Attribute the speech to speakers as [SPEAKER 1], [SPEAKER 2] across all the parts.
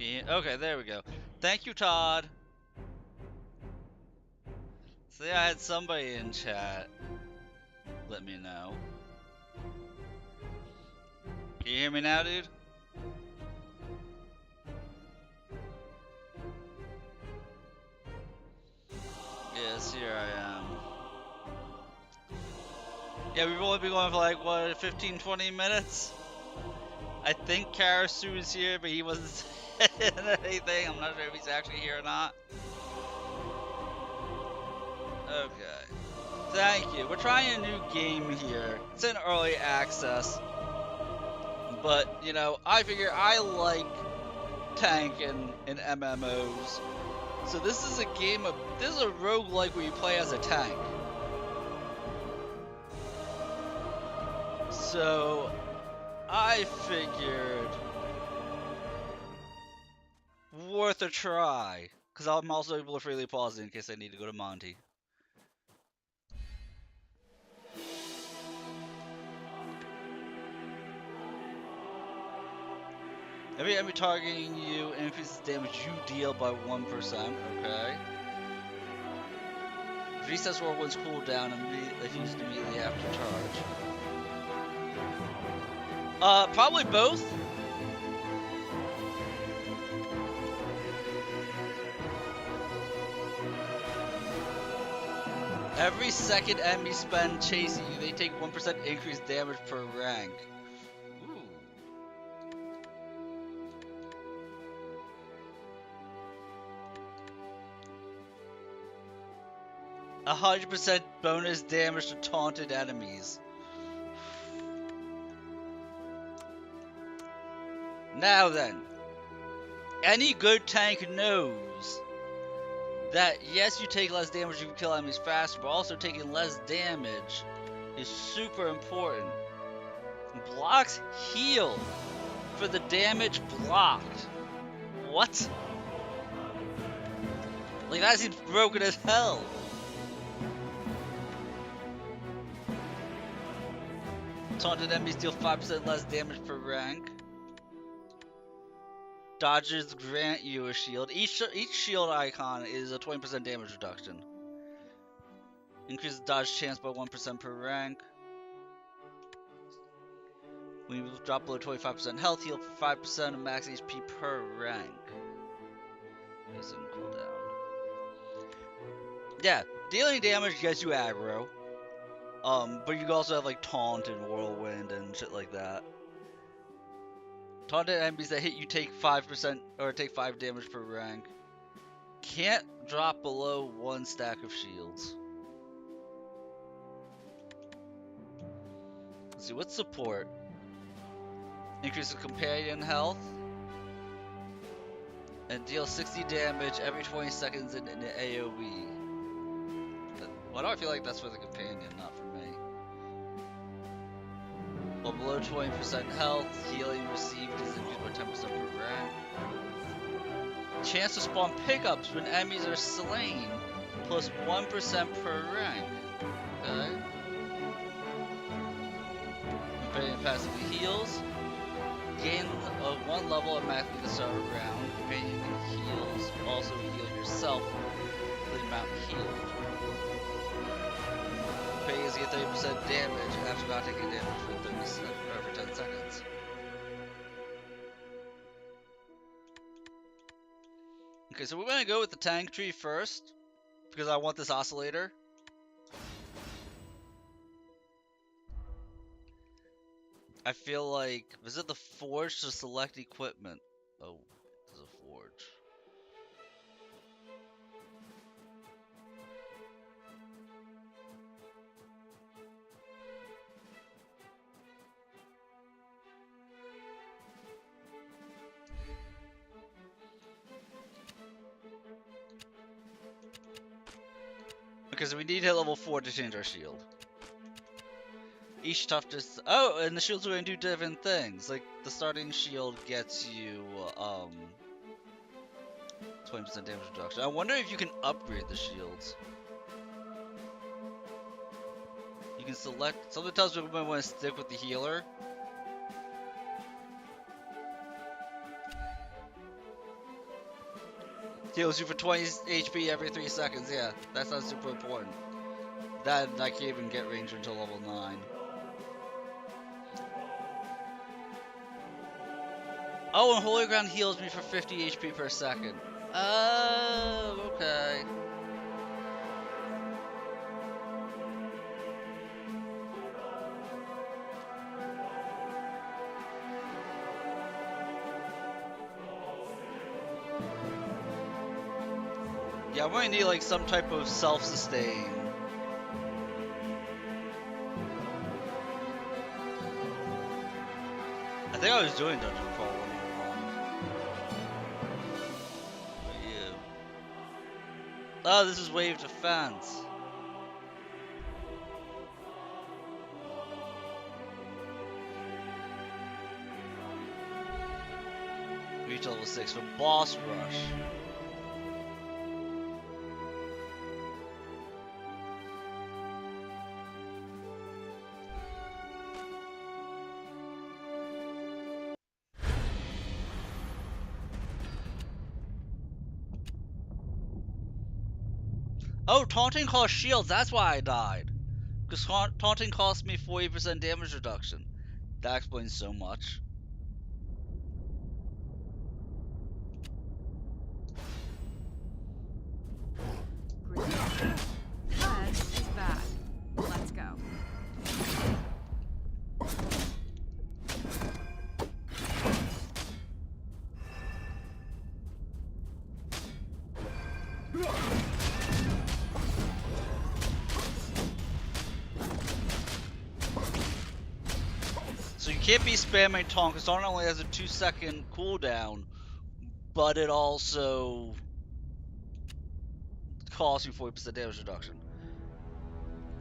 [SPEAKER 1] Okay, there we go. Thank you, Todd. See, I had somebody in chat let me know. Can you hear me now, dude? Yes, here I am. Yeah, we've only been going for like, what, 15, 20 minutes? I think Karasu is here, but he wasn't saying anything. I'm not sure if he's actually here or not. Okay. Thank you. We're trying a new game here. It's in early access. But, you know, I figure I like tanking in MMOs. So this is a game of, this is a roguelike where you play as a tank. So I figured worth a try. Because I'm also able to freely pause it in case I need to go to Monty. Every enemy targeting you increases damage you deal by 1%, okay? Resets Whirlwind's cooldown if used immediately after charge. Probably both. Every second enemy spend chasing you, they take 1% increased damage per rank. Ooh. 100% bonus damage to taunted enemies. Now then, any good tank knows that yes, you take less damage, you can kill enemies faster, but also taking less damage is super important. Blocks heal for the damage blocked. What? Like, that seems broken as hell. Taunted enemies deal 5% less damage per rank. Dodges grant you a shield. Each shield icon is a 20% damage reduction. Increases dodge chance by 1% per rank. When you drop below 25% health, heal for 5% of max HP per rank. There's some cooldown. Yeah, dealing damage gets you aggro. But you can also have like taunt and whirlwind and shit like that. Taunted enemies that hit you take 5% or take 5 damage per rank. Can't drop below 1 stack of shields. Let's see, what's support? Increases companion health. And deal 60 damage every 20 seconds in an AoE. Why do I feel like that's for the companion, not for me? Well, below 20% health, healing received is increased by 10% per rank. Chance to spawn pickups when enemies are slain, plus 1% per rank. Okay. Companion passively heals. Gain of 1 level automatically at the start of a round. Companion heals. Also heal yourself for the amount healed. Companions get 30% damage after not taking damage for 10 seconds. Okay, so we're gonna go with the tank tree first, because I want this oscillator. I feel like, visit the forge to select equipment. Oh, there's a forge. Because we need hit level 4 to change our shield. Each toughness. Oh, and the shields are going to do different things. Like, the starting shield gets you, 20% damage reduction. I wonder if you can upgrade the shields. You can select. Something tells me we might want to stick with the healer. Heals you for 20 HP every 3 seconds. Yeah, that's not super important. That I can't even get ranger until level 9. Oh, and Holy Ground heals me for 50 HP per second. Oh, okay. Yeah, I'm going to need like some type of self-sustain. I think I was doing Dungeon Crawl when you were wrong. But you. Oh, this is wave defense. Reach level 6 for boss rush. Oh, taunting costs shields, that's why I died. Because taunting cost me 40% damage reduction. That explains so much.
[SPEAKER 2] Red is bad. Let's go.
[SPEAKER 1] So you can't be spamming taunt because taunt only has a 2-second cooldown, but it also costs you 40% damage reduction.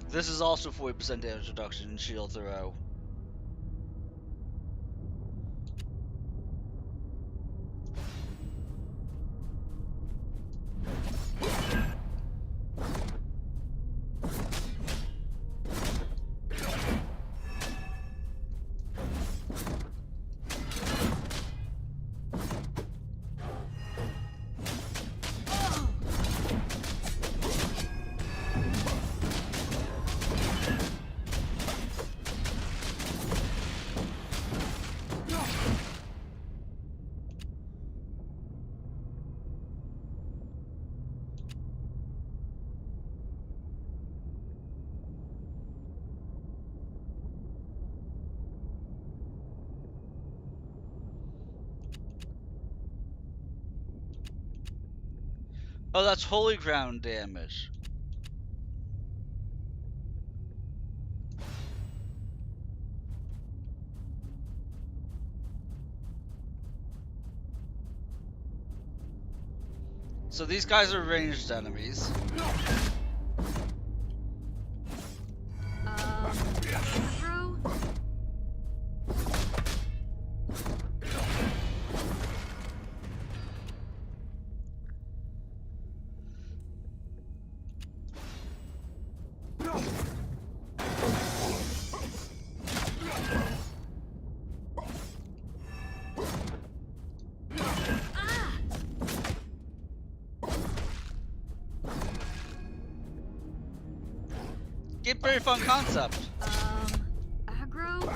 [SPEAKER 1] This is also 40% damage reduction in shield throw. Oh, that's holy ground damage. So these guys are ranged enemies.
[SPEAKER 2] Aggro?
[SPEAKER 1] Get very fun concept.
[SPEAKER 2] Aggro?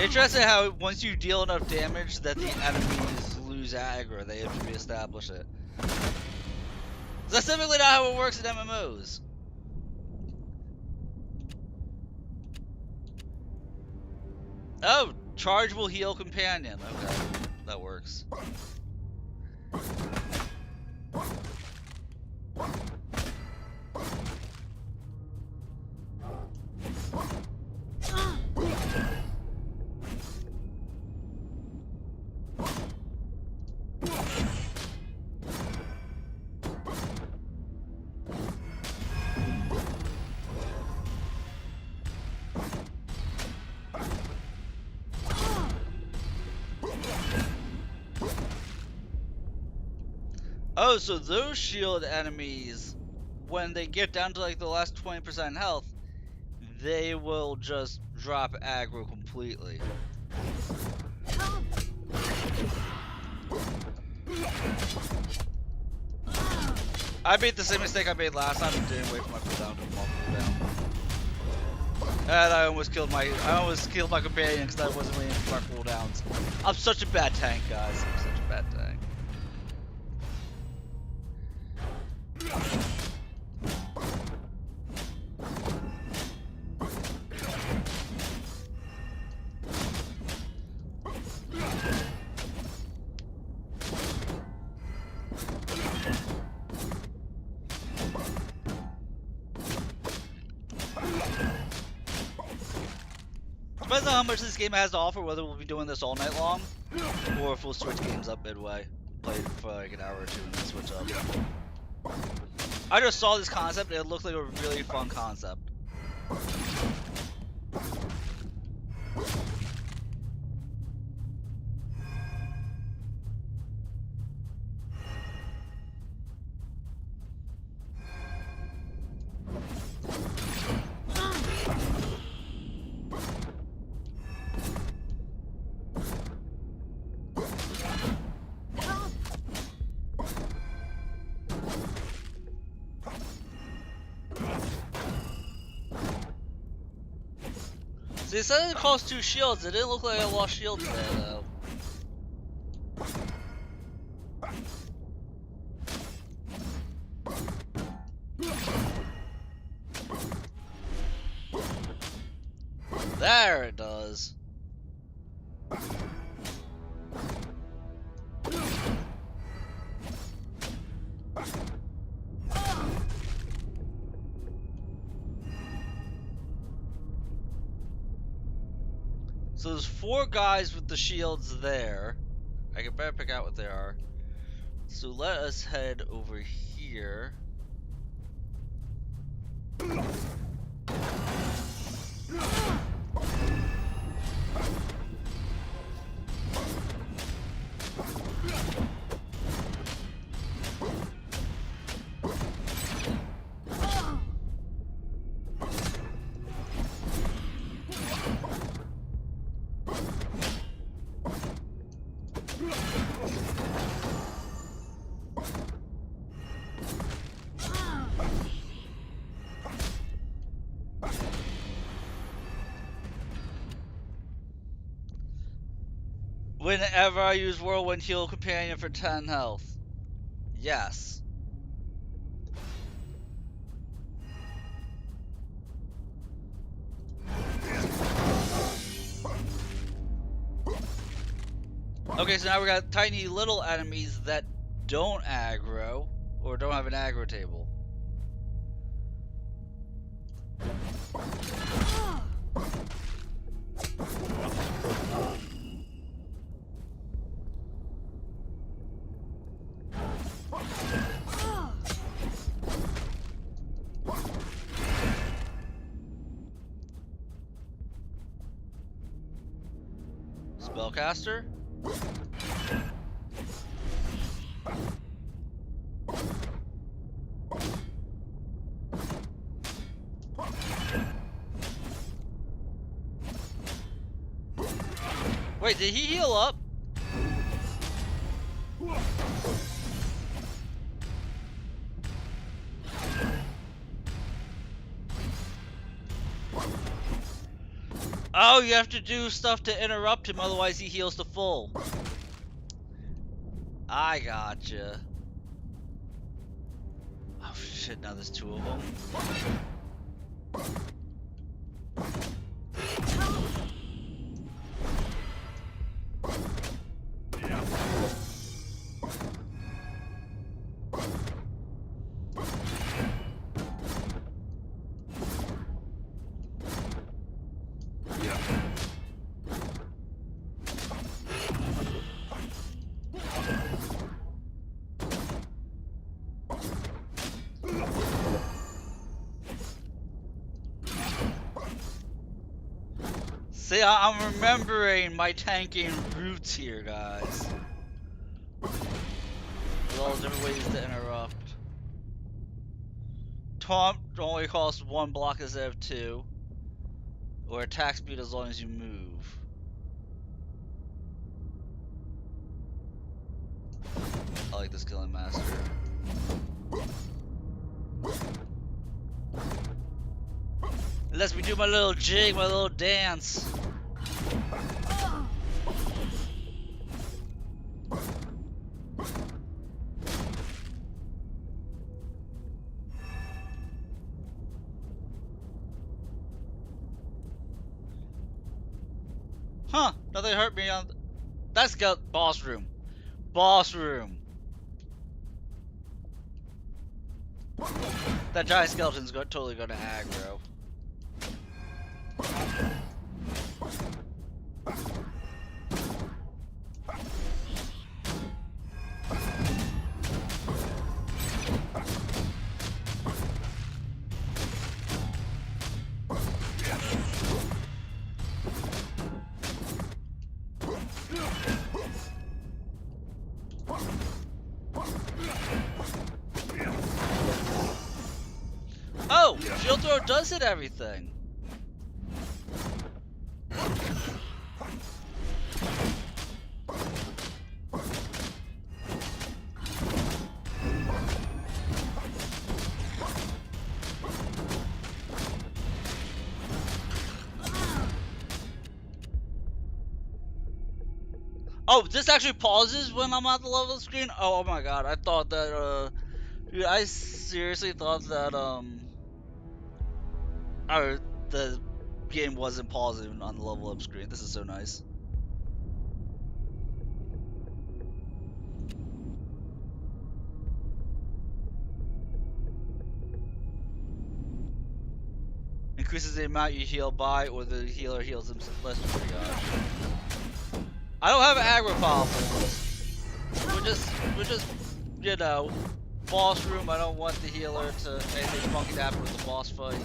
[SPEAKER 1] Interesting how once you deal enough damage that the enemies lose aggro, they have to reestablish it. That's typically not how it works in MMOs. Oh, charge will heal companion. Okay, that works. Oh, so those shield enemies, when they get down to like the last 20% health, they will just drop aggro completely. I made the same mistake I made last time and didn't wait for my cooldown to come off cooldown. And I almost killed my companion because I wasn't waiting for my cooldowns. I'm such a bad tank, guys. I'm such a bad tank. Depends on how much this game has to offer, whether we'll be doing this all night long, or if we'll switch games up midway. Play it for like an hour or two and then switch up. I just saw this concept and it looked like a really fun concept. They said it cost 2 shields. It didn't look like I lost shields there, though. There it does. So there's 4 guys with the shields there. I can better pick out what they are. So let us head over here. Whenever I use Whirlwind Heal Companion for 10 health. Yes. Okay, so now we got tiny little enemies that don't aggro, or don't have an aggro table. Spellcaster? Wait, did he heal up? Oh, you have to do stuff to interrupt him, otherwise he heals to full. I gotcha. Oh shit, now there's 2 of them. See, I'm remembering my tanking roots here, guys. With all the different ways to interrupt. Taunt only costs 1 block instead of 2. Or attack speed as long as you move. I like this Killing Master. It lets me do my little jig, my little dance. Huh, nothing hurt me on... That's got boss room. Boss room. That giant skeleton's totally gonna aggro. Oh! Shield throw does hit everything! Oh, this actually pauses when I'm at the level screen? Oh my god, I thought that, dude, I seriously thought that, or the game wasn't pausing on the level up screen. This is so nice. Increases the amount you heal by, or the healer heals himself less. I don't have aggro problems. We're just, you know, boss room. I don't want the healer to anything funky to happen with the boss fight.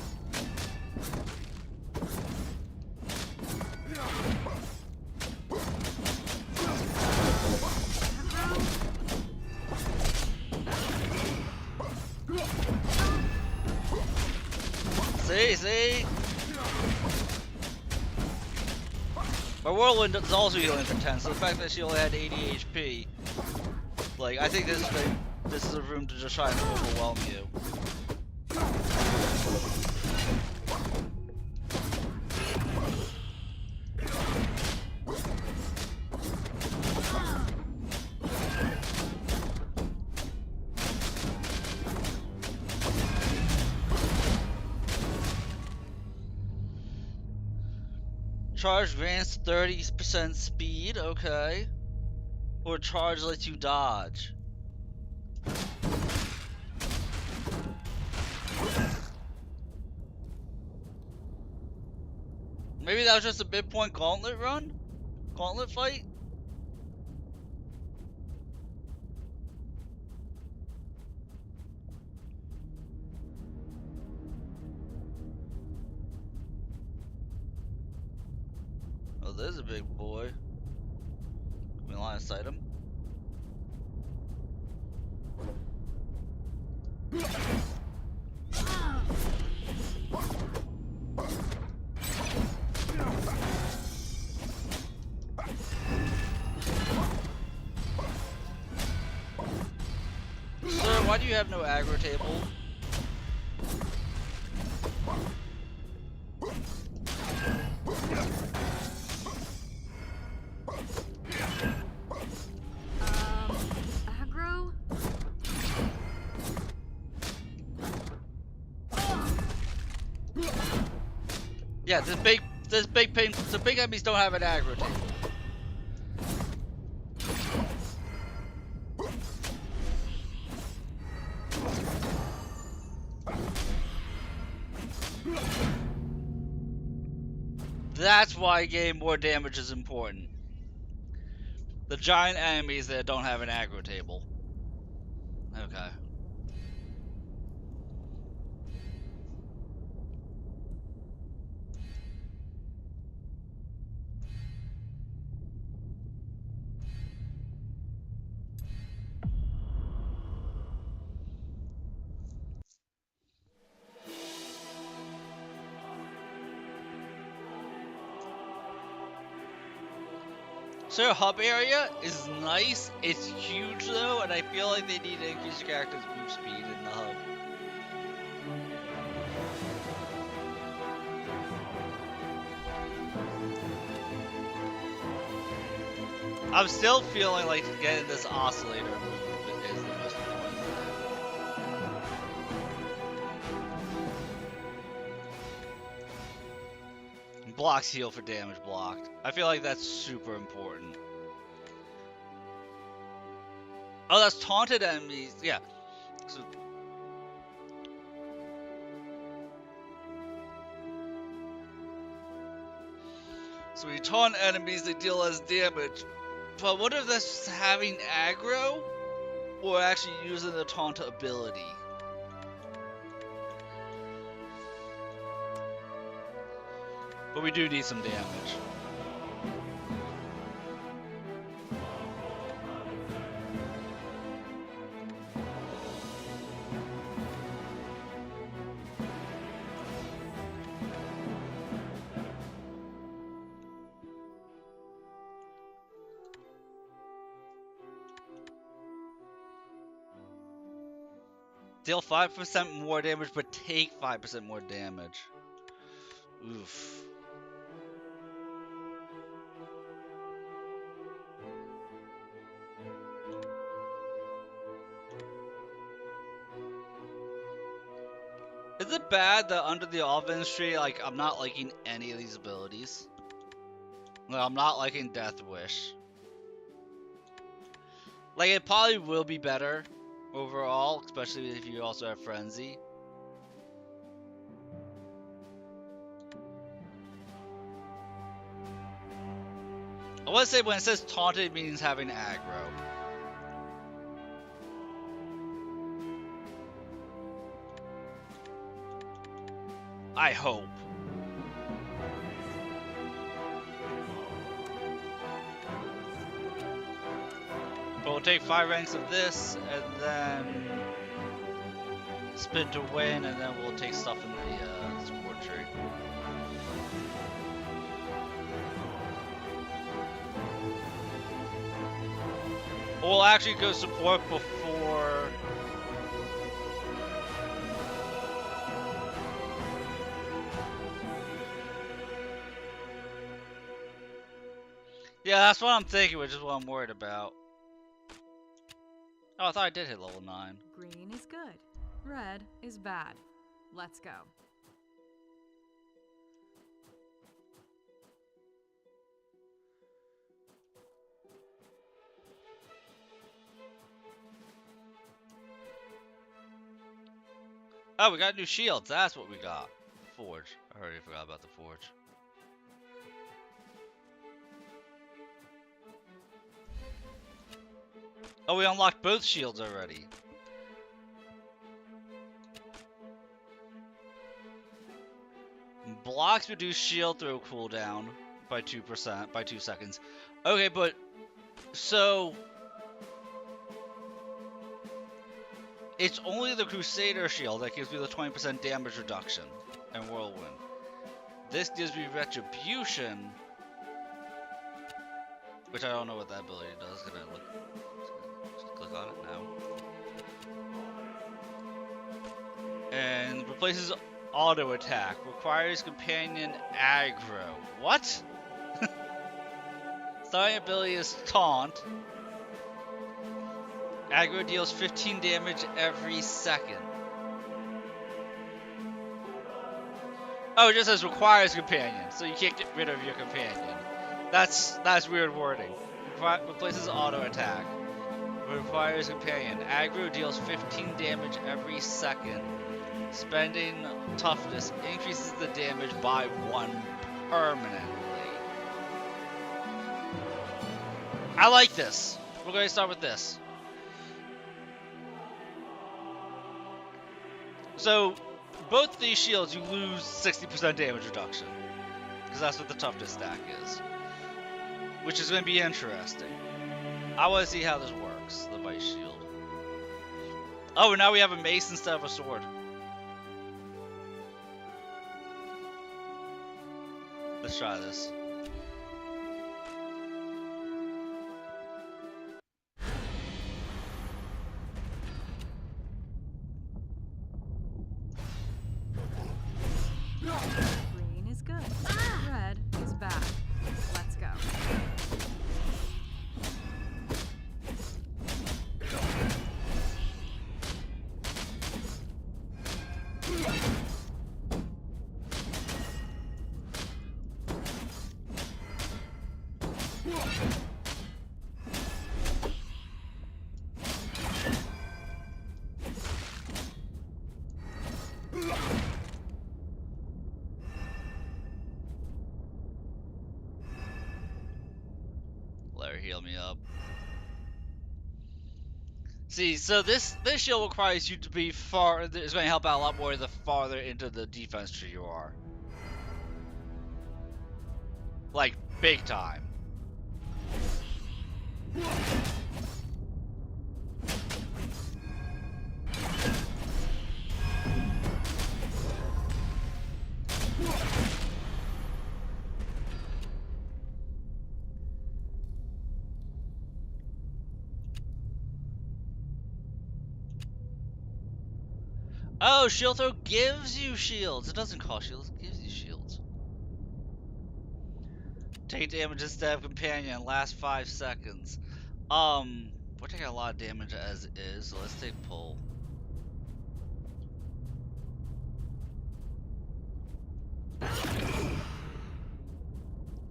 [SPEAKER 1] See? My Whirlwind is also healing for 10, so the fact that she only had 80 HP, like, I think this is a room to just try and overwhelm you. Charge grants 30% speed, okay. Or charge lets you dodge. Maybe that was just a midpoint gauntlet run? Gauntlet fight? Oh, there's a big boy. Can we line of sight him? Sir, why do you have no aggro table?
[SPEAKER 2] Aggro?
[SPEAKER 1] Yeah, the big enemies don't have an aggro table. That's why getting more damage is important. The giant enemies that don't have an aggro table. Okay. So your hub area is nice. It's huge though, and I feel like they need to increase your character's move speed in the hub. I'm still feeling like getting this oscillator move is the most important thing. Blocks heal for damage blocked. I feel like that's super important. Oh, that's taunted enemies. Yeah. So when you taunt enemies, they deal less damage. But what if that's having aggro? Or actually using the taunt ability? But we do need some damage. Deal 5% more damage, but take 5% more damage. Oof. Is it bad that under the offense tree, like, I'm not liking any of these abilities? Like, I'm not liking Death Wish. Like, it probably will be better overall, especially if you also have Frenzy. I want to say when it says taunted, it means having aggro. I hope. But we'll take 5 ranks of this, and then spin to win, and then we'll take stuff in the support tree. We'll actually go support before... Yeah, that's what I'm thinking, which is what I'm worried about. Oh, I thought I did hit level 9.
[SPEAKER 2] Green is good. Red is bad. Let's go.
[SPEAKER 1] Oh, we got new shields. That's what we got. Forge. I already forgot about the forge. Oh, we unlocked both shields already. Blocks reduce shield throw cooldown by 2%, by 2 seconds. Okay, but so it's only the Crusader shield that gives me the 20% damage reduction and Whirlwind. This gives me Retribution, which I don't know what that ability does. Can I look? Just click on it now. And replaces auto attack. Requires companion aggro. What? Starting ability is taunt. Aggro deals 15 damage every second. Oh, it just says requires companion, so you can't get rid of your companion. That's weird wording. Replaces auto attack. Requires companion. Aggro deals 15 damage every second. Spending toughness increases the damage by 1 permanently. I like this. We're going to start with this. So, both these shields, you lose 60% damage reduction. Because that's what the toughness stack is. Which is going to be interesting. I want to see how this works, the Vice Shield. Oh, now we have a mace instead of a sword. Let's try this. Let her heal me up. See, so this shield requires you to be far. It's going to help out a lot more the farther into the defense tree you are. Like, big time. Oh, shield throw gives you shields. It doesn't cost shields, it gives you shields. Take damage instead of companion, last 5 seconds. We're taking a lot of damage as it is, so let's take pull.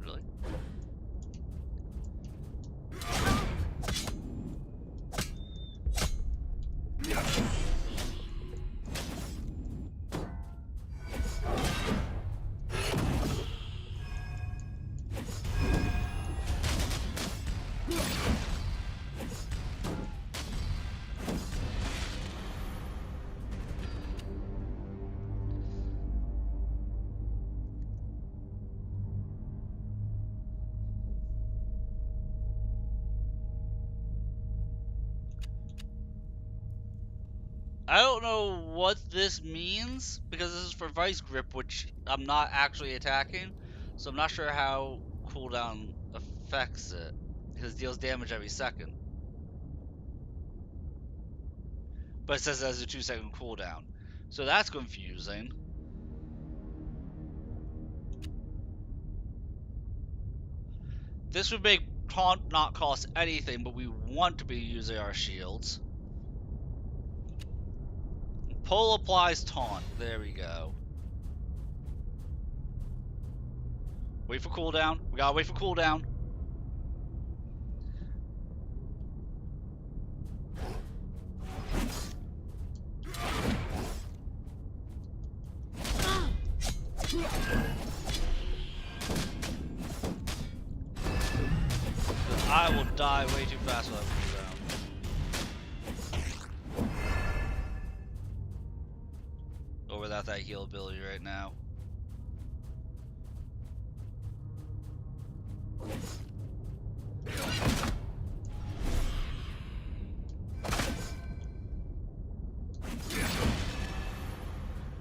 [SPEAKER 1] Really? I don't know what this means, because this is for Vice Grip, which I'm not actually attacking, so I'm not sure how cooldown affects it, because it deals damage every second. But it says it has a 2-second cooldown, so that's confusing. This would make taunt not cost anything, but we want to be using our shields. Pull applies taunt. There we go. Wait for cooldown. We gotta wait for cooldown. I will die way too fast without cooldown. Or without that heal ability right now.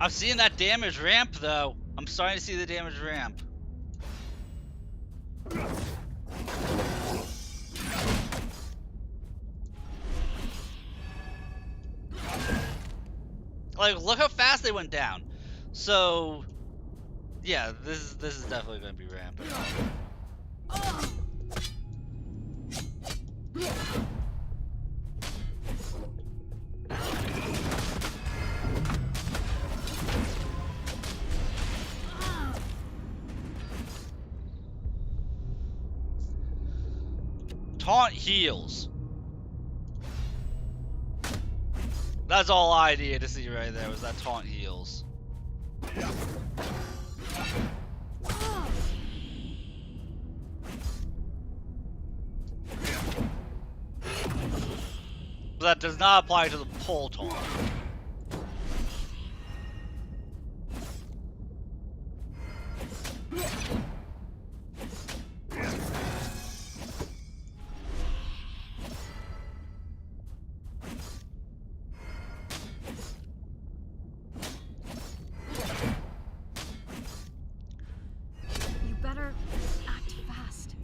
[SPEAKER 1] I'm seeing that damage ramp though. I'm starting to see the damage ramp. Like, look how fast they went down. So, yeah, this is definitely going to be ramping. Taunt heals. That's all I needed to see right there, was that taunt heals. But that does not apply to the pull taunt.
[SPEAKER 2] You better act fast.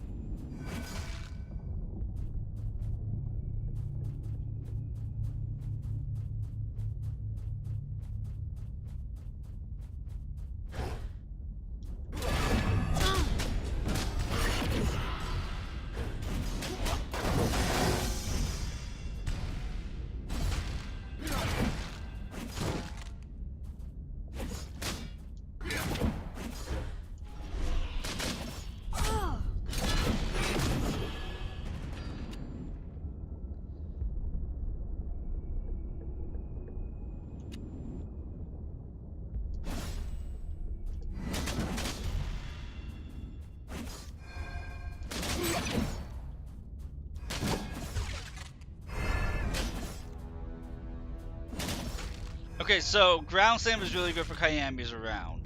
[SPEAKER 1] Okay, so ground slam is really good for Kayami's around.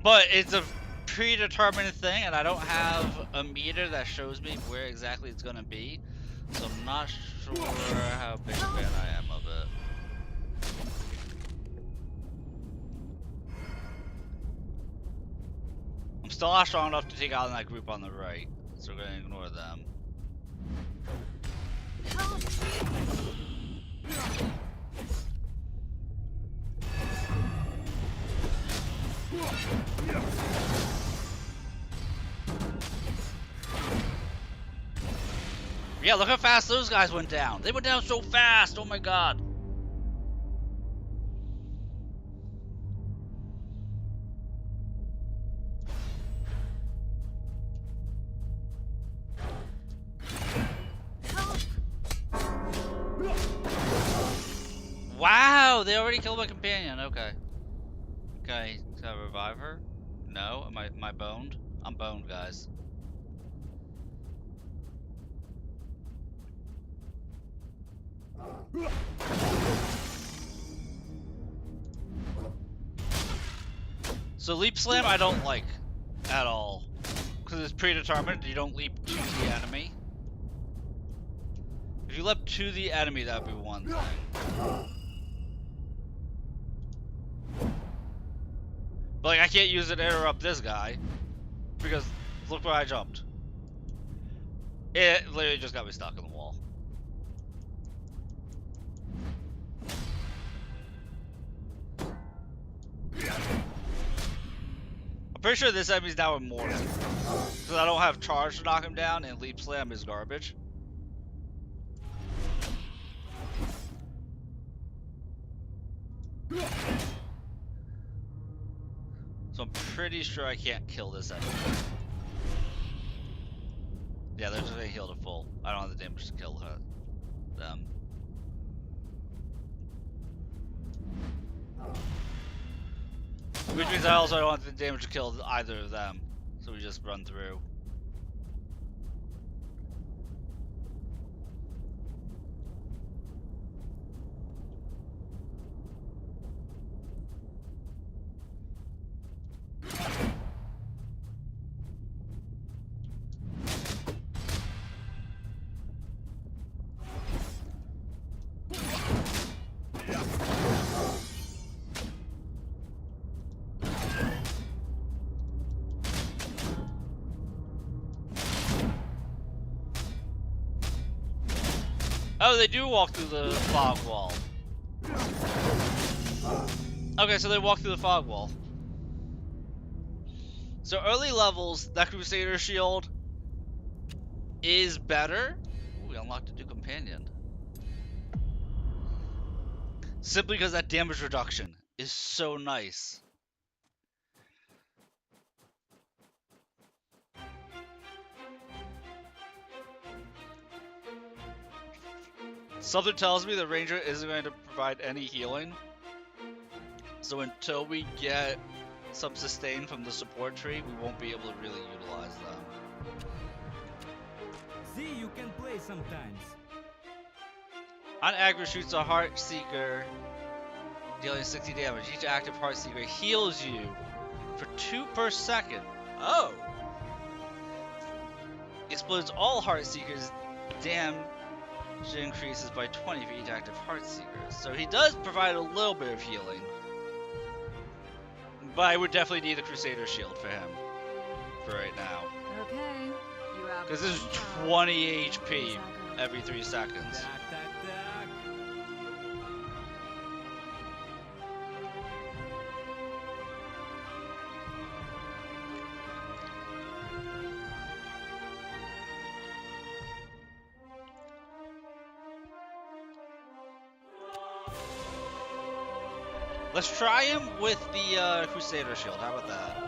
[SPEAKER 1] But it's a predetermined thing, and I don't have a meter that shows me where exactly it's gonna be, so I'm not sure how big a fan I am of it. I'm still not strong enough to take out that group on the right, so we're gonna ignore them. Yeah, look how fast those guys went down. They went down so fast. Oh my god. Wow, they already killed my companion. Okay. Okay, can I revive her? No? Am I boned? I'm boned, guys. So leap slam I don't like at all. Because it's predetermined, you don't leap to the enemy. If you leap to the enemy, that would be one thing. But like, I can't use it to interrupt this guy. Because look where I jumped. It literally just got me stuck in the wall. I'm pretty sure this enemy's now immortal. Because I don't have charge to knock him down, and leap slam is garbage. So I'm pretty sure I can't kill this enemy. Yeah, they're just gonna heal to full. I don't have the damage to kill them. Which means I also don't have the damage to kill either of them. So we just run through. Oh, they do walk through the fog wall. Okay, so they walk through the fog wall. So early levels, that Crusader shield is better. Ooh, we unlocked a new companion. Simply because that damage reduction is so nice. Something tells me the Ranger isn't going to provide any healing. So until we get some sustain from the support tree, we won't be able to really utilize them.
[SPEAKER 3] See, you can play sometimes.
[SPEAKER 1] On aggro shoots a Heart Seeker, dealing 60 damage. Each active Heart Seeker heals you for 2 per second. Oh! Explodes all Heart Seekers. Damage increases by 20 for each active Heart Seeker. So he does provide a little bit of healing. But I would definitely need a Crusader shield for him. For right now.
[SPEAKER 2] Okay, you have.
[SPEAKER 1] Because this is 20 HP every 3 seconds.
[SPEAKER 3] Tak, tak, tak.
[SPEAKER 1] Let's try him with the Crusader shield. How about that?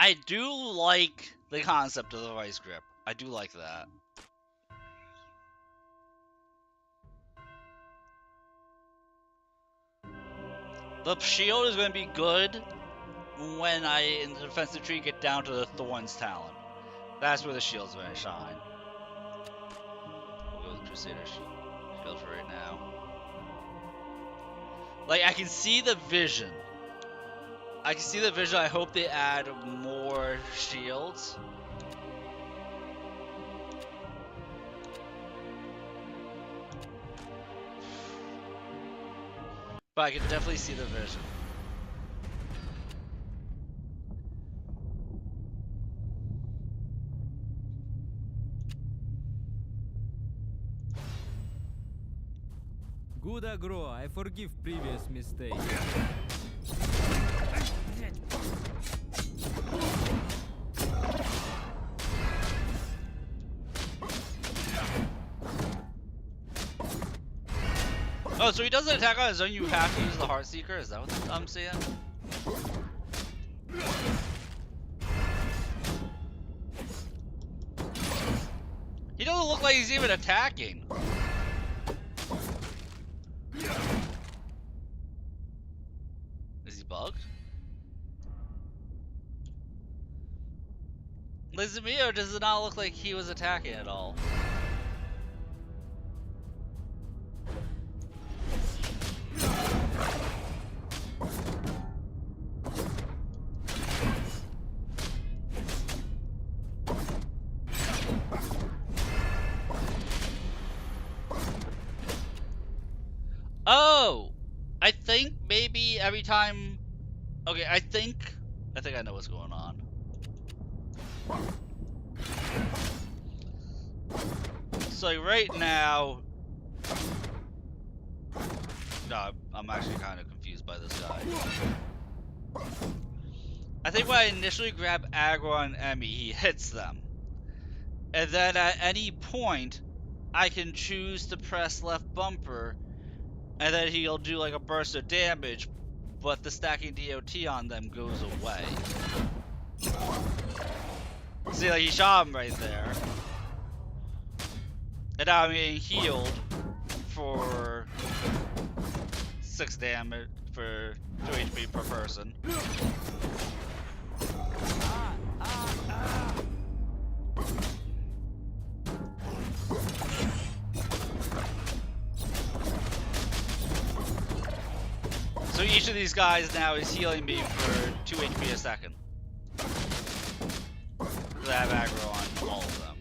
[SPEAKER 1] I do like the concept of the vice grip. I do like that. The shield is going to be good when I, in the defensive tree, get down to the Thorns talent. That's where the shield's going to shine. We'll go with the Crusader shield for right now. Like, I can see the vision. I can see the vision. I hope they add more shields. But I can definitely see the vision.
[SPEAKER 3] Good aggro, I forgive previous mistakes.
[SPEAKER 1] Oh, so he doesn't attack on his own, you have to use the Heartseeker? Is that what I'm saying? He doesn't look like he's even attacking. Is he bugged? Is it me, or does it not look like he was attacking at all? Oh! I think maybe every time... Okay, I think I know what's going on. So like right now... No, I'm actually kind of confused by this guy. I think when I initially grab aggro on Emmy, he hits them. And then at any point, I can choose to press left bumper, and then he'll do like a burst of damage, but the stacking DOT on them goes away. See, like he shot him right there. And now I'm getting healed for 6 damage, for 2 HP per person. So each of these guys now is healing me for 2 HP a second. I have aggro on all of them.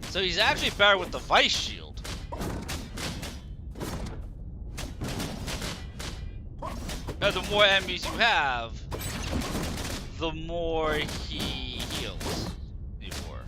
[SPEAKER 1] So he's actually better with the Vice Shield. Now, the more enemies you have, the more he heals you for.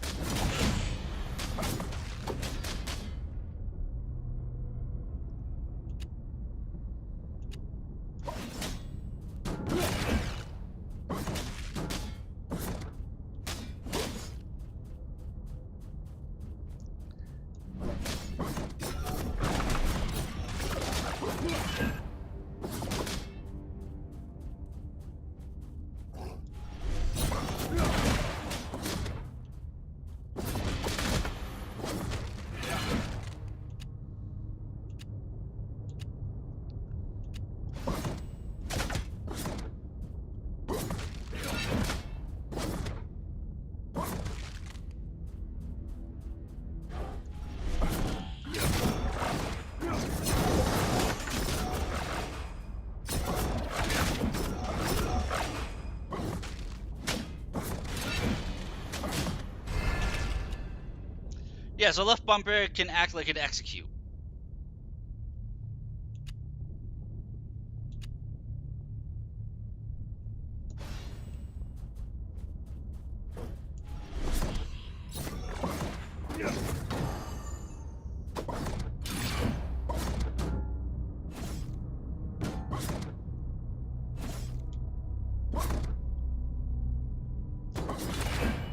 [SPEAKER 1] Yeah, so left bumper can act like an execute.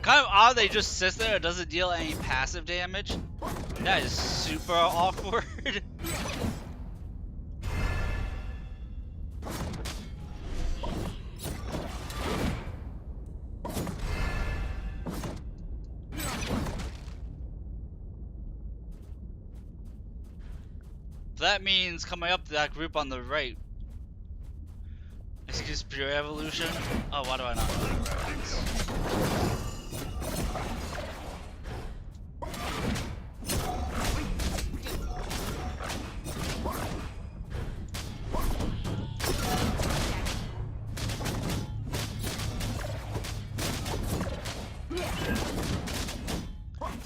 [SPEAKER 1] Kind of odd they just sits there, it doesn't deal any passive damage. That is super awkward. That means coming up to that group on the right. Excuse pure evolution. Oh, why do I not know the reference?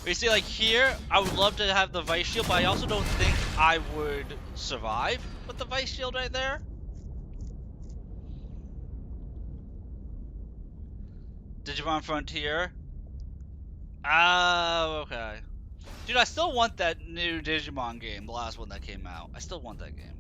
[SPEAKER 1] You see, like here, I would love to have the Vice Shield, but I also don't think I would survive with the Vice Shield right there. Digimon Frontier. Oh, okay. Dude, I still want that new Digimon game, the last one that came out. I still want that game.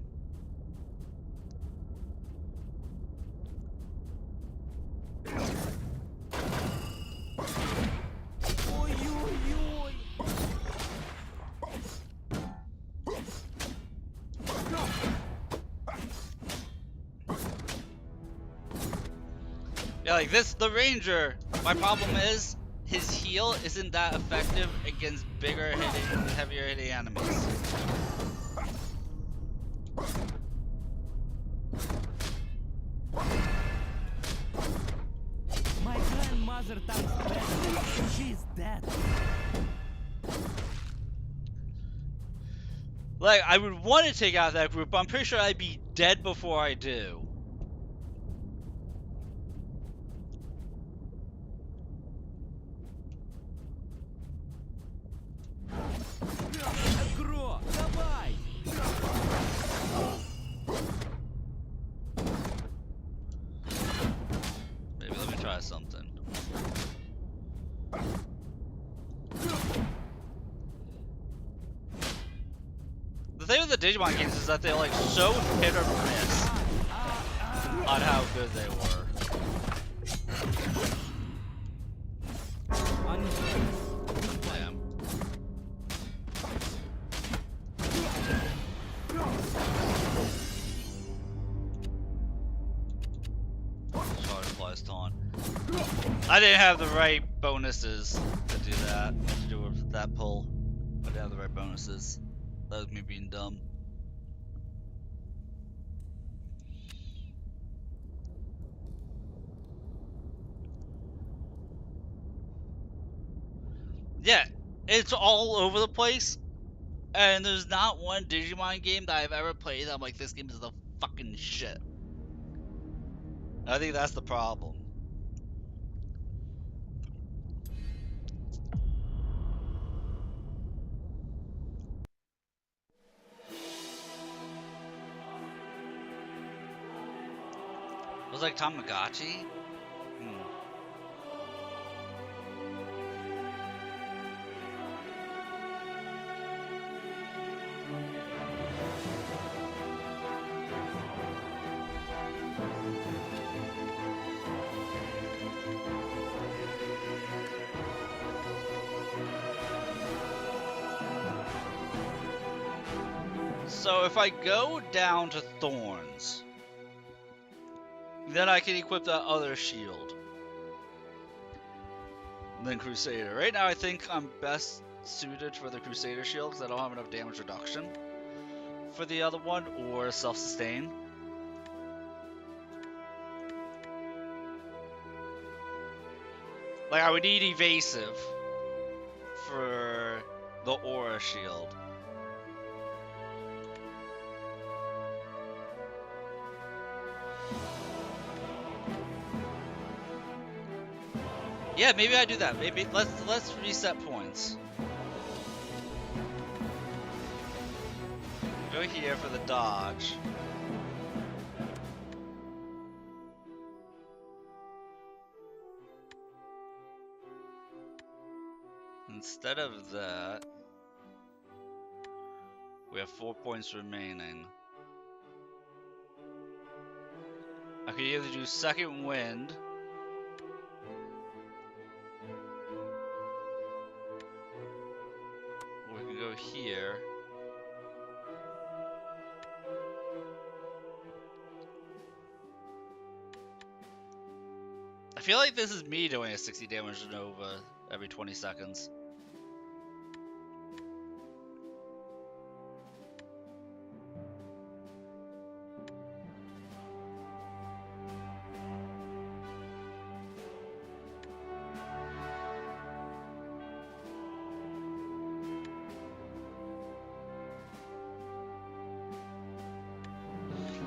[SPEAKER 1] Yeah, like this, the Ranger, my problem is his heal isn't that effective against bigger hitting, heavier hitting enemies.
[SPEAKER 3] My grandmother thanks she's dead.
[SPEAKER 1] Like, I would want to take out that group, but I'm pretty sure I'd be dead before I do.
[SPEAKER 3] Agro, давай!
[SPEAKER 1] Maybe let me try something. The thing with the Digimon games is that they're like so hit or miss on how good they were. Damn. Charge applies taunt. I didn't have the right bonuses to do that. To do with that pull. I didn't have the right bonuses. That was me being dumb. Yeah, it's all over the place. And there's not one Digimon game that I've ever played that I'm like, this game is the fucking shit. I think that's the problem. It was like Tamagotchi? So if I go down to Thorns, then I can equip that other shield. And then Crusader. Right now I think I'm best suited for the Crusader shield because I don't have enough damage reduction for the other one, or self-sustain. Like I would need evasive for the Aura shield. Yeah, maybe I do that. Maybe let's reset points. go here for the dodge. Instead of that, we have 4 points remaining. I could either do second wind, or we can go here. I feel like this is me doing a 60 damage to Nova every 20 seconds.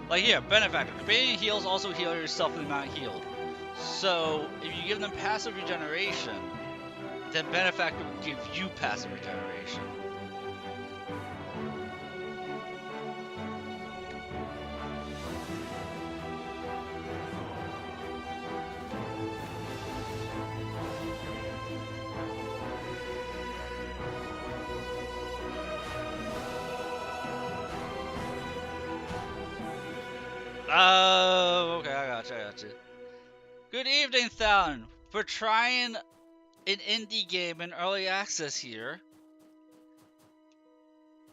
[SPEAKER 1] Like here, Benefactor. Companion heals also heal yourself in the amount healed. So, if you give them passive regeneration, then Benefactor will give you passive regeneration. Oh, okay, I gotcha. Good evening, Thalon. We're trying an indie game in early access here.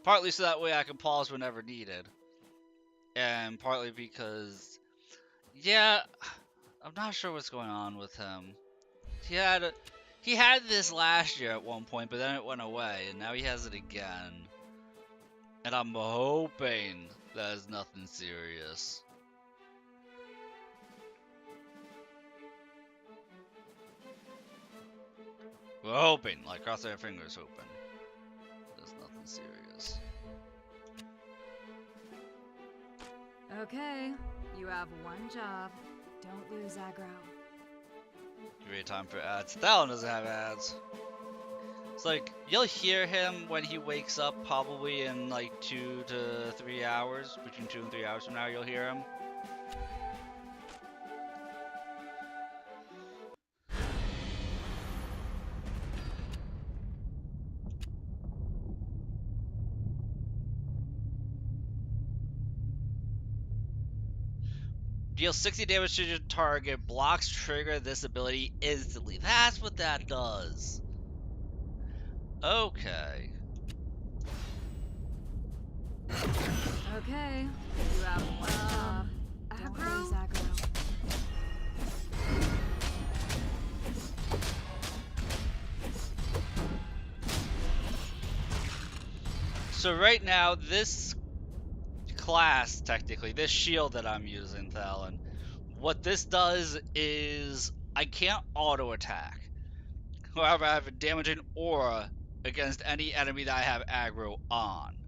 [SPEAKER 1] Partly so that way I can pause whenever needed. And partly because, yeah, I'm not sure what's going on with him. He had this last year at one point, but then it went away, and now he has it again. And I'm hoping that it's nothing serious. We're hoping, like, cross our fingers hoping. There's nothing serious.
[SPEAKER 2] Okay, you have one job. Don't lose aggro.
[SPEAKER 1] Great time for ads. Thalon doesn't have ads. It's like, you'll hear him when he wakes up probably in like 2 to 3 hours. Between 2 and 3 hours from now, you'll hear him. Deal 60 damage to your target, blocks trigger this ability instantly. That's what that does. Okay.
[SPEAKER 2] Okay, you have one job. Don't lose aggro.
[SPEAKER 1] So right now, this class, technically, this shield that I'm using, Thalon, what this does is I can't auto attack. However, I have a damaging aura against any enemy that I have aggro on.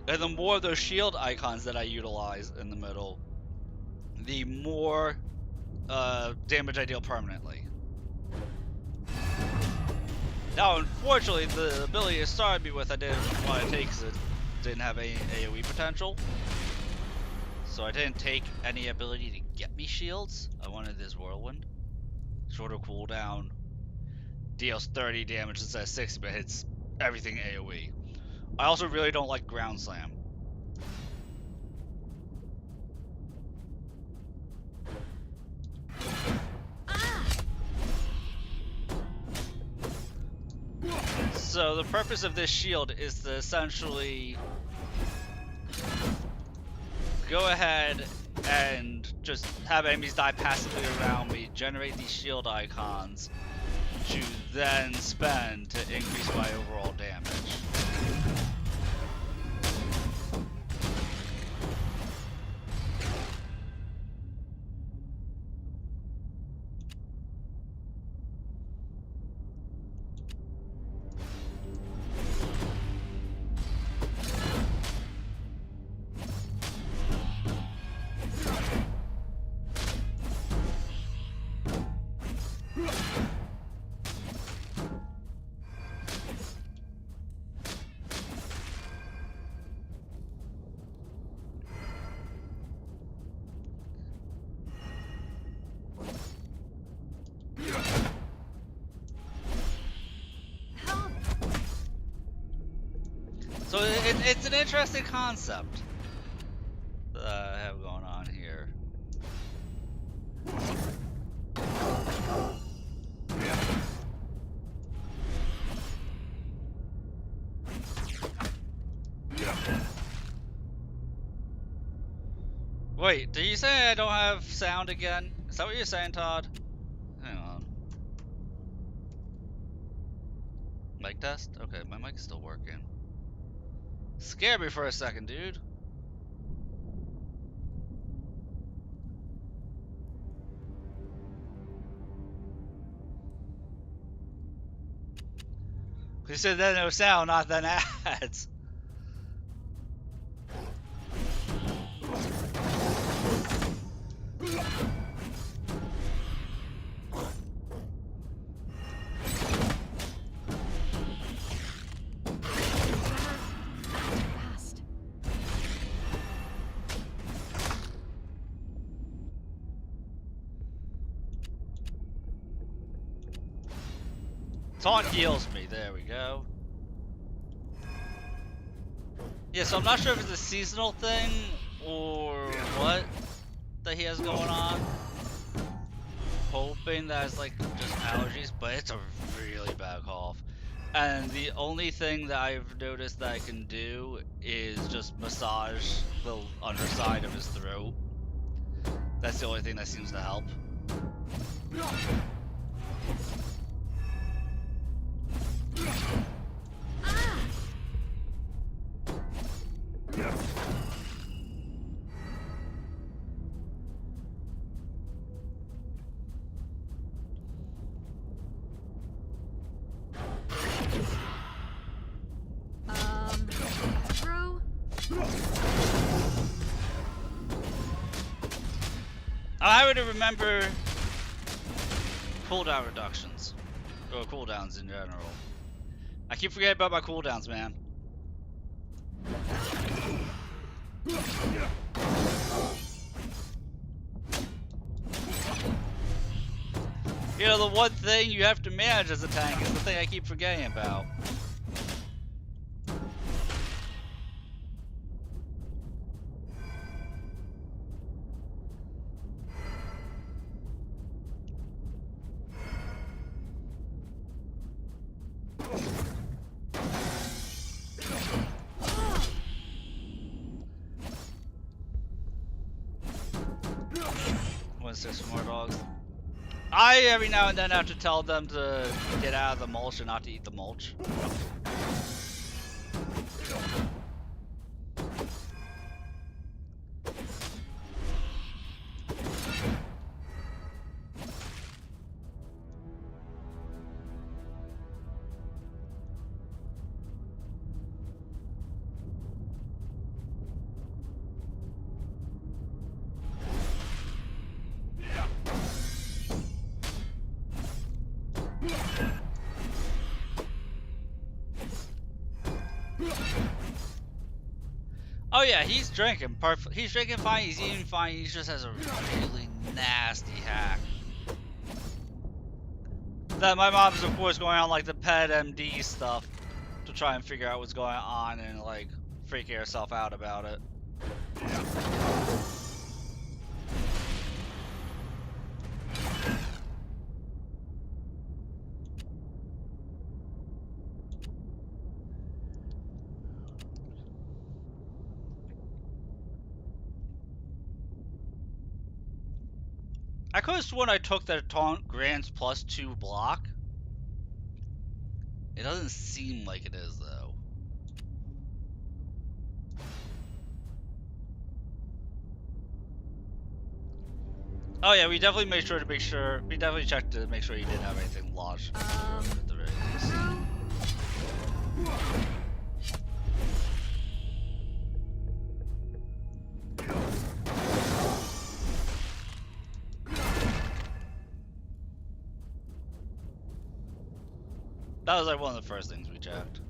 [SPEAKER 1] And the more of those shield icons that I utilize in the middle, the more damage I deal permanently. Now, unfortunately, the ability it started me with I didn't want to take because it didn't have any AoE potential. So I didn't take any ability to get me shields. I wanted this Whirlwind. Shorter cooldown. Deals 30 damage instead of 60, but hits everything AoE. I also really don't like Ground Slam. So the purpose of this shield is to essentially go ahead and just have enemies die passively around me, generate these shield icons, to then spend to increase my overall damage. it's an interesting concept that I have going on here. Wait, did you say I don't have sound again? Is that what you're saying, Todd? Hang on. Mic test? Okay, my mic's still working. Scared me for a second, dude. You said then no sound, not then ads.
[SPEAKER 2] Fast.
[SPEAKER 1] Taunt heals me. There we go. Yeah, so I'm not sure if it's a seasonal thing or what that he has going on. Hoping that it's like just allergies, but it's a really bad cough. And the only thing that I've noticed that I can do is just massage the underside of his throat. That's the only thing that seems to help.
[SPEAKER 2] Throw.
[SPEAKER 1] I would remember cooldown reductions, or cooldowns in general. I keep forgetting about my cooldowns, man. You know, the one thing you have to manage as a tank is the thing I keep forgetting about. There's some more dogs. I every now and then have to tell them to get out of the mulch and not to eat the mulch. Oh yeah, he's drinking perfect. He's drinking fine. He's eating fine. He just has a really nasty hack. That my mom's of course going on like the pet MD stuff to try and figure out what's going on and like freaking herself out about it. I could have sworn I took the taunt grants +2 block. It doesn't seem like it is though. Oh yeah, we definitely made sure to make sure. We definitely checked to make sure he didn't have anything lodged. At the very least. That was like one of the first things we checked.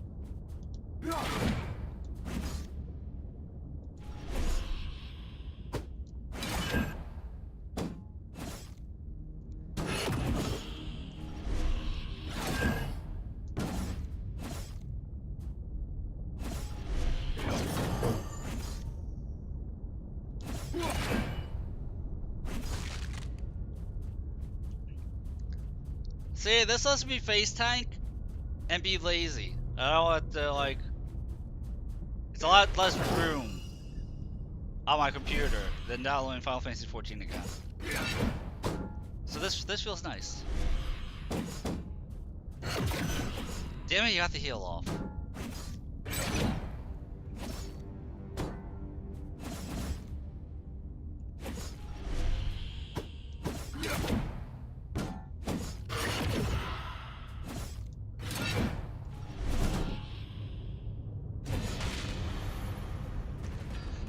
[SPEAKER 1] See, this lets me face tank and be lazy. I don't want to, like... It's a lot less room on my computer than downloading Final Fantasy XIV again. So this feels nice. Damn it, you got the heal off.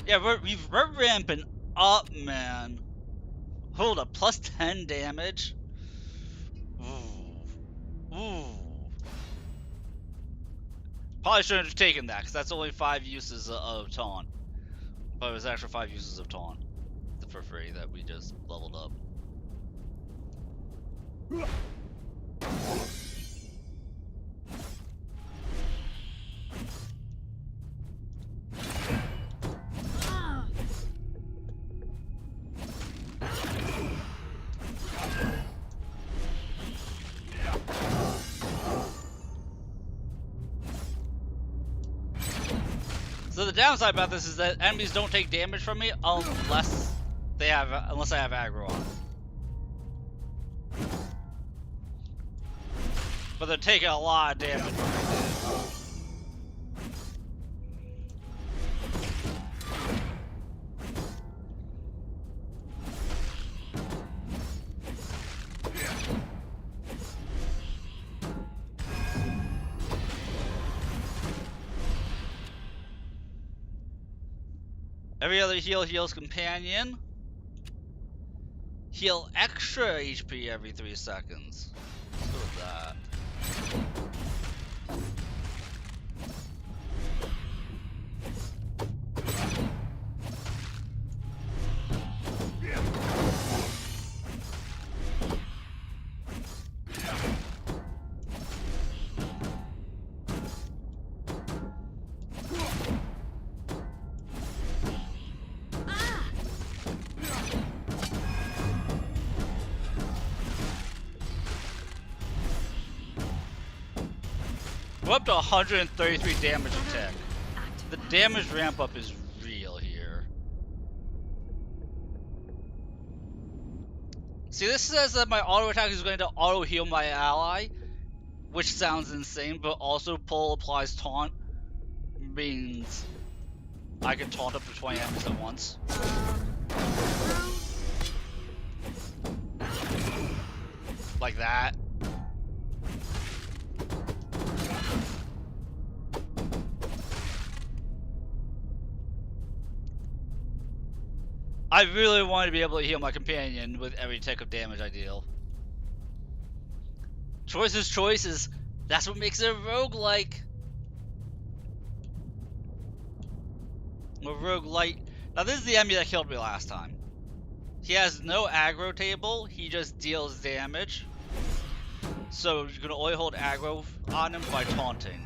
[SPEAKER 1] Yeah, we're ramping up, man. Hold up, plus 10 damage. Ooh. Probably shouldn't have taken that, because that's only 5 uses of taunt. But it was actually 5 uses of taunt for free that we just leveled up. So the downside about this is that enemies don't take damage from me unless I have aggro on. But they're taking a lot of damage. Every other heal heals companion. Heal extra HP every 3 seconds. Let's go with that. We're up to 133 damage attack. The damage ramp up is real here. See, this says that my auto attack is going to auto heal my ally, which sounds insane, but also pull applies taunt means I can taunt up to 20 enemies at once. Like that. I really want to be able to heal my companion with every tick of damage I deal. Choices. That's what makes it a roguelike. A roguelite. Now this is the enemy that killed me last time. He has no aggro table, he just deals damage. So you're gonna only hold aggro on him by taunting.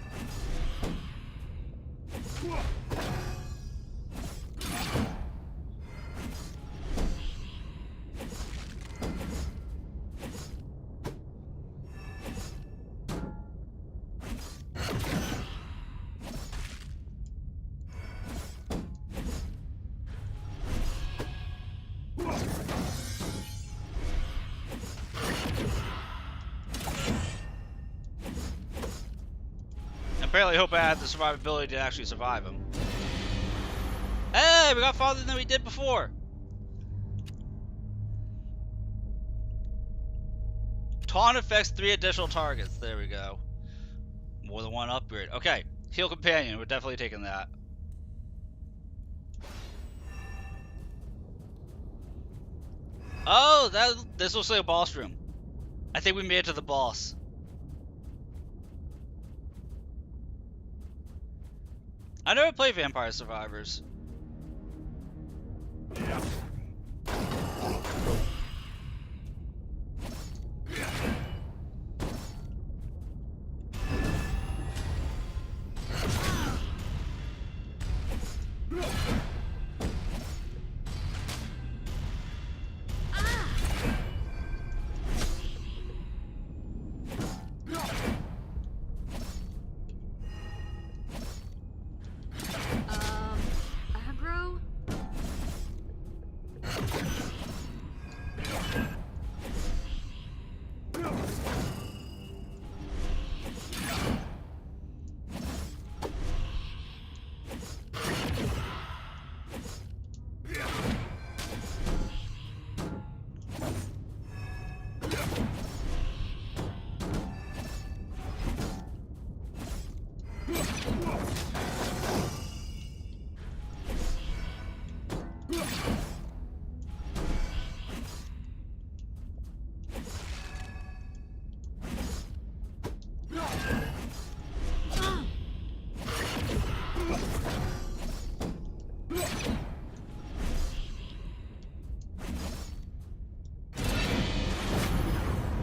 [SPEAKER 1] Apparently hope I had the survivability to actually survive him. Hey, we got farther than we did before. Taunt affects 3 additional targets. There we go. More than 1 upgrade. Okay, heal companion. We're definitely taking that. Oh, this looks like a boss room. I think we made it to the boss. I never played Vampire Survivors.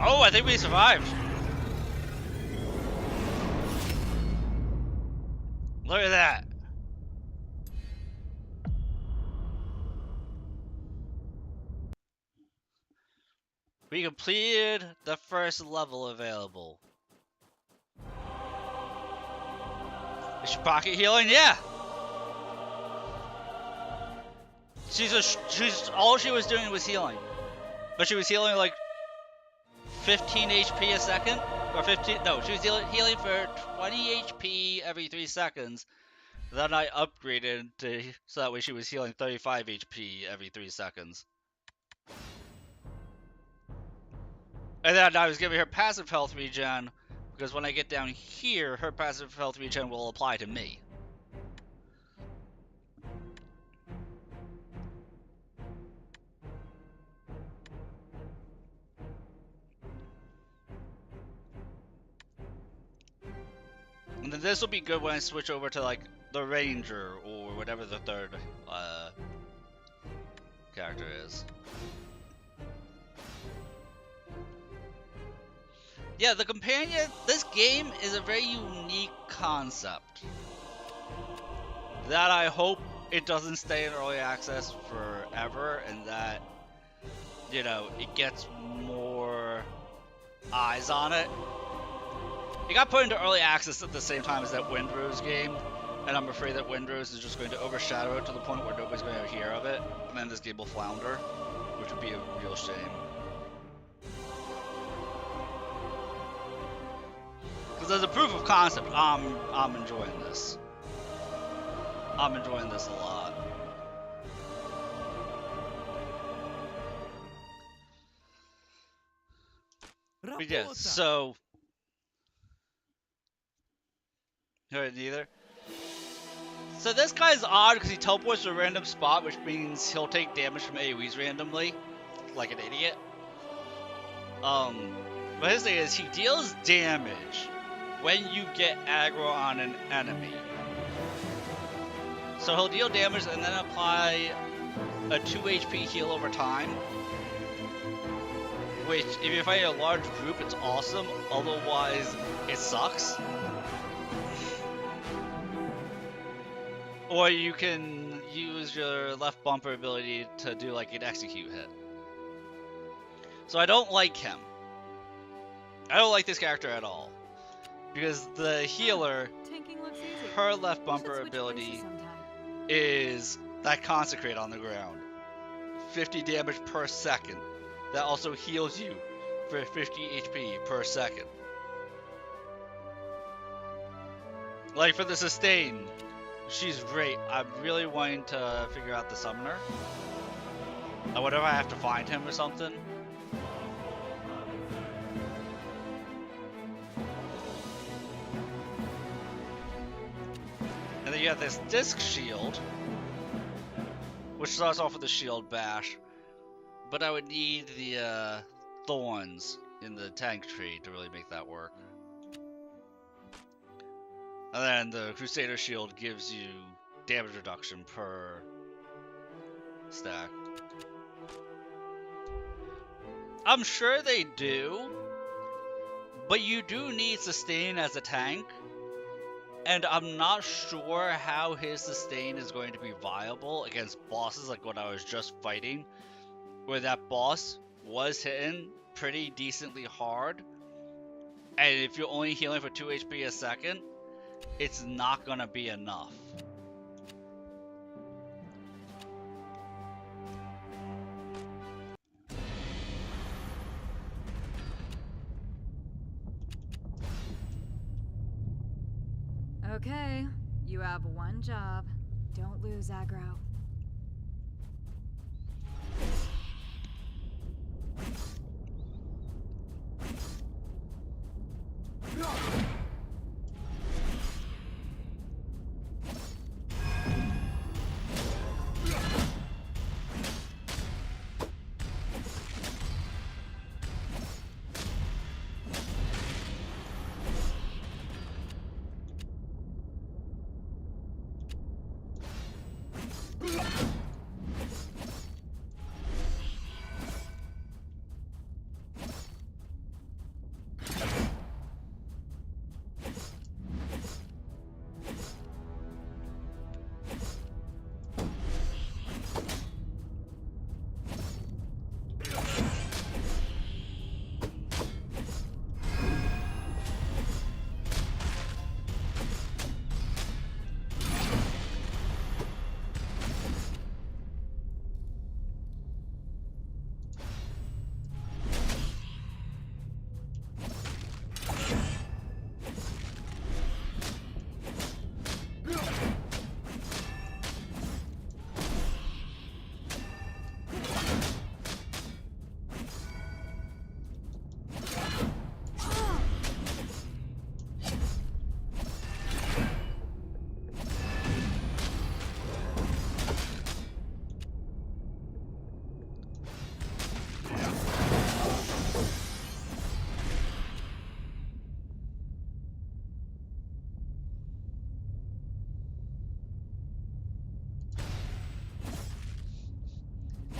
[SPEAKER 1] Oh, I think we survived. Look at that. We completed the first level available. Is she pocket healing? Yeah. She's all she was doing was healing, but she was healing like 15 HP a second, or 15. No, she was healing for 20 HP every 3 seconds. Then I upgraded to so that way she was healing 35 HP every 3 seconds. And then I was giving her passive health regen, because when I get down here, her passive health regen will apply to me. And then this will be good when I switch over to like the ranger or whatever the third character is. Yeah, the companion, this game is a very unique concept that I hope it doesn't stay in early access forever, and that, you know, it gets more eyes on it. It got put into early access at the same time as that Windrose game, and I'm afraid that Windrose is just going to overshadow it to the point where nobody's going to hear of it, and then this game will flounder, which would be a real shame. Because as a proof of concept, I'm enjoying this. I'm enjoying this a lot. But yeah, so... Alright, neither. So this guy's odd because he teleports to a random spot, which means he'll take damage from AoEs randomly, like an idiot. But his thing is, he deals damage when you get aggro on an enemy. So he'll deal damage and then apply a 2 HP heal over time. Which, if you're fighting a large group, it's awesome. Otherwise, it sucks. Or you can use your left bumper ability to do like an execute hit. So I don't like him. I don't like this character at all. Because the healer, her left bumper ability is that Consecrate on the ground. 50 damage per second. That also heals you for 50 HP per second. Like for the sustain, she's great. I'm really wanting to figure out the summoner. I wonder if I have to find him or something. And then you have this disc shield, which starts off with the shield bash. But I would need the thorns in the tank tree to really make that work. And then the Crusader shield gives you damage reduction per stack. I'm sure they do, but you do need sustain as a tank. And I'm not sure how his sustain is going to be viable against bosses like what I was just fighting, where that boss was hitting pretty decently hard, and if you're only healing for 2 HP a second, it's not gonna be enough.
[SPEAKER 2] Okay, you have one job. Don't lose aggro.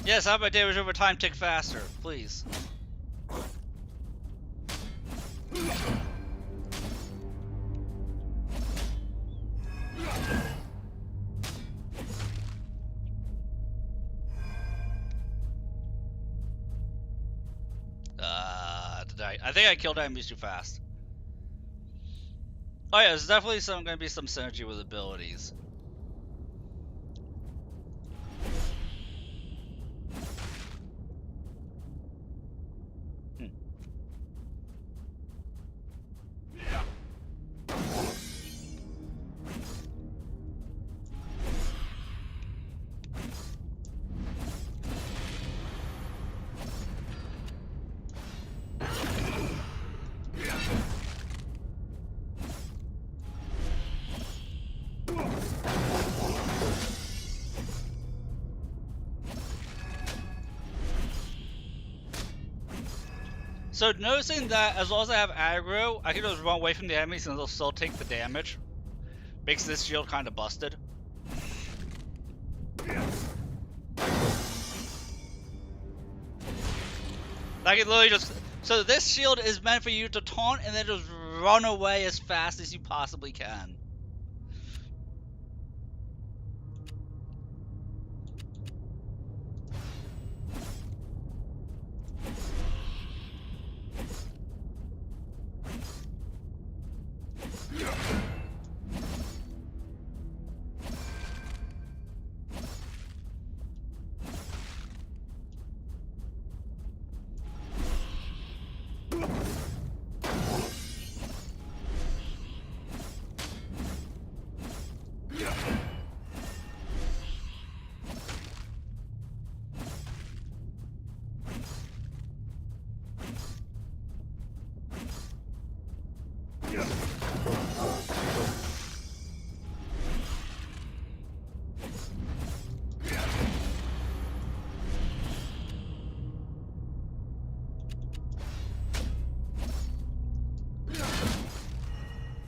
[SPEAKER 1] Yes, have my damage over time tick faster, please. I think I killed enemies too fast. Oh yeah, there's definitely gonna be some synergy with abilities. So noticing that as long as I have aggro, I can just run away from the enemies and they'll still take the damage. Makes this shield kind of busted. I can literally just... So this shield is meant for you to taunt and then just run away as fast as you possibly can.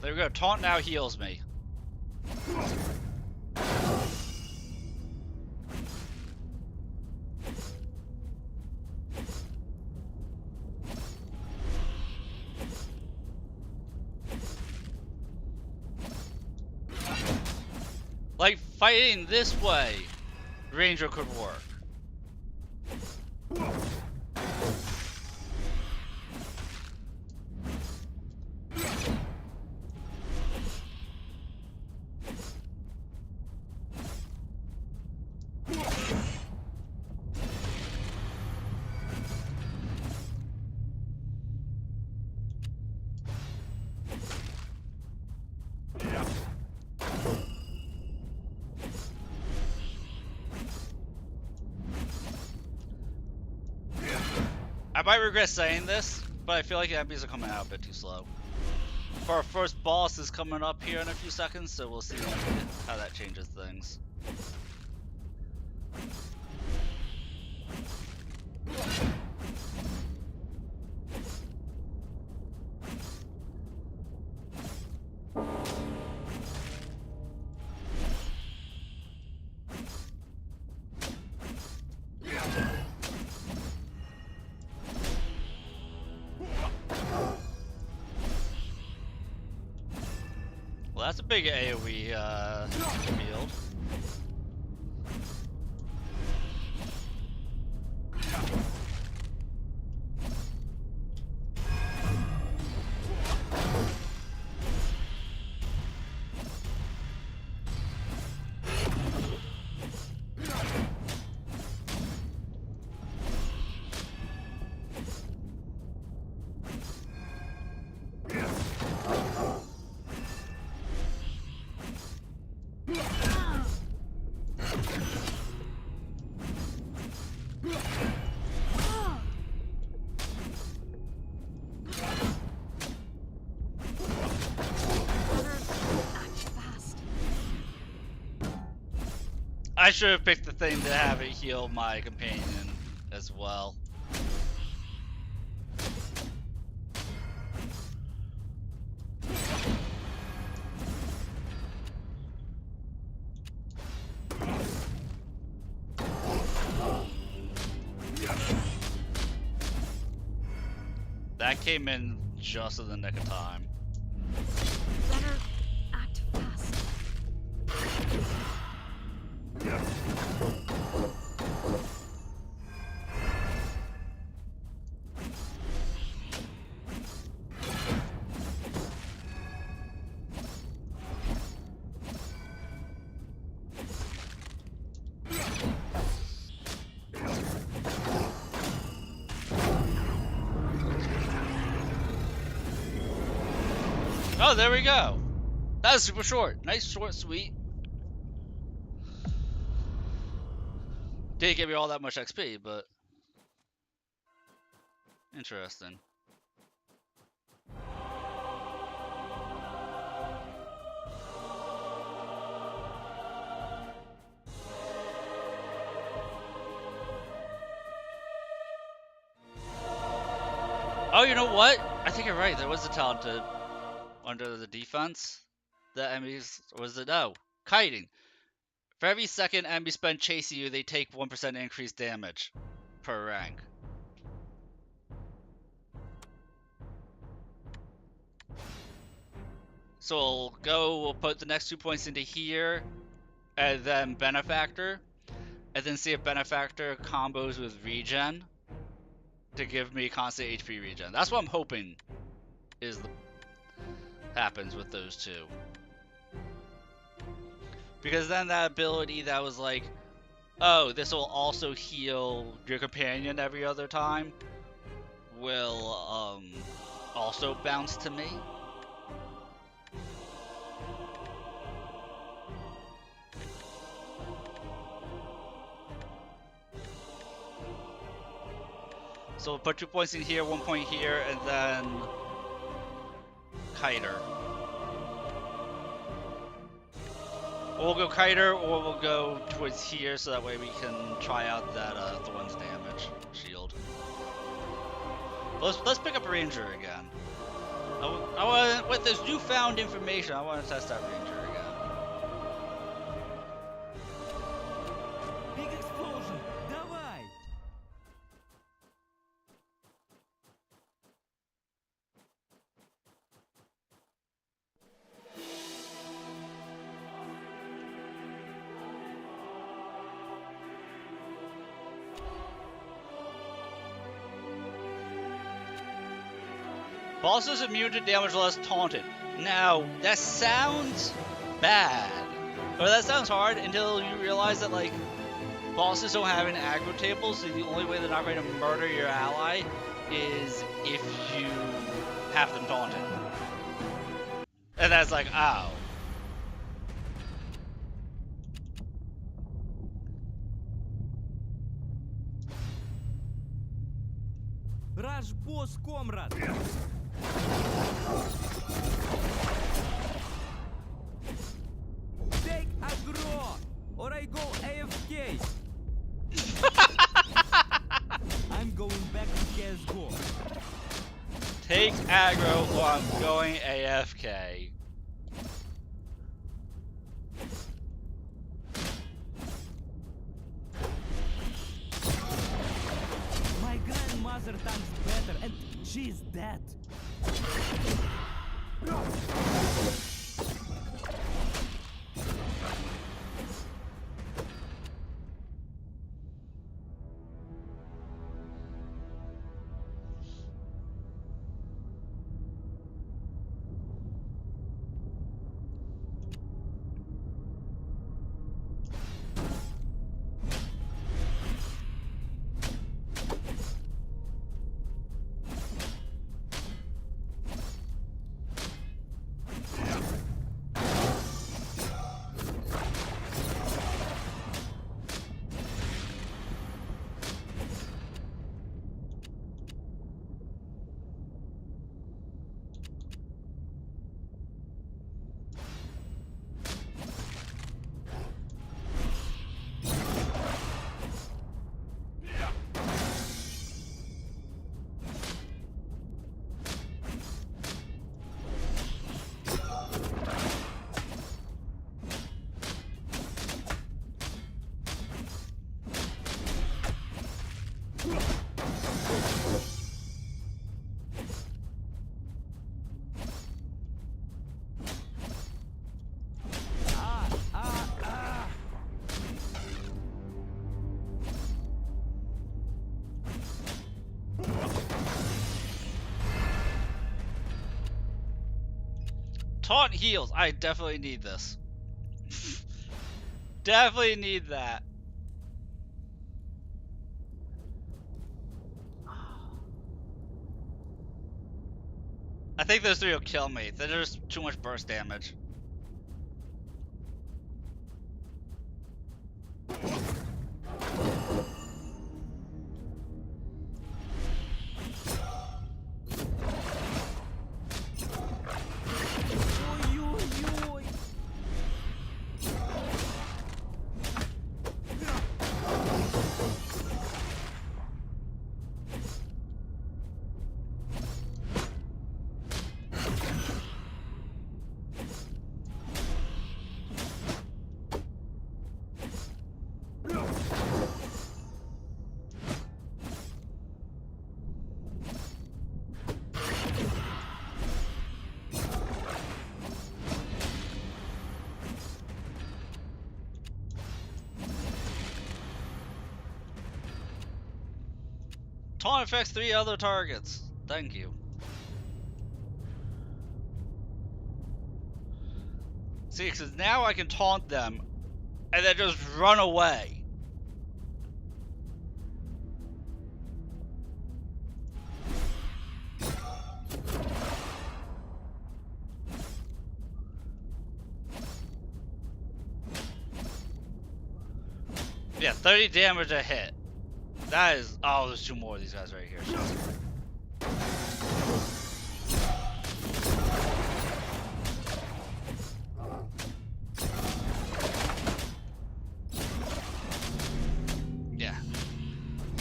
[SPEAKER 1] There we go. Taunt now heals me. Like, fighting this way, Ranger could work. I might regret saying this, but I feel like the enemies are coming out a bit too slow. For our first boss is coming up here in a few seconds, so we'll see how that changes things. Well, that's a big AoE field. I should have picked the thing to have it heal my companion as well. That came in just in the nick of time.
[SPEAKER 2] Better act fast.
[SPEAKER 1] Oh, there we go. That was super short. Nice, short, sweet. Didn't give me all that much XP, but interesting. Oh, you know what? I think you're right. There was a talented under the defense. The enemies was it? No, kiting. For every second enemies spend chasing you, they take 1% increased damage per rank. So we'll put the next 2 points into here, and then Benefactor, and then see if Benefactor combos with regen to give me constant HP regen. That's what I'm hoping happens with those two. Because then that ability that was like, oh, this will also heal your companion every other time, will also bounce to me. So we'll put 2 points in here, 1 point here, and then Kiter. Or we'll go Kiter, or we'll go towards here, so that way we can try out that Thorn's damage shield. Let's pick up a Ranger again. I want, with this newfound information, I want to test that Ranger again.
[SPEAKER 3] Big explosion! Давай!
[SPEAKER 1] Boss is immune to damage unless taunted. Now, that sounds bad. Or that sounds hard until you realize that, like, bosses don't have an aggro table, so the only way they're not going to murder your ally is if you have them taunted. And that's like, ow.
[SPEAKER 3] Rush boss, comrade! Take aggro, or I go AFK. I'm going back to CSGO.
[SPEAKER 1] Take aggro or I'm going AFK.
[SPEAKER 3] My grandmother tanks better, and she's dead.
[SPEAKER 1] Taunt heals. I definitely need this. Definitely need that. I think those three will kill me. They're just too much burst damage. Taunt affects 3 other targets. Thank you. See, because now I can taunt them and then just run away. Yeah, 30 damage a hit. That is. Oh, there's 2 more of these guys right here. Yeah.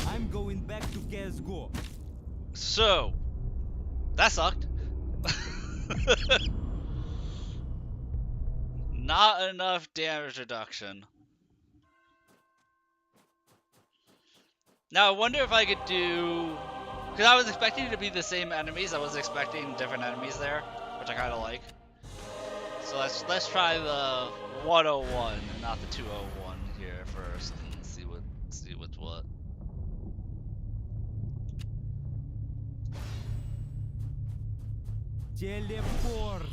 [SPEAKER 3] I'm going back to CSGO.
[SPEAKER 1] So, that sucked. Not enough damage reduction. Now I wonder if I could do, because I was expecting it to be the same enemies. I was expecting different enemies there, which I kind of like. So let's try the 101 and not the 201 here first, and see what's what.
[SPEAKER 3] Teleport.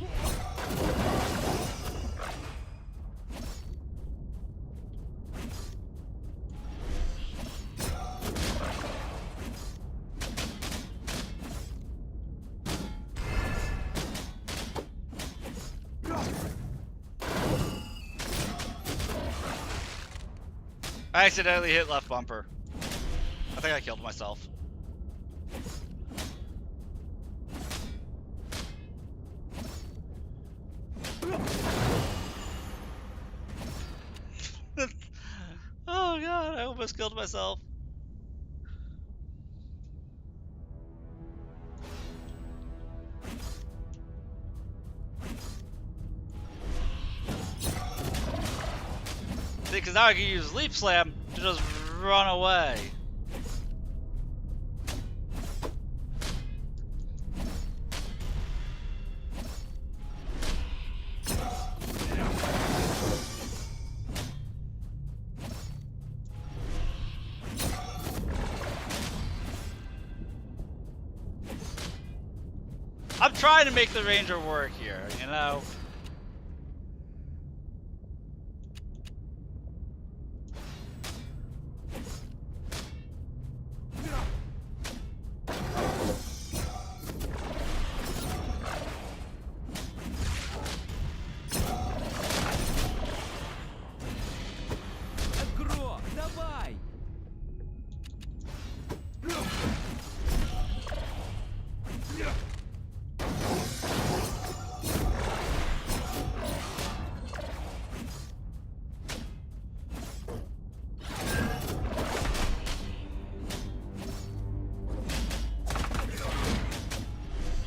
[SPEAKER 1] I accidentally hit left bumper. I think I killed myself. Oh god, I almost killed myself. See, because now I can use Leap Slam to just run away. I'm trying to make the Ranger work here, you know?
[SPEAKER 3] Агро, давай!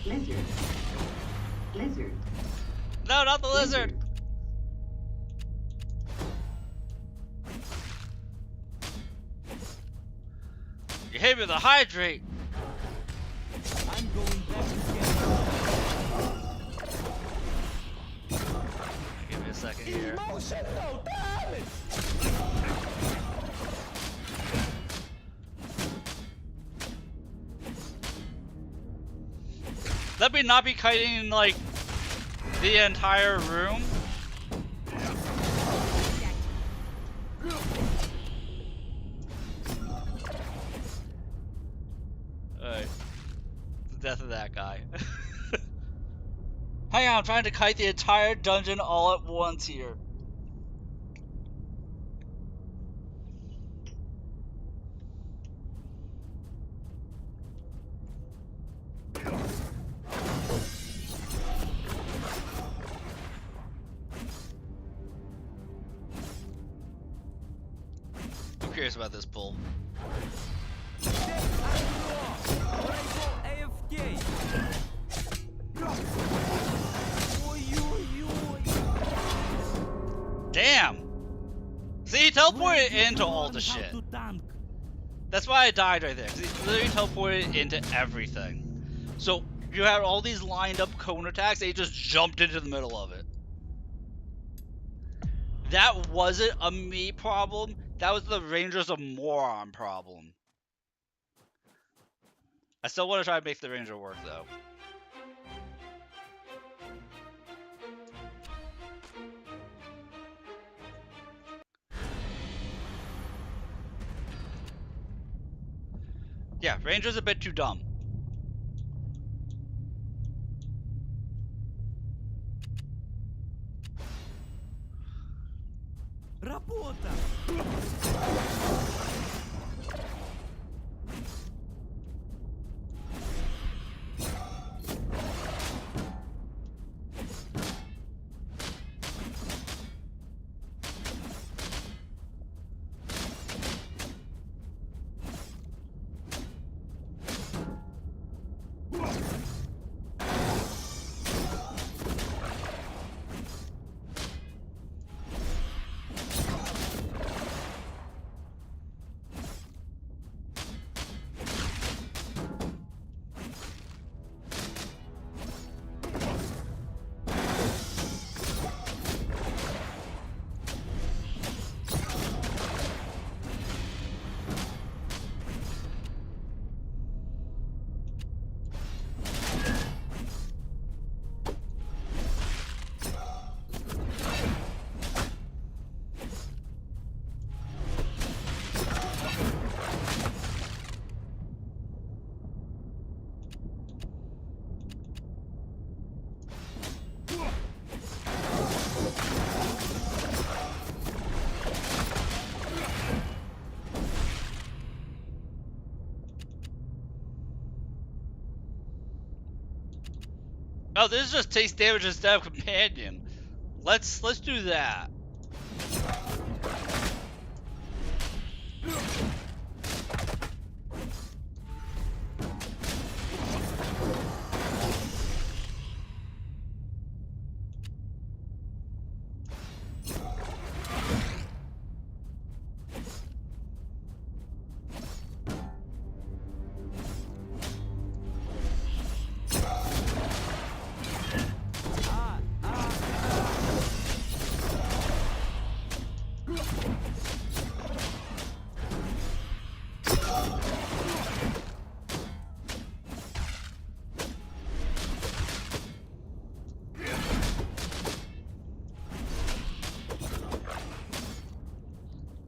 [SPEAKER 4] Lizard. Lizard.
[SPEAKER 1] No, not the lizard! You hit me with a hydrate!
[SPEAKER 3] I'm going back to CSGO.
[SPEAKER 1] Give me a second here.
[SPEAKER 3] Emotional damage!
[SPEAKER 1] Let me not be kiting like The entire room? Alright. The death of that guy. Hang on, I'm trying to kite the entire dungeon all at once here. I'm curious about this pull.
[SPEAKER 3] AFK.
[SPEAKER 1] Damn! See, he teleported into all the shit. That's why I died right there, because he literally teleported into everything. So, you had all these lined up cone attacks, and he just jumped into the middle of it. That wasn't a me problem, that was the Ranger's a moron problem. I still want to try to make the Ranger work, though. Yeah, Ranger's a bit too dumb.
[SPEAKER 3] Работа.
[SPEAKER 1] Oh, this just takes damage instead of companion. Let's do that.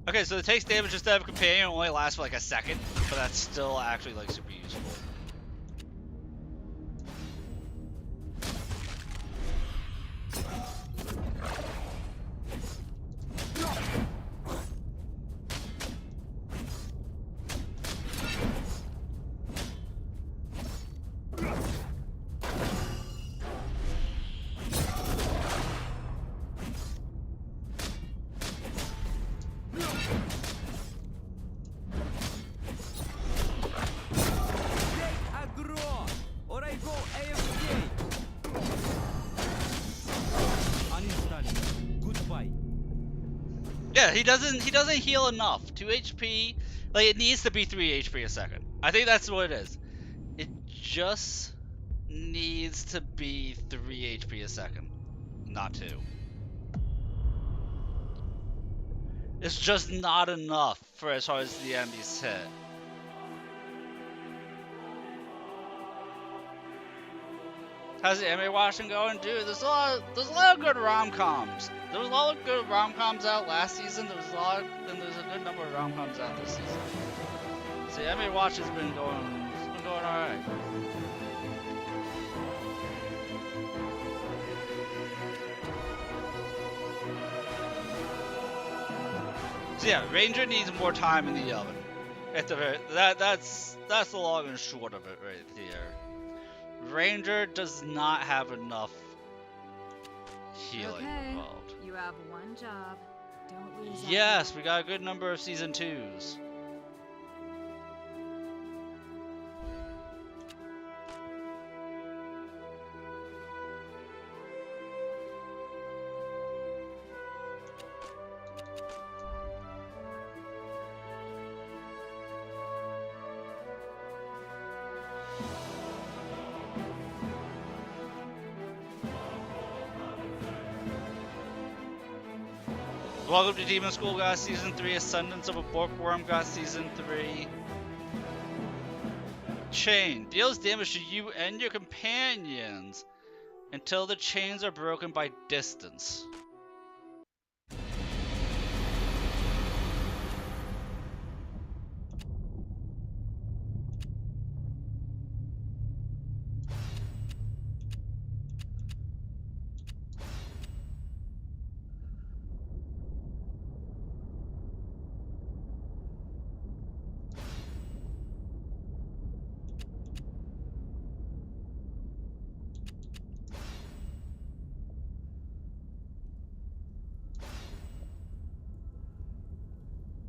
[SPEAKER 1] Okay, so it takes damage instead of companion, only lasts for like a second, but that's still actually like super useful. Yeah, he doesn't heal enough. 2 HP, like it needs to be 3 HP a second. I think that's what it is. It just needs to be 3 HP a second, not 2. It's just not enough for as hard as the enemies hit. How's the anime watching going, dude? There's a lot of good rom-coms. There was a lot of good rom-coms out last season. There's a good number of rom-coms out this season. So the anime watch has been going alright. So yeah, Ranger needs more time in the oven. At the very, that's the long and short of it right here. Ranger does not have enough healing
[SPEAKER 2] Okay,
[SPEAKER 1] involved.
[SPEAKER 2] you have one job. Don't lose.
[SPEAKER 1] Yes, we got a good number of season 2s. Welcome to Demon School got Season 3, Ascendance of a Bookworm got Season 3. Chain deals damage to you and your companions until the chains are broken by distance.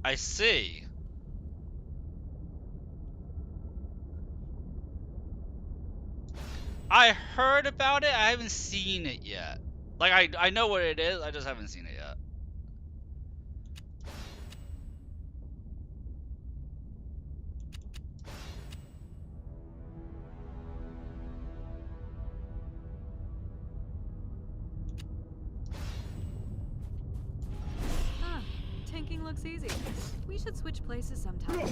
[SPEAKER 1] I see. I heard about it, I haven't seen it yet. Like, I know what it is, I just haven't seen it yet.
[SPEAKER 2] Huh, tanking looks easy. We should switch places sometime.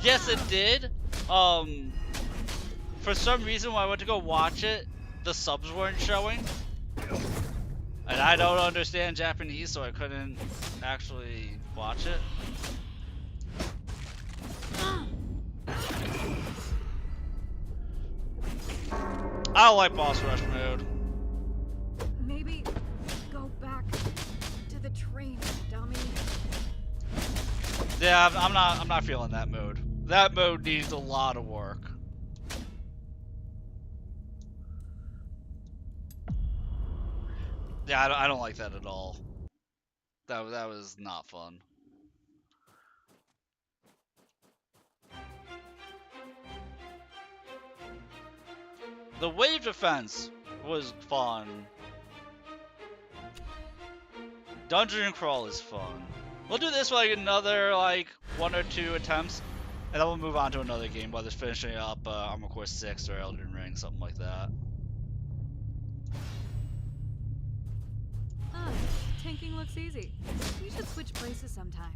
[SPEAKER 1] Yes, it did. For some reason when I went to go watch it, the subs weren't showing. And I don't understand Japanese, so I couldn't actually watch it. I don't like boss rush mode.
[SPEAKER 2] Maybe go back to the train, dummy.
[SPEAKER 1] Yeah, I'm not feeling that mode. That mode needs a lot of work. Yeah, I don't like that at all. That was not fun. The wave defense was fun. Dungeon crawl is fun. We'll do this for like another like 1 or 2 attempts, and then we'll move on to another game, whether it's finishing up Armored Core 6 or Elden Ring, something like that.
[SPEAKER 2] Tanking looks easy. We should switch places sometime.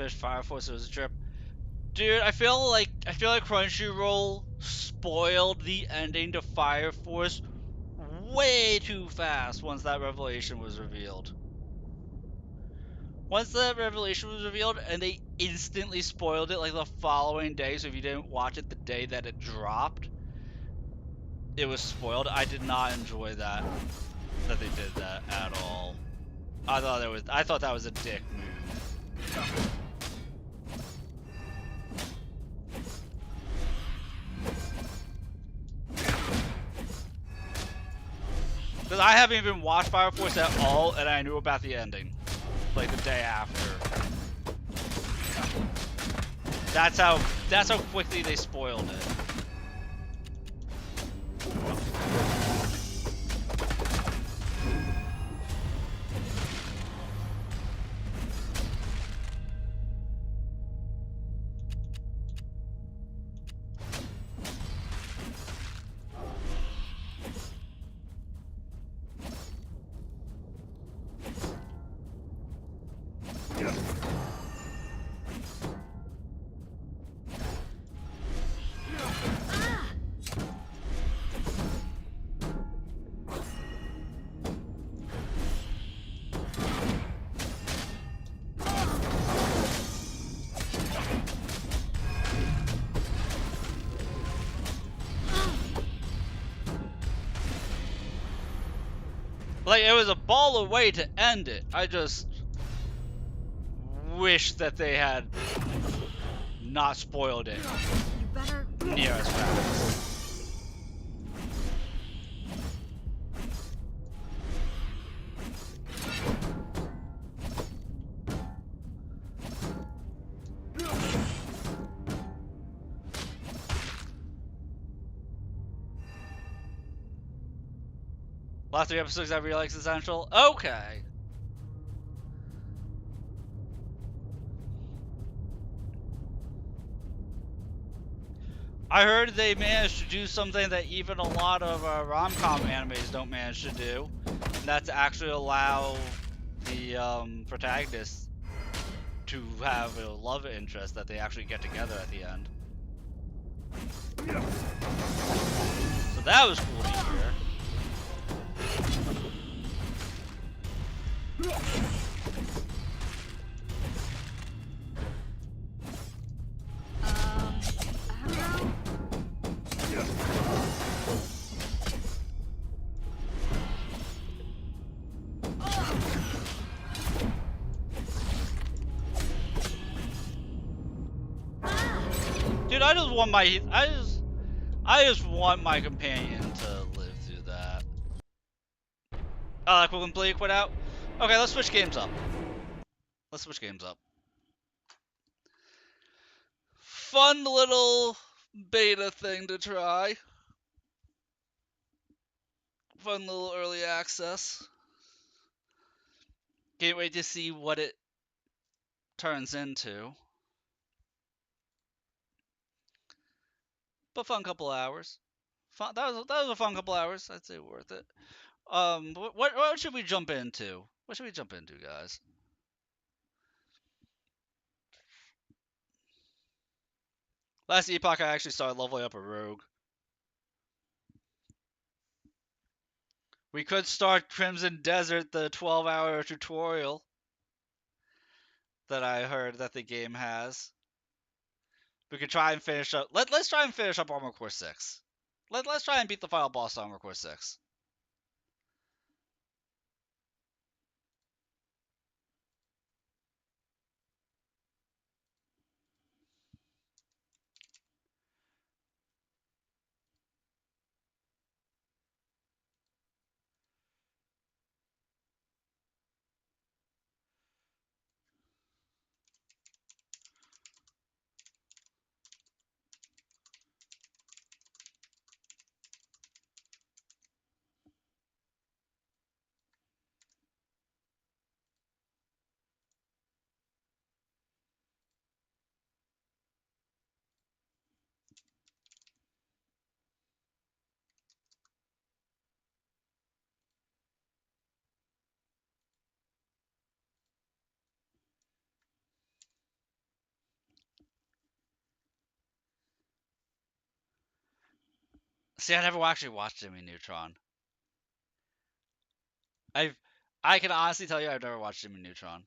[SPEAKER 1] finished Fire Force. It was a trip. Dude, I feel like Crunchyroll spoiled the ending to Fire Force way too fast once that revelation was revealed. Once that revelation was revealed, and they instantly spoiled it like the following day, so if you didn't watch it the day that it dropped, it was spoiled. I did not enjoy that they did that at all. I thought that was a dick move. Because I haven't even watched Fire Force at all, and I knew about the ending like the day after. That's how quickly they spoiled it. Like, it was a baller way to end it. I just wish that they had not spoiled it
[SPEAKER 2] You better.
[SPEAKER 1] near as fast. Last 3 episodes I realized essential. Okay. I heard they managed to do something that even a lot of rom-com animes don't manage to do. And that's actually allow the protagonist to have a love interest that they actually get together at the end. So that was cool to hear.
[SPEAKER 2] Arrow?
[SPEAKER 1] Dude, I just want my companion to live through that. Oh, that quick complete quit out? Okay, let's switch games up. Fun little beta thing to try. Fun little early access. Can't wait to see what it turns into. But fun couple hours. Fun, that was a fun couple hours. I'd say worth it. What should we jump into? What should we jump into, guys? Last epoch, I actually started leveling up a rogue. We could start Crimson Desert, the 12-hour tutorial that I heard that the game has. We could try and finish up. Let's try and finish up Armor Core 6. Let's try and beat the final boss on Armor Core 6. See, I never actually watched Jimmy Neutron. I can honestly tell you I've never watched Jimmy Neutron.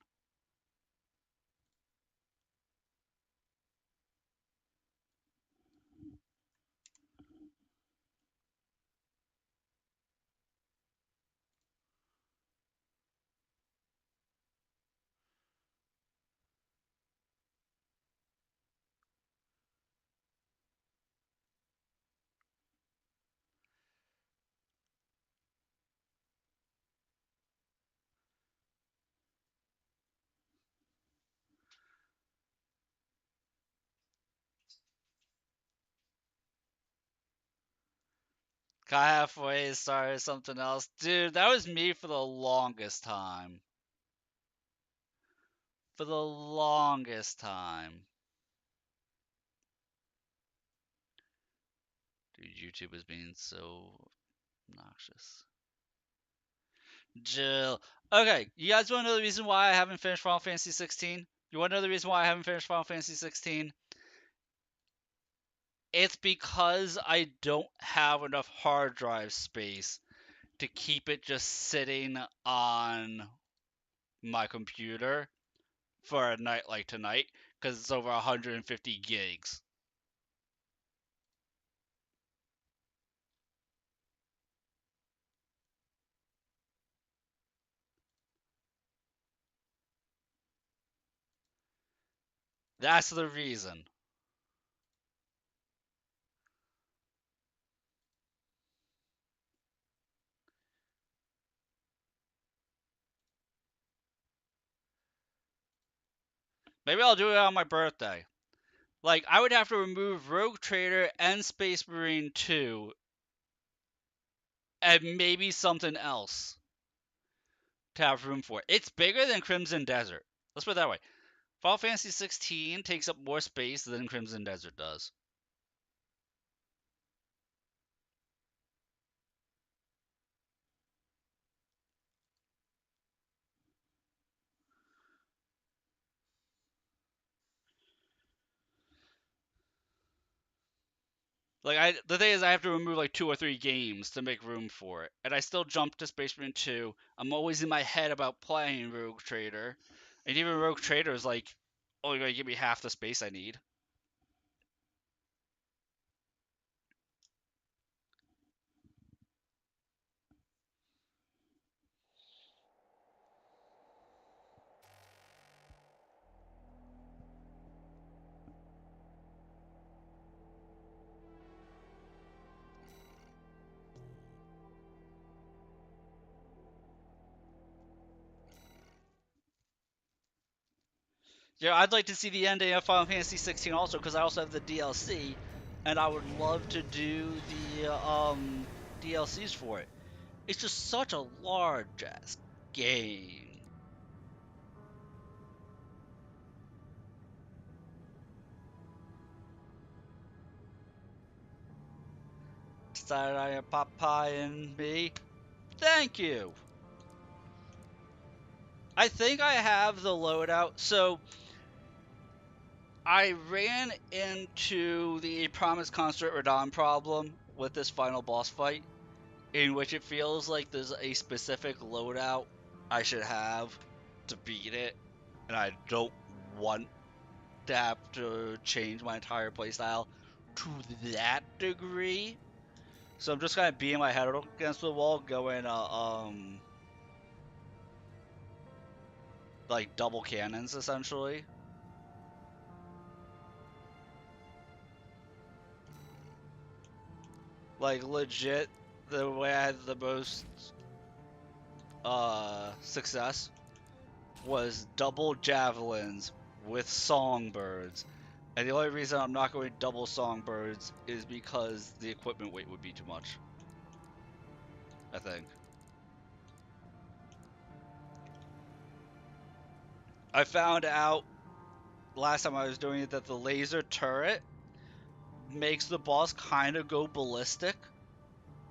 [SPEAKER 1] Got halfway, started something else. Dude, that was me for the longest time. For the longest time. Dude, YouTube is being so obnoxious. Jill. Okay, you guys want to know the reason why I haven't finished Final Fantasy 16? You want to know the reason why I haven't finished Final Fantasy 16? It's because I don't have enough hard drive space to keep it just sitting on my computer for a night like tonight, because it's over 150 gigs. That's the reason. Maybe I'll do it on my birthday. Like, I would have to remove Rogue Trader and Space Marine 2 and maybe something else to have room for. It's bigger than Crimson Desert. Let's put it that way. Final Fantasy 16 takes up more space than Crimson Desert does. Like, the thing is, I have to remove like 2 or 3 games to make room for it, and I still jump to Space Marine 2. I'm always in my head about playing Rogue Trader, and even Rogue Trader is like only going to give me half the space I need. Yeah, I'd like to see the ending of Final Fantasy 16 also, because I also have the DLC, and I would love to do the DLCs for it. It's just such a large ass game. Saturday Popeye and me. Thank you. I think I have the loadout. So I ran into the Promised Consort Radon problem with this final boss fight, in which it feels like there's a specific loadout I should have to beat it, and I don't want to have to change my entire playstyle to that degree. So I'm just kind of beating my head against the wall, going like double cannons essentially. Like legit, the way I had the most success was double javelins with songbirds. And the only reason I'm not going double songbirds is because the equipment weight would be too much. I think. I found out last time I was doing it that the laser turret makes the boss kind of go ballistic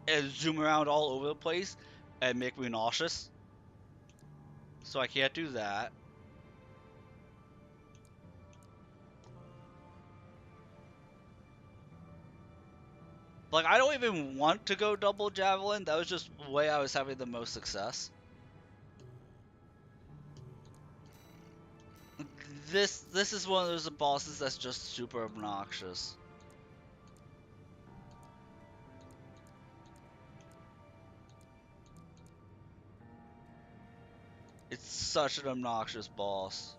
[SPEAKER 1] and zoom around all over the place and make me nauseous. So I can't do that. Like, I don't even want to go double javelin. That was just the way I was having the most success. This is one of those bosses that's just super obnoxious. It's such an obnoxious boss.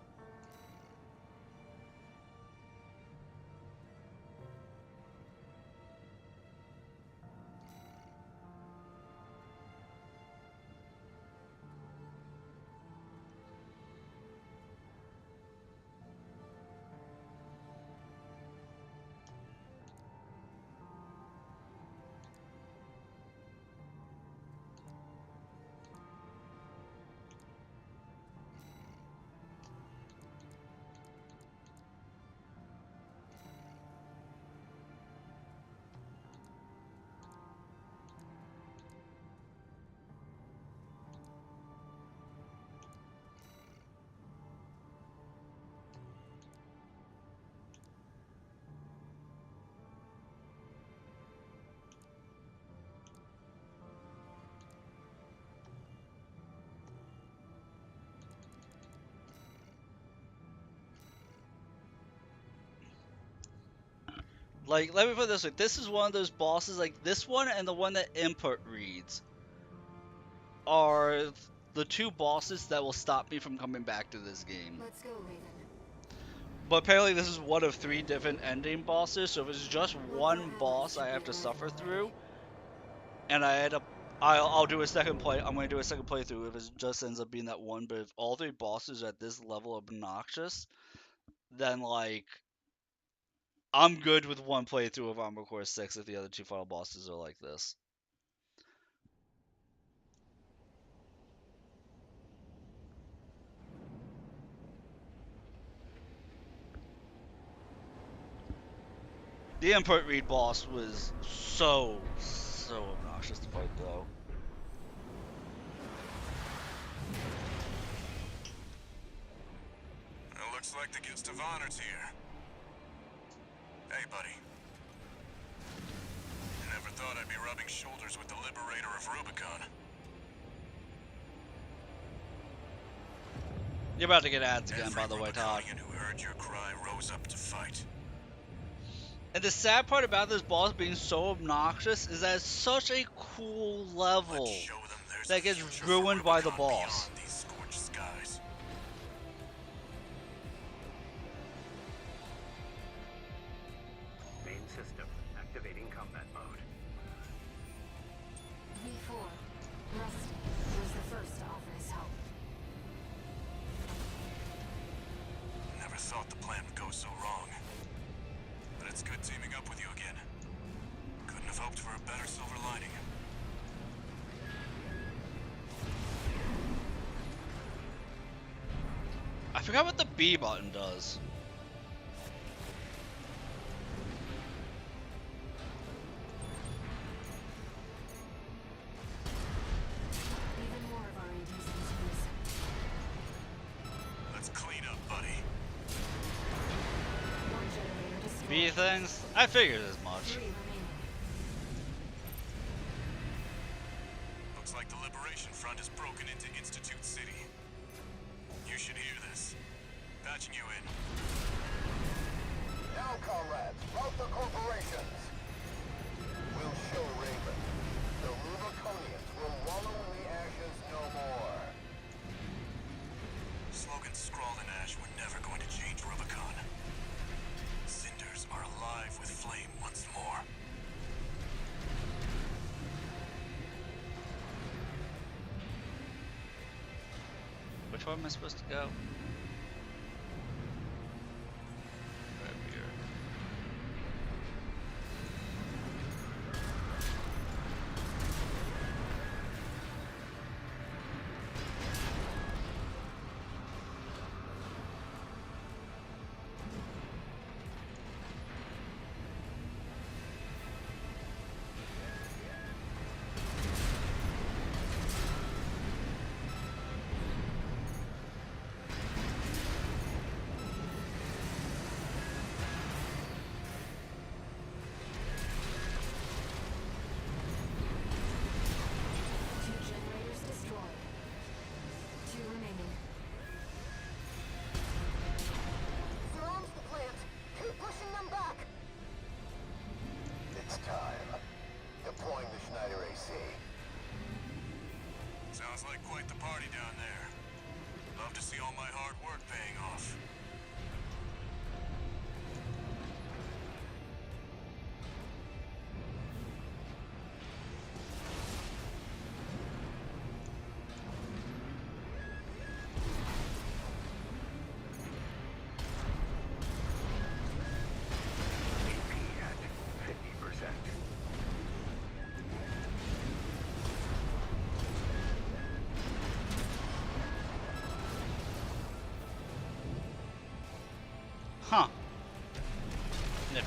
[SPEAKER 1] Like, let me put it this way. This is one of those bosses, like this one and the one that Input reads, are the two bosses that will stop me from coming back to this game.
[SPEAKER 5] Let's go, Raven.
[SPEAKER 1] But apparently this is one of 3 different ending bosses, so if it's just one boss I have to suffer through, and I end up, I'll do a second play, I'm going to do a second playthrough if it just ends up being that one, but if all 3 bosses are at this level of obnoxious, then like, I'm good with one playthrough of Armored Core 6 if the other 2 final bosses are like this. The Input Read boss was so obnoxious to fight though.
[SPEAKER 6] It looks like the guest of honor's here. Hey, buddy. I never thought I'd be rubbing shoulders with the liberator of Rubicon.
[SPEAKER 1] You're about to get ads again, by the way,
[SPEAKER 6] Every
[SPEAKER 1] Todd.
[SPEAKER 6] Rubiconian who heard your cry rose up to fight.
[SPEAKER 1] And the sad part about this boss being so obnoxious is that it's such a cool level
[SPEAKER 6] Let's show them there's
[SPEAKER 1] that
[SPEAKER 6] a
[SPEAKER 1] gets
[SPEAKER 6] future
[SPEAKER 1] ruined
[SPEAKER 6] for
[SPEAKER 1] by the
[SPEAKER 6] Rubicon
[SPEAKER 1] boss.
[SPEAKER 6] beyond these scorched skies.
[SPEAKER 7] Main system activating combat mode.
[SPEAKER 5] V4. Rusty was the first to offer his help.
[SPEAKER 6] Never thought the plan would go so wrong. But it's good teaming up with you again. Couldn't have hoped for a better silver lining.
[SPEAKER 1] I forgot what the B button does.
[SPEAKER 5] Even more of our ADs in use.
[SPEAKER 6] Let's clean up, buddy.
[SPEAKER 5] One generator destroyed.
[SPEAKER 1] B things? I figured as much.
[SPEAKER 5] 3 remaining.
[SPEAKER 6] Looks like the Liberation Front has broken into Institute City. You should hear this. Patching you in.
[SPEAKER 8] Now, comrades, rout the corporations. We'll show Raven. The Rubiconians will wallow in the ashes no more.
[SPEAKER 6] Slogans scrawled in ash were never going to change Rubicon. Cinders are alive with flame once more.
[SPEAKER 1] Which one am I supposed to go? Right here.
[SPEAKER 6] like quite the party down there. Love to see all my hard work paying off.
[SPEAKER 7] AP at 50%.
[SPEAKER 1] Huh. Nippy.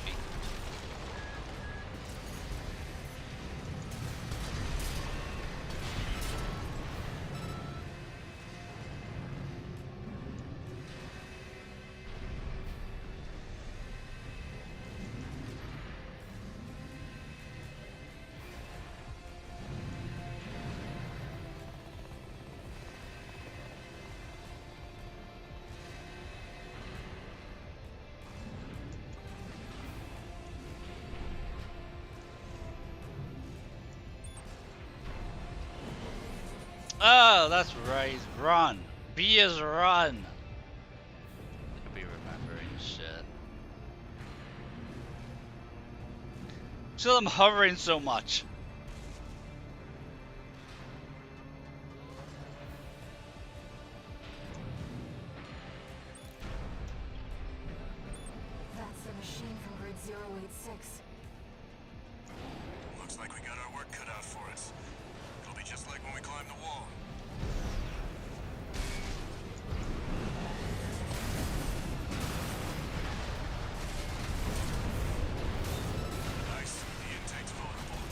[SPEAKER 1] Oh, that's right. Run. B is run. I could be remembering shit. So I'm hovering so much.
[SPEAKER 5] That's the machine from grid 086.
[SPEAKER 6] Looks like we got our work cut out for us. It'll be just like when we climbed the wall. Nice. The intake's vulnerable.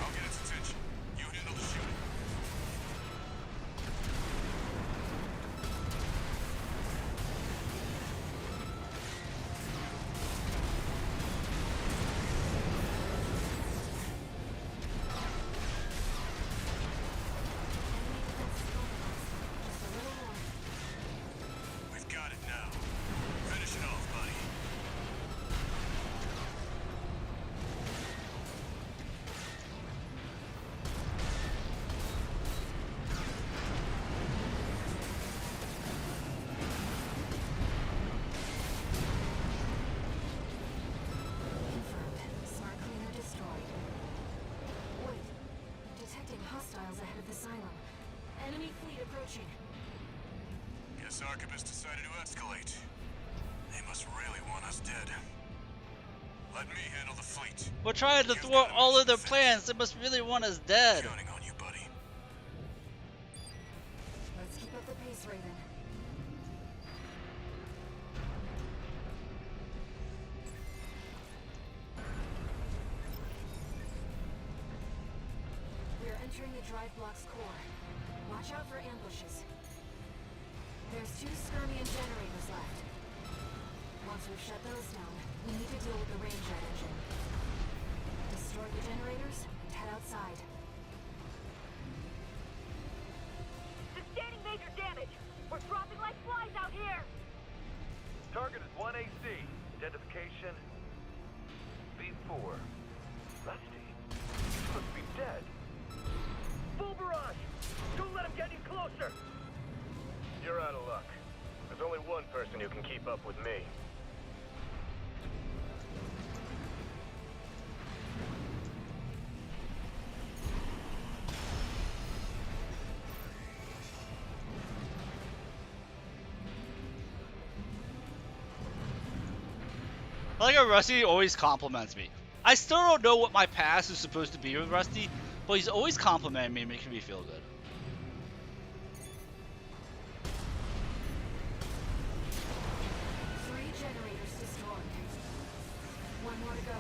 [SPEAKER 6] I'll get its attention. You handle the shooting.
[SPEAKER 5] Just a little more.
[SPEAKER 6] We've got it now. Finish it off, buddy.
[SPEAKER 5] Confirmed. Smart cleaner destroyed. Wait. Detecting hostiles ahead of the silo. Enemy fleet approaching.
[SPEAKER 6] Guess Archibus decided to escalate. They must really want us dead. Let me handle the fleet.
[SPEAKER 1] We're trying to thwart all of their plans. They must really want us dead.
[SPEAKER 6] Counting on you, buddy.
[SPEAKER 5] Let's keep up the pace, Raven. We're entering the drive block's core. Watch out for ambushes. There's 2 Skirmian generators left. Once we've shut those down, we need to deal with the Rainjet engine. Destroy the generators and head outside.
[SPEAKER 9] Sustaining major damage. We're dropping like flies out here.
[SPEAKER 7] Target is 1AC. Identification B4. Rusty. Must be dead.
[SPEAKER 9] Full barrage. Don't let him get any closer.
[SPEAKER 7] You're out of luck. There's only one person who can keep up with me.
[SPEAKER 1] I like how Rusty always compliments me. I still don't know what my past is supposed to be with Rusty, but he's always complimenting me and making me feel good.
[SPEAKER 5] 3 generators destroyed. 1 more to go.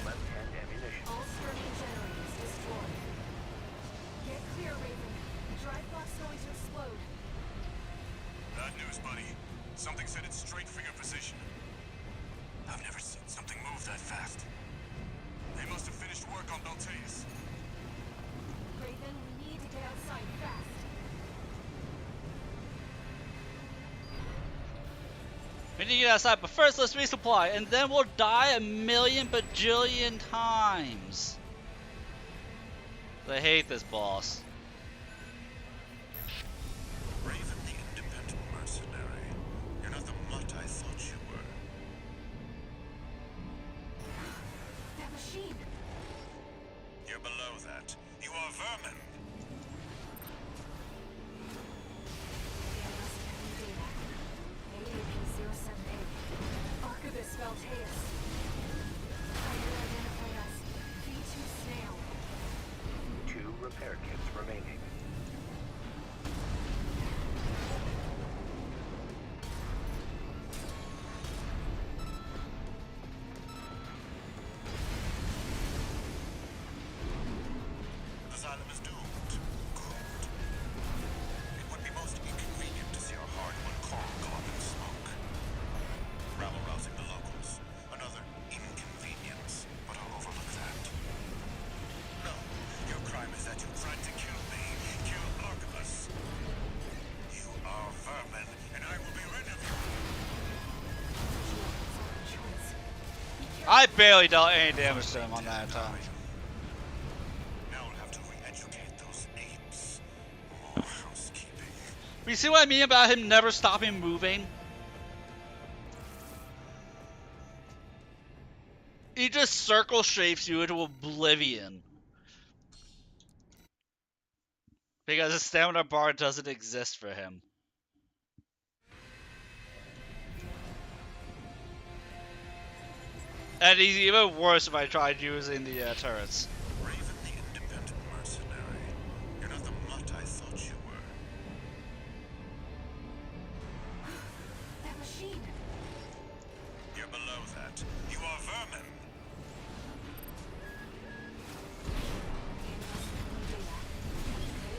[SPEAKER 7] Left-hand ammunition.
[SPEAKER 5] All Skirmian generators destroyed. Get clear, Raven. The drive block's going to explode.
[SPEAKER 6] Bad news, buddy. Something said it's straight for your position. I've never seen
[SPEAKER 1] need to get outside, but first let's resupply, and then we'll die a million bajillion times. I hate this boss.
[SPEAKER 6] Raven the independent mercenary. You're not the mutt I thought you were.
[SPEAKER 5] That machine!
[SPEAKER 6] You're below that. You are vermin.
[SPEAKER 5] AAP-078. Archivist Valteus. Pioneer identified as V2 Snail.
[SPEAKER 8] 2 repair kits remaining.
[SPEAKER 6] The Xylem is doomed. Good. It would be most inconvenient to see our hard-won coral go up in smoke. Rabble-rousing the locals. Another inconvenience, but I'll overlook that. No, your crime is that you tried to kill me. Kill Archivus. You are vermin, and I will be rid of you.
[SPEAKER 1] I barely dealt any damage to him on that time.
[SPEAKER 6] Now we'll have to re-educate those apes. More housekeeping.
[SPEAKER 1] You see what I mean about him never stopping moving? He just circle shapes you into oblivion. Because his stamina bar doesn't exist for him. And he's even worse if I tried using the turrets.
[SPEAKER 6] Raven the independent mercenary. You're not the mutt I thought you were.
[SPEAKER 5] That machine!
[SPEAKER 6] You're below that. You are vermin.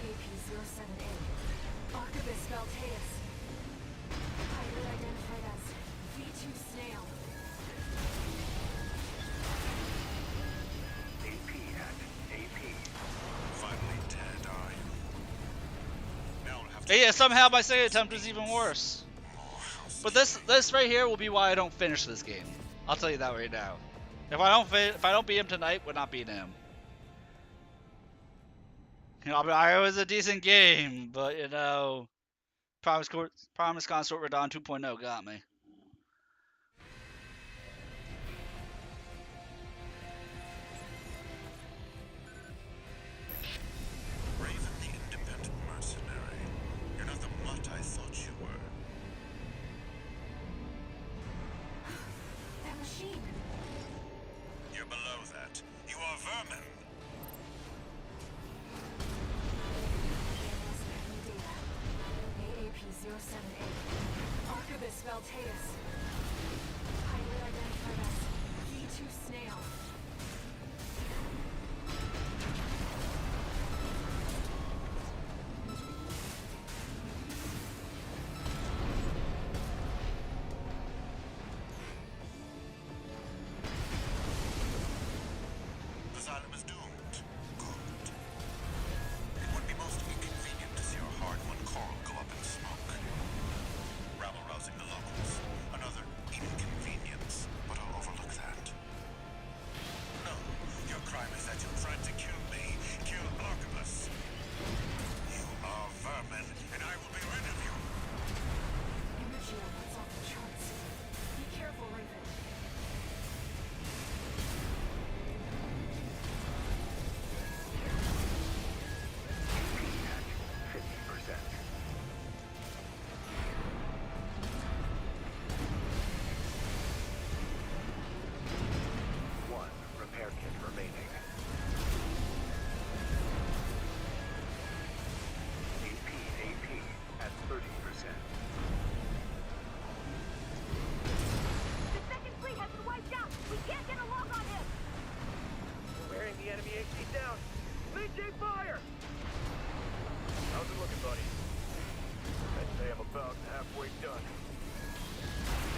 [SPEAKER 5] AAP-078. Archivist Valteus. Pilot identified as V2 Snail.
[SPEAKER 8] AP at AP.
[SPEAKER 6] Finally dead, are you? Now we'll have to
[SPEAKER 1] Yeah, somehow my second attempt is even worse.
[SPEAKER 6] more house.
[SPEAKER 1] But this right here will be why I don't finish this game. I'll tell you that right now. If I don't beat him tonight, we're not beating him. You know, it was a decent game, but you know, Promise Consort Radon 2.0 got me.
[SPEAKER 6] Raven the independent mercenary. You're not the mutt I thought you were.
[SPEAKER 5] That machine!
[SPEAKER 6] You're below that. You are vermin.
[SPEAKER 5] AAP-078. Archivist Valteus. Pilot identified as V2 Snail.
[SPEAKER 6] The Xylem is doomed. Good. It would be most inconvenient to see our hard-won coral go up in smoke. Rabble-rousing the locals. Another inconvenience, but I'll overlook that. No, your crime is that you tried to kill me. Kill Archivus. You are vermin, and I will be rid of you.
[SPEAKER 5] Energy levels off the charts. Be careful, Raven.
[SPEAKER 8] AP at 50%. 1 repair kit remaining. AP at 30%.
[SPEAKER 9] The second fleet has been wiped out. We can't get a lock on him.
[SPEAKER 7] We're wearing the enemy AC down. Maintain fire! How's it looking, buddy? I'd say I'm about halfway done.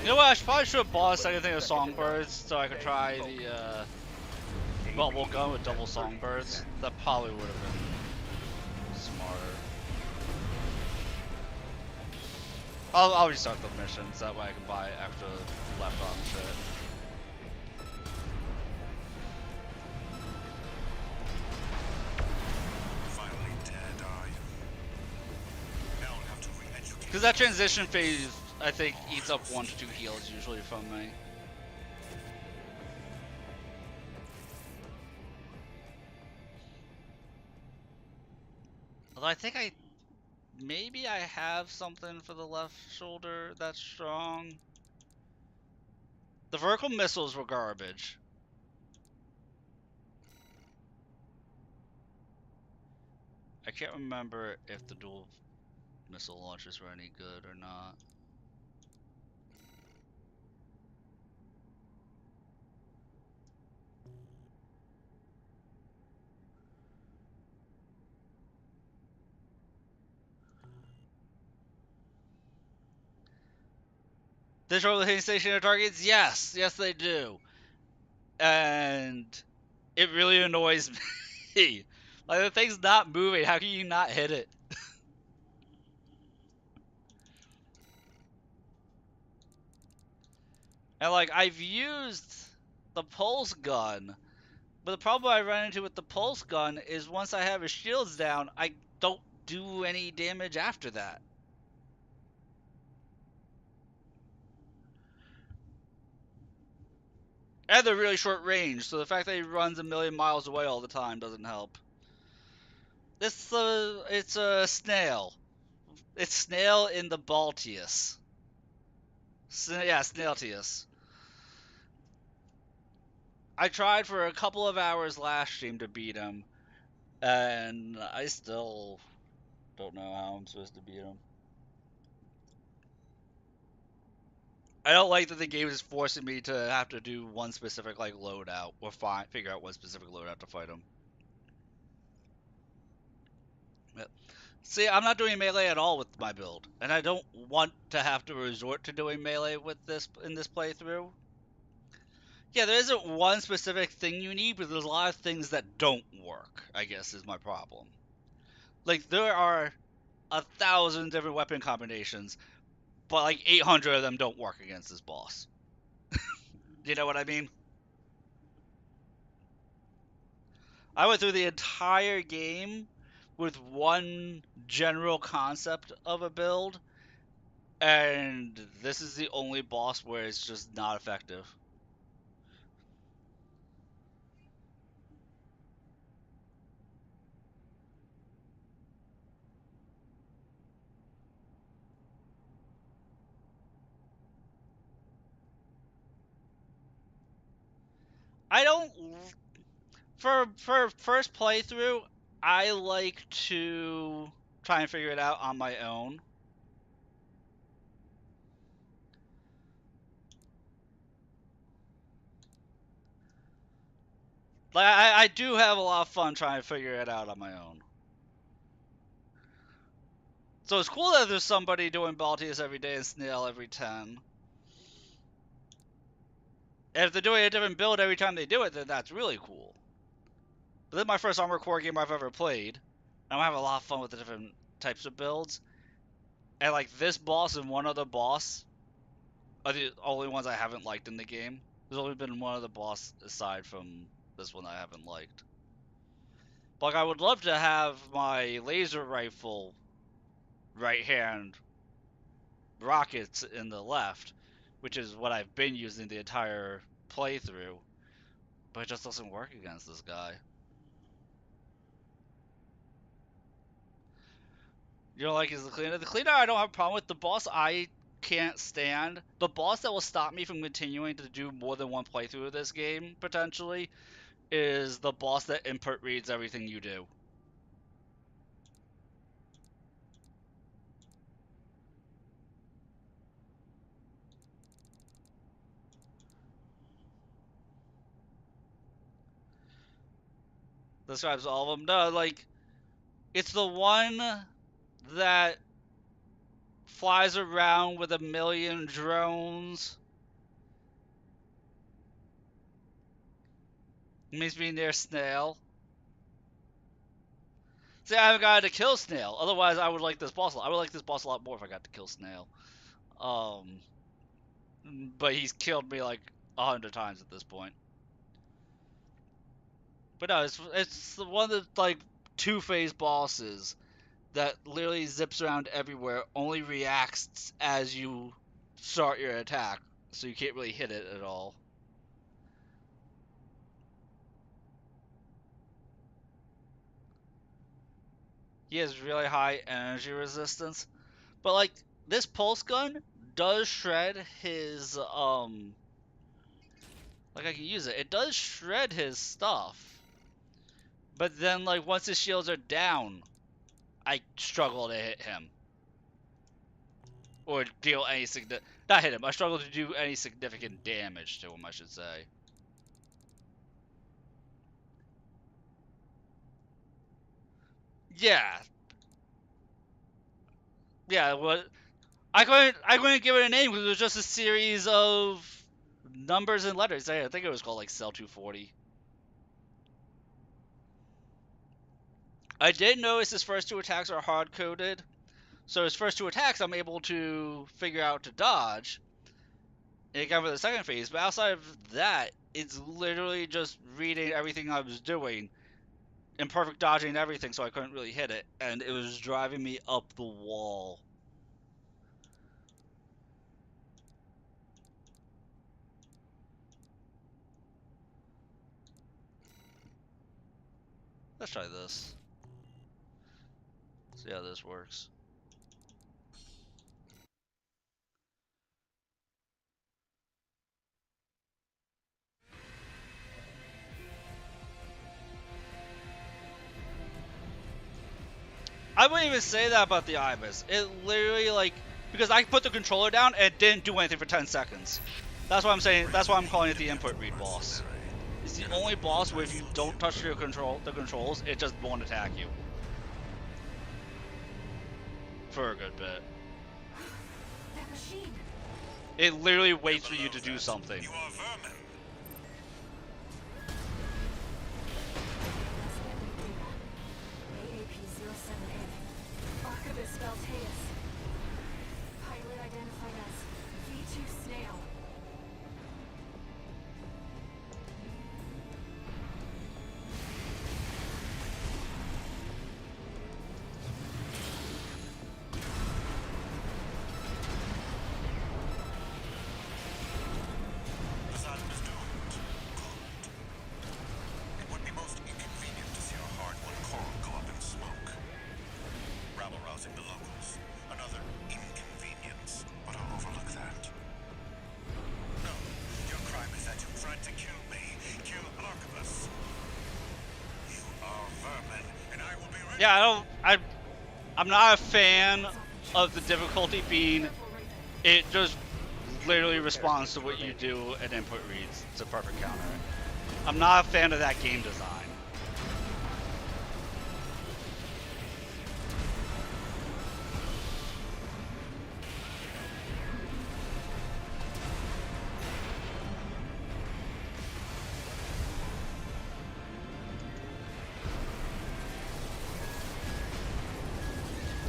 [SPEAKER 1] You know what? I probably should have bought a second thing of Songbirds so I could try the bubble gun with double Songbirds. That probably would have been smarter. I'll restart the missions, that way I can buy extra left on shit.
[SPEAKER 6] Finally dead, are you? Now I'll have to re-educate.
[SPEAKER 1] Because that transition phase, I think, eats up 1 to 2 heals usually from me. Although I think maybe I have something for the left shoulder that's strong. The vertical missiles were garbage. I can't remember if the dual missile launchers were any good or not. They control the hitting stationary targets? Yes, yes they do. And it really annoys me. Like, the thing's not moving, how can you not hit it? And like, I've used the pulse gun, but the problem I run into with the pulse gun is once I have his shields down, I don't do any damage after that. And they're really short range, so the fact that he runs 1,000,000 miles away all the time doesn't help. It's a snail. It's snail in the Baltius. Yeah, Snailtius. I tried for a couple of hours last stream to beat him, and I still don't know how I'm supposed to beat him. I don't like that the game is forcing me to have to do one specific like loadout or figure out one specific loadout to fight him. Yep. See, I'm not doing melee at all with my build, and I don't want to have to resort to doing melee with this in this playthrough. Yeah, there isn't one specific thing you need, but there's a lot of things that don't work, I guess is my problem. Like, there are 1,000 different weapon combinations, but like 800 of them don't work against this boss. You know what I mean? I went through the entire game with one general concept of a build, and this is the only boss where it's just not effective. I don't... For first playthrough, I like to try and figure it out on my own. Like, I do have a lot of fun trying to figure it out on my own. So it's cool that there's somebody doing Baltius every day and Snail every 10. And if they're doing a different build every time they do it, then that's really cool. But this is my first Armored Core game I've ever played. I'm having a lot of fun with the different types of builds. And like this boss and one other boss are the only ones I haven't liked in the game. There's only been one other boss aside from this one I haven't liked. But like, I would love to have my laser rifle right hand rockets in the left, which is what I've been using the entire playthrough. But it just doesn't work against this guy. You know, like, is the cleaner? The cleaner I don't have a problem with. The boss I can't stand. The boss that will stop me from continuing to do more than one playthrough of this game, potentially, is the boss that input reads everything you do. Describes all of them. No, like, it's the one that flies around with 1,000,000 drones. It means being near Snail. See, I haven't got to kill Snail. Otherwise, I would like this boss a lot. I would like this boss a lot more if I got to kill Snail. But he's killed me like 100 times at this point. But no, it's one of the like two-phase bosses that literally zips around everywhere, only reacts as you start your attack, so you can't really hit it at all. He has really high energy resistance, but like this pulse gun does shred his like I can use it. It does shred his stuff. But then like once his shields are down, I struggle to hit him. Or deal any not hit him. I struggle to do any significant damage to him, I should say. Yeah. Yeah, what I couldn't give it a name because it was just a series of numbers and letters. I think it was called like Cell 240. I did notice his first two attacks are hard coded. So his first two attacks I'm able to figure out to dodge. And it comes for the second phase, but outside of that, it's literally just reading everything I was doing and perfect dodging and everything, so I couldn't really hit it, and it was driving me up the wall. Let's try this. See how this works. I wouldn't even say that about the Ibis. It literally, like, because I put the controller down and it didn't do anything for 10 seconds. That's why I'm saying, that's why I'm calling it the input read boss. It's the only boss where if you don't touch the controls, it just won't attack you. For a good bit.
[SPEAKER 5] That machine.
[SPEAKER 1] It literally waits for you to do something.
[SPEAKER 6] You are vermin.
[SPEAKER 5] AAP-078. Archivist Valteus. Pilot identified as V2 Snail.
[SPEAKER 6] Asylum is doomed. Good. It would be most inconvenient to see our hard-won core go up in smoke. Rabble-rousing the locals. Another inconvenience, but I'll overlook that. No, your crime is that you tried to kill me. Kill Archivus. You are vermin, and I will be ready.
[SPEAKER 1] Yeah, I'm not a fan of the difficulty being, it just literally responds to what you do and input reads. It's a perfect counter. I'm not a fan of that game design.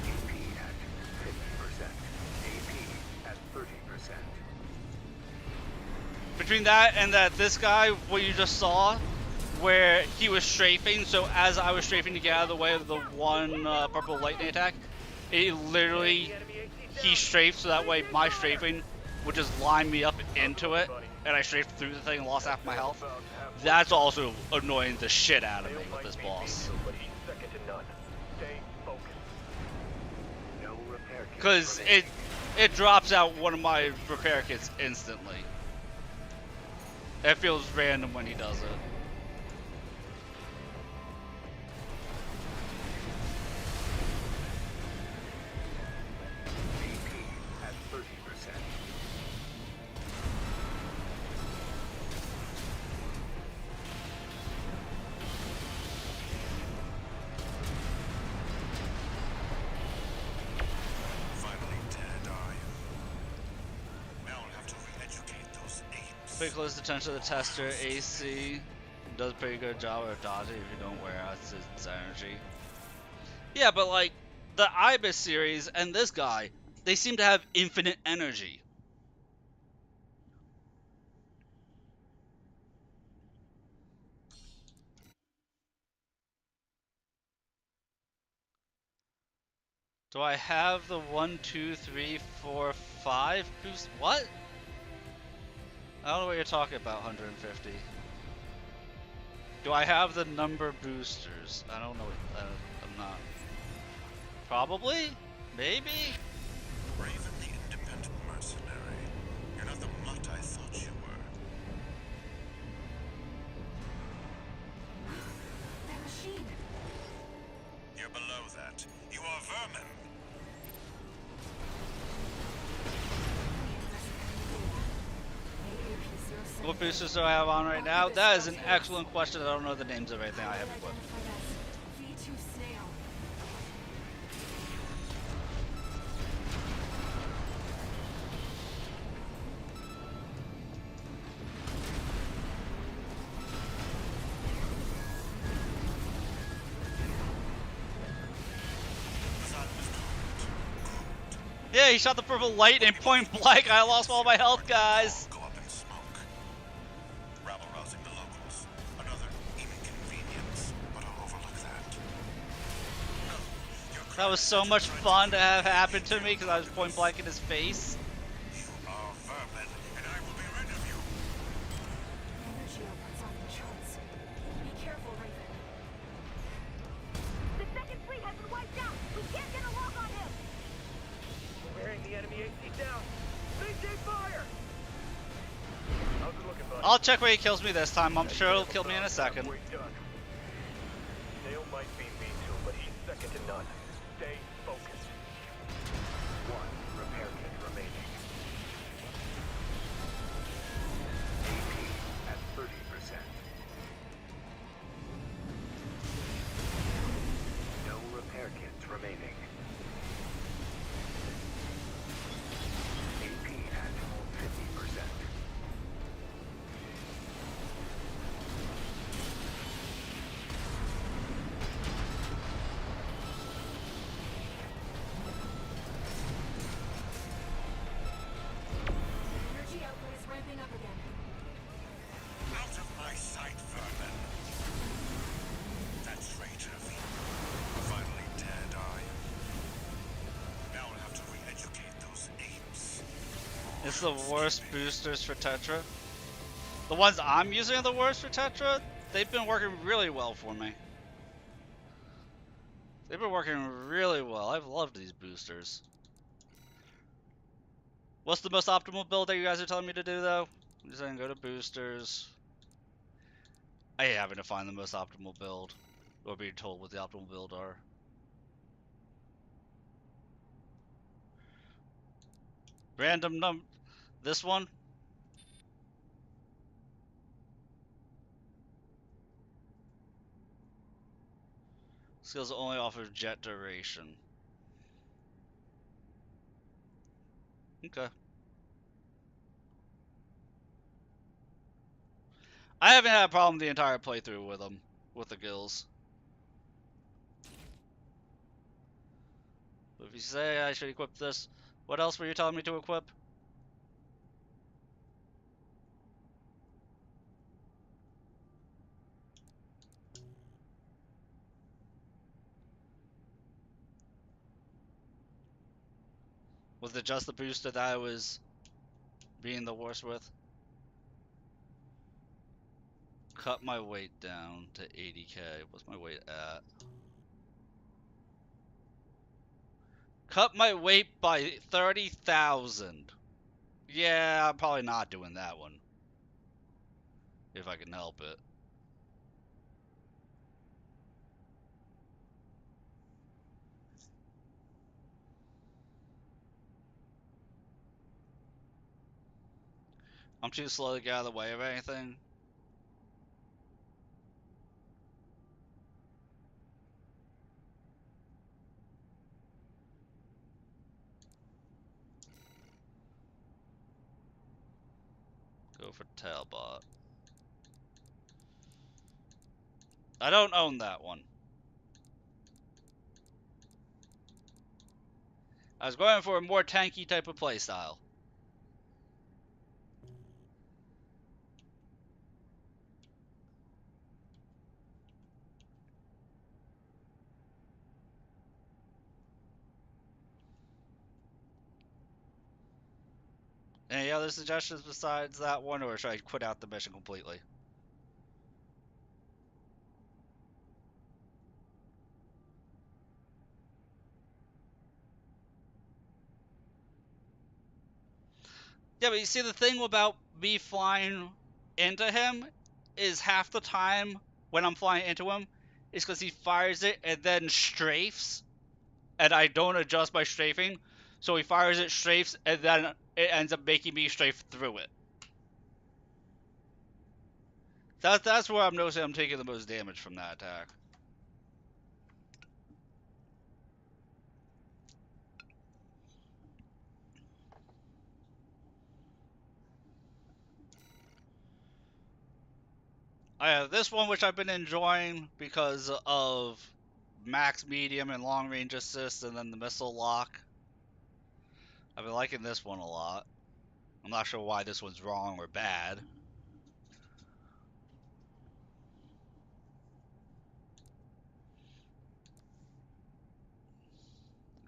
[SPEAKER 8] EP at 50%. AP at 30%.
[SPEAKER 1] Between that and this guy, what you just saw, where he was strafing, so as I was strafing to get out of the way of the one purple lightning attack, it literally, he strafed so that way my strafing would just line me up into it, and I strafed through the thing and lost half my health. That's also annoying the shit out of me with this boss.
[SPEAKER 7] But he's second to none. Stay focused.
[SPEAKER 8] No repair kit
[SPEAKER 1] Because
[SPEAKER 8] remaining.
[SPEAKER 1] it drops out one of my repair kits instantly. It feels random when he does it.
[SPEAKER 8] AP at 30%.
[SPEAKER 6] Finally dead, are you? Now I'll have to re-educate those apes.
[SPEAKER 1] Pay close attention to the tester. AC does a pretty good job of dodging if you don't wear out its energy. Yeah, but like the Ibis series and this guy, they seem to have infinite energy. Do I have the 1, 2, 3, 4, 5 boost? What? I don't know what you're talking about, 150. Do I have the number boosters? I don't know. I'm not. Probably? Maybe?
[SPEAKER 6] Raven the independent mercenary. You're not the mutt I thought you were.
[SPEAKER 5] That machine.
[SPEAKER 6] You're below that. You are vermin.
[SPEAKER 1] What boosters do I have on right now? That is an excellent question. I don't know the names of everything I have equipped.
[SPEAKER 5] V2 snail.
[SPEAKER 1] Yeah, he shot the purple light and point blank. I lost all my health, guys.
[SPEAKER 6] Go up in smoke. Rabble rousing the locals. Another inconvenience, but I'll overlook that. No, you're
[SPEAKER 1] That was so much fun to have happen to me because I was point blank in his face.
[SPEAKER 6] You are vermin, and I will be rid of you.
[SPEAKER 5] Energy output's off the charts. Be careful, Raven.
[SPEAKER 9] The second fleet has been wiped out. We can't get a lock on him.
[SPEAKER 7] Wearing the enemy AC down. Maintain fire! How's it looking, buddy?
[SPEAKER 1] I'll check where he kills me this time. I'm sure he'll kill me in a second.
[SPEAKER 7] Halfway done. Snail might be V2, but he's second to none. Stay focused. One repair kit remaining. AP at 30%. No repair kits remaining. AP at 50%.
[SPEAKER 5] Energy output is ramping up again.
[SPEAKER 6] Out of my sight, vermin. That traitor finally dead, are you? Now I'll have to re-educate those apes.
[SPEAKER 1] It's the worst boosters for Tetra. The ones I'm using are the worst for Tetra. They've been working really well for me. They've been working really well. I've loved these boosters. What's the most optimal build that you guys are telling me to do, though? I'm just saying go to boosters. I hate having to find the most optimal build, or being told what the optimal build are. Random this one? Skills only offer jet duration. Okay. I haven't had a problem the entire playthrough with them, with the gills. But if you say I should equip this, what else were you telling me to equip? Was it just the booster that I was being the worst with? Cut my weight down to 80k. What's my weight at? Cut my weight by 30,000. Yeah, I'm probably not doing that one. If I can help it. I'm too slow to get out of the way of anything. Go for Talbot. I don't own that one. I was going for a more tanky type of playstyle. Any other suggestions besides that one, or should I quit out the mission completely? Yeah, but you see, the thing about me flying into him is half the time when I'm flying into him is because he fires it and then strafes, and I don't adjust my strafing, so he fires it, strafes, and then it ends up making me strafe through it. That's where I'm noticing I'm taking the most damage from that attack. I have this one, which I've been enjoying because of max, medium, and long range assist, and then the missile lock. I've been liking this one a lot. I'm not sure why this one's wrong or bad.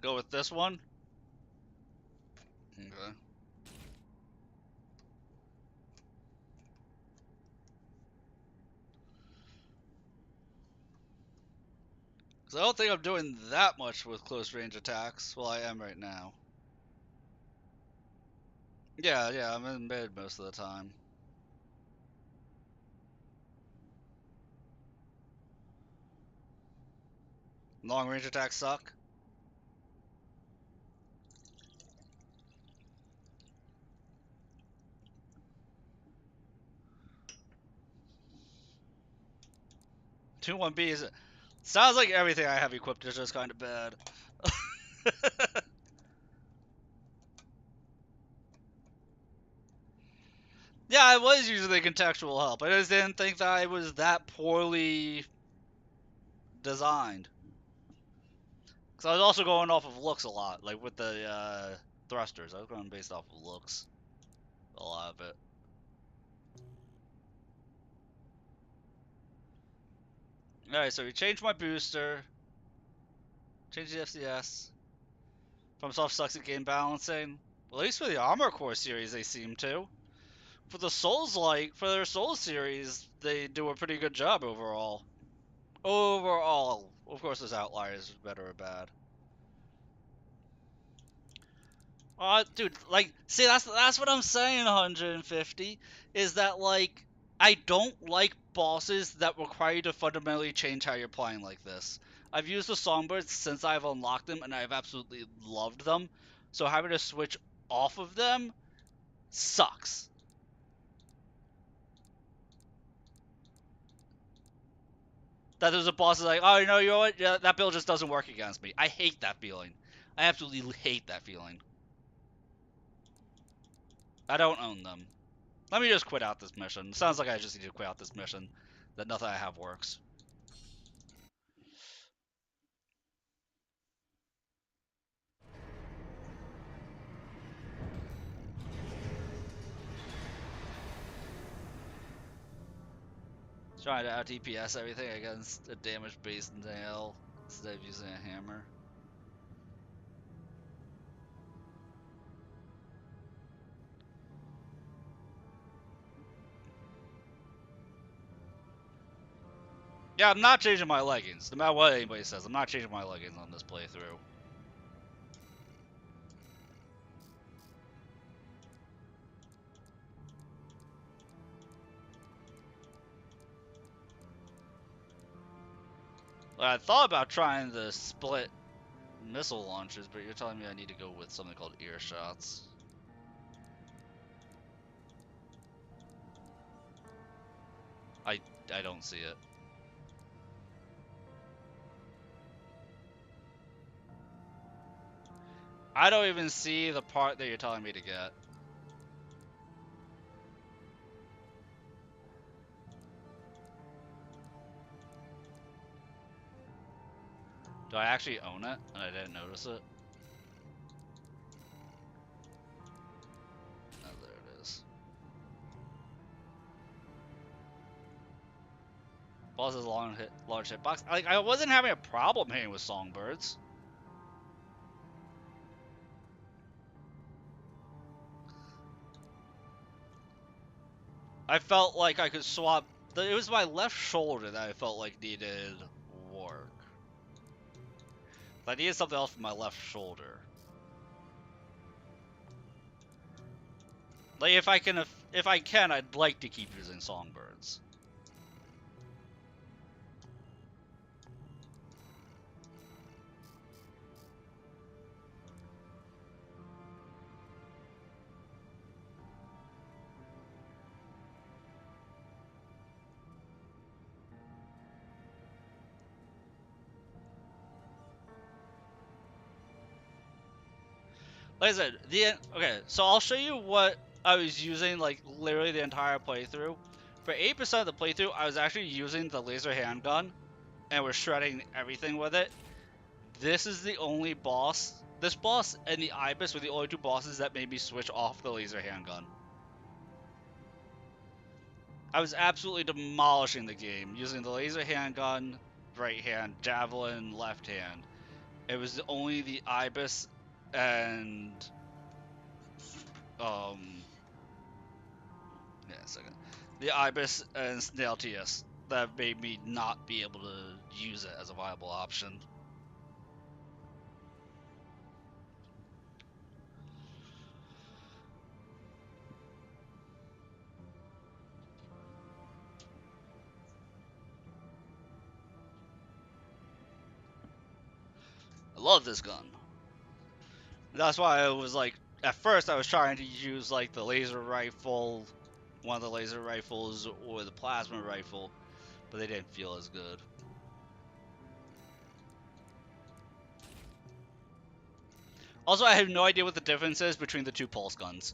[SPEAKER 1] Go with this one. Okay. Because I don't think I'm doing that much with close range attacks. Well, I am right now. Yeah, I'm in mid most of the time. Long range attacks suck. Two 1B is. Sounds like everything I have equipped is just kind of bad. Yeah, I was using the contextual help. I just didn't think that I was that poorly designed. Because I was also going off of looks a lot, like with the thrusters. I was going based off of looks. A lot of it. Alright, so we changed my booster. Changed the FCS. From soft sucks at game balancing. Well, at least for the Armor Core series, they seem to. For the Souls-like, for their Souls series, they do a pretty good job overall. Overall. Of course, there's outliers, better or bad. Dude, like, see, that's what I'm saying, 150, is that, like, I don't like bosses that require you to fundamentally change how you're playing like this. I've used the Songbirds since I've unlocked them, and I've absolutely loved them, so having to switch off of them sucks. That there's a boss that's like, oh, you know what, yeah, that build just doesn't work against me. I hate that feeling. I absolutely hate that feeling. I don't own them. Let me just quit out this mission. Sounds like I just need to quit out this mission. That nothing I have works. Trying to out DPS everything against a damage-based nail instead of using a hammer. Yeah, I'm not changing my leggings. No matter what anybody says, I'm not changing my leggings on this playthrough. I thought about trying the split missile launchers, but you're telling me I need to go with something called ear shots. I don't see it. I don't even see the part that you're telling me to get. Do I actually own it and I didn't notice it? Boss has a large hitbox. Like, I wasn't having a problem hitting with songbirds. I felt like I could swap. It was my left shoulder that I felt like needed work. I needed something else for my left shoulder. Like, if I can, I'd like to keep using songbirds. Like I said, okay, so I'll show you what I was using, like, literally the entire playthrough. For 8% of the playthrough, I was actually using the laser handgun, and was shredding everything with it. This is the only boss. This boss and the Ibis were the only two bosses that made me switch off the laser handgun. I was absolutely demolishing the game, using the laser handgun, right hand, javelin, left hand. It was only the Ibis and yeah, a second. The Ibis and Snail TS that made me not be able to use it as a viable option. I love this gun. That's why I was like, at first I was trying to use like the laser rifle, one of the laser rifles, or the plasma rifle, but they didn't feel as good. Also, I have no idea what the difference is between the two pulse guns.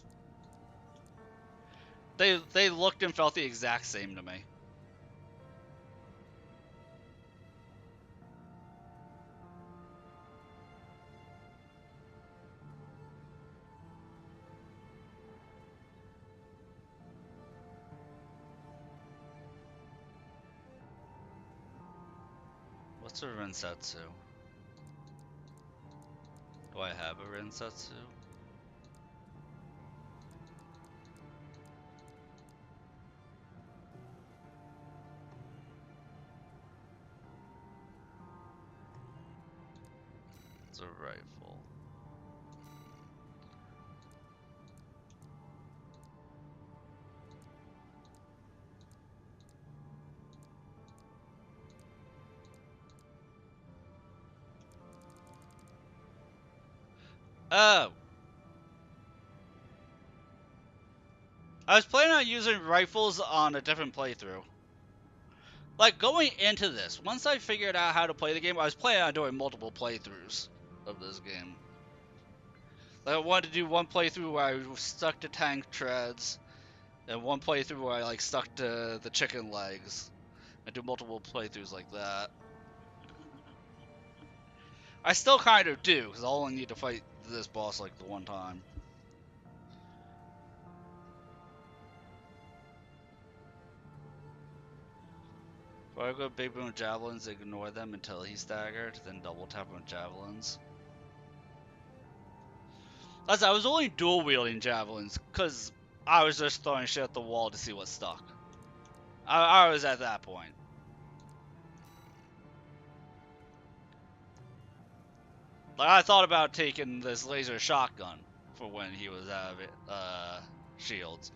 [SPEAKER 1] They looked and felt the exact same to me. What's a Rensetsu? Do I have a Rensetsu? It's a rifle. Oh! I was planning on using rifles on a different playthrough. Like, going into this, once I figured out how to play the game, I was planning on doing multiple playthroughs of this game. Like, I wanted to do one playthrough where I stuck to tank treads, and one playthrough where I, like, stuck to the chicken legs, and do multiple playthroughs like that. I still kind of do, because I only need to fight this boss, like, the one time. If I go big boom with javelins, ignore them until he's staggered, then double tap him with javelins. I was only dual wielding javelins, because I was just throwing shit at the wall to see what stuck. I was at that point. Like, I thought about taking this laser shotgun for when he was out of shields.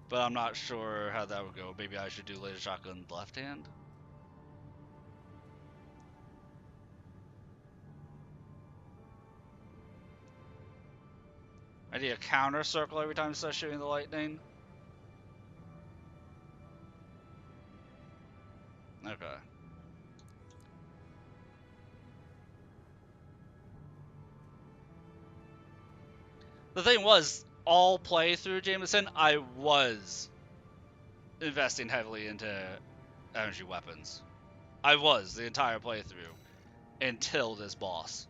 [SPEAKER 1] But I'm not sure how that would go. Maybe I should do laser shotgun left hand? I need a counter circle every time I start shooting the lightning. Okay. The thing was, all playthrough Jameson, I was investing heavily into energy weapons. I was the entire playthrough until this boss.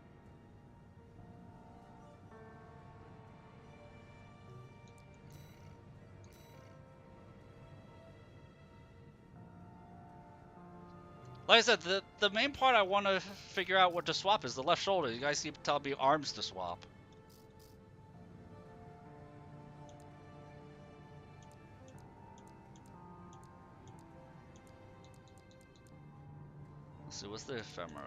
[SPEAKER 1] Like I said, the main part I want to figure out what to swap is the left shoulder. You guys keep telling me arms to swap. Let's see, what's the ephemera?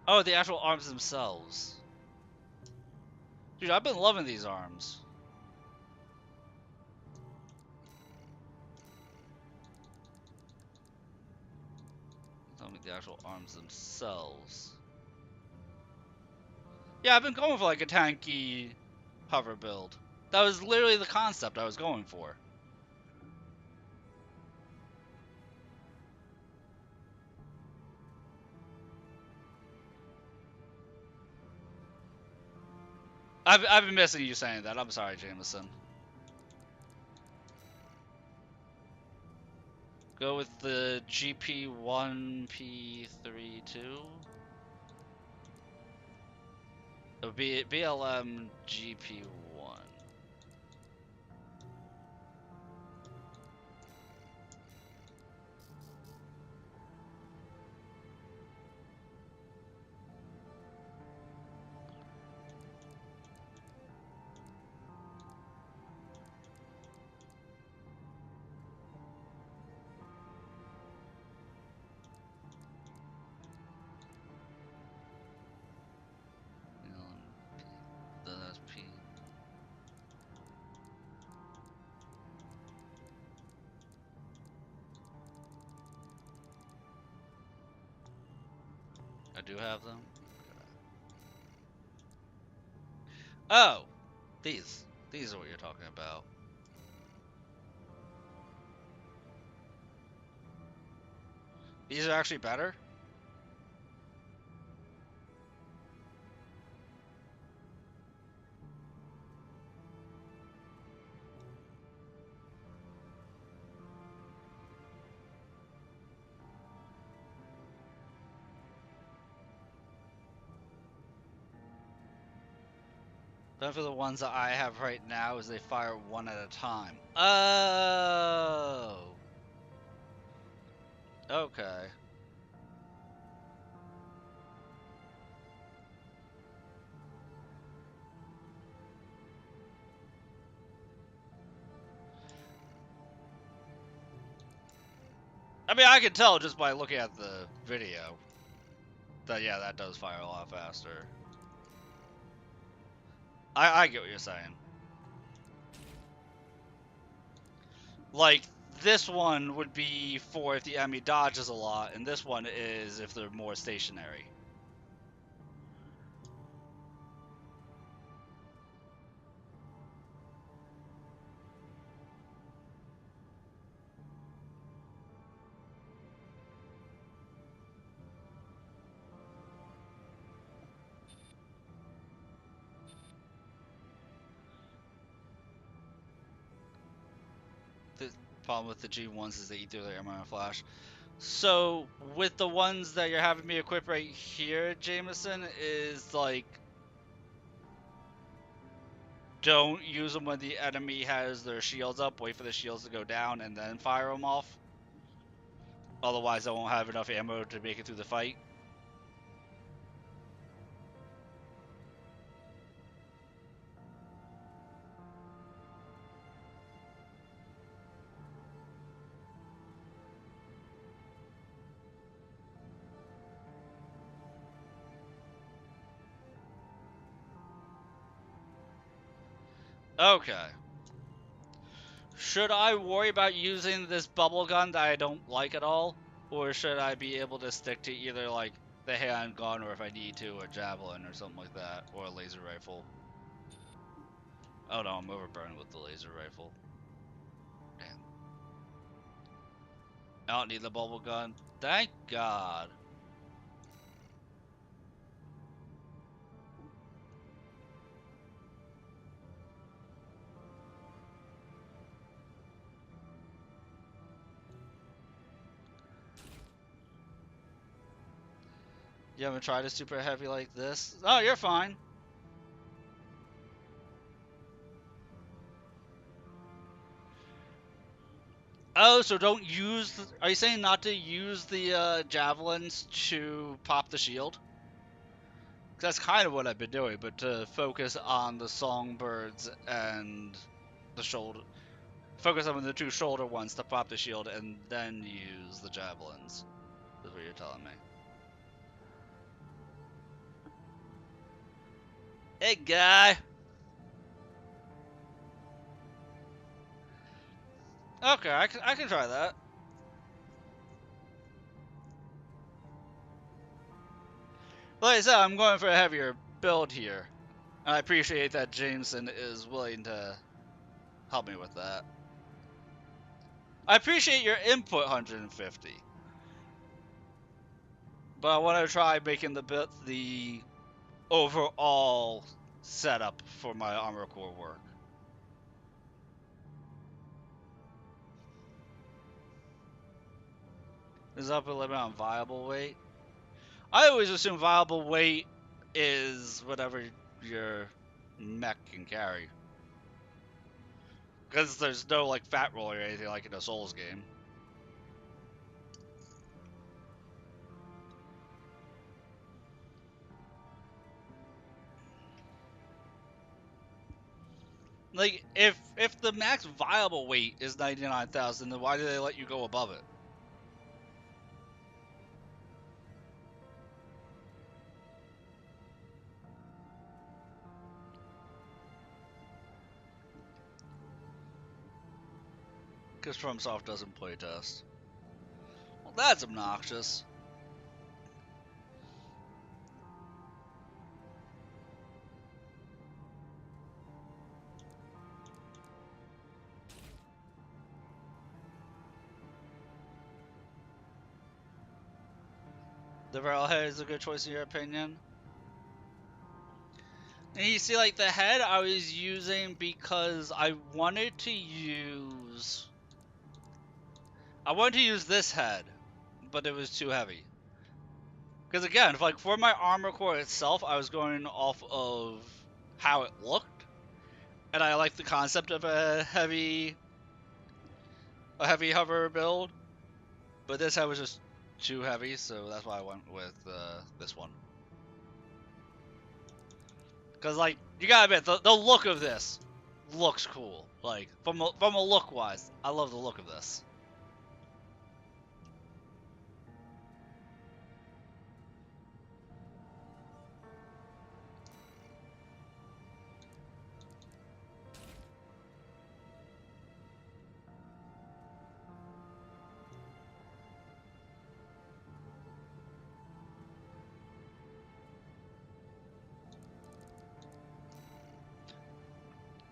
[SPEAKER 1] Oh, the actual arms themselves. Dude, I've been loving these arms. Tell me the actual arms themselves. Yeah, I've been going for like a tanky hover build. That was literally the concept I was going for. I've been missing you saying that. I'm sorry, Jameson. Go with the GP1P32. It would be BLM GP1. That's P. I do have them. Oh, these are what you're talking about. These are actually better. Then for the ones that I have right now is they fire one at a time. Oh. Okay. I mean, I can tell just by looking at the video that, yeah, that does fire a lot faster. I get what you're saying. Like, this one would be for if the enemy dodges a lot, and this one is if they're more stationary. The problem with the G1s is they eat through their ammo and flash. So, with the ones that you're having me equip right here, Jameson, is like, don't use them when the enemy has their shields up, wait for the shields to go down, and then fire them off. Otherwise, I won't have enough ammo to make it through the fight. Okay. Should I worry about using this bubble gun that I don't like at all? Or should I be able to stick to either like the handgun or if I need to, a javelin or something like that, or a laser rifle? Oh no, I'm overburned with the laser rifle. Damn. I don't need the bubble gun. Thank God. You haven't tried a super heavy like this? Oh, you're fine. Oh, so don't use. Are you saying not to use the javelins to pop the shield? 'Cause that's kind of what I've been doing, but to focus on the songbirds and the shoulder. Focus on the two shoulder ones to pop the shield, and then use the javelins. Is what you're telling me. Hey, guy. Okay, I can try that. Like I said, I'm going for a heavier build here. And I appreciate that Jameson is willing to help me with that. I appreciate your input, 150. But I want to try making the overall setup for my armor core work. Is up a limit on viable weight? I always assume viable weight is whatever your mech can carry. Because there's no like fat roller or anything like in a Souls game. Like if the max viable weight is 99,000, then why do they let you go above it? Because FromSoft doesn't play test. Well, that's obnoxious. The Railhead is a good choice in your opinion? And you see, like, the head I was using because I wanted to use this head, but it was too heavy. Because again, like for my armor core itself, I was going off of how it looked, and I like the concept of a heavy hover build. But this head was just too heavy, so that's why I went with this one. Because like you gotta admit, the look of this looks cool. Like from a look wise, I love the look of this.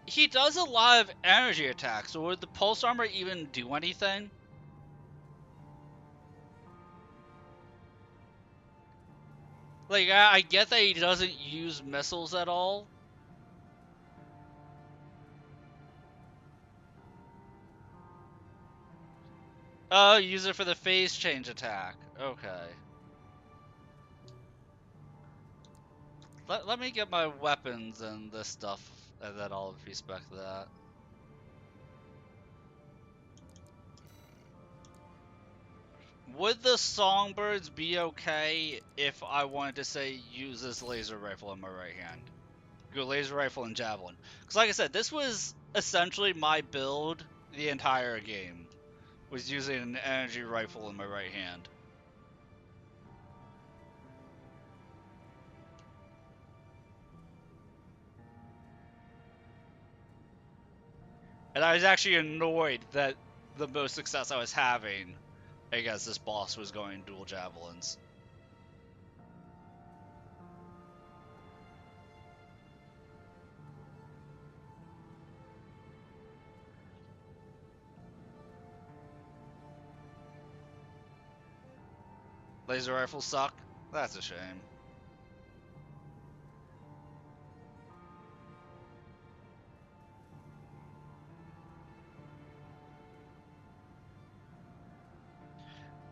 [SPEAKER 1] He does a lot of energy attacks, so would the pulse armor even do anything? Like, I get that he doesn't use missiles at all. Oh, use it for the phase change attack. Okay. Let me get my weapons and this stuff, and then I'll respect that. Would the songbirds be okay if I wanted to say use this laser rifle in my right hand? Go laser rifle and javelin. Because like I said, this was essentially my build the entire game. Was using an energy rifle in my right hand. And I was actually annoyed that the most success I was having against this boss was going dual javelins. Laser rifles suck? That's a shame.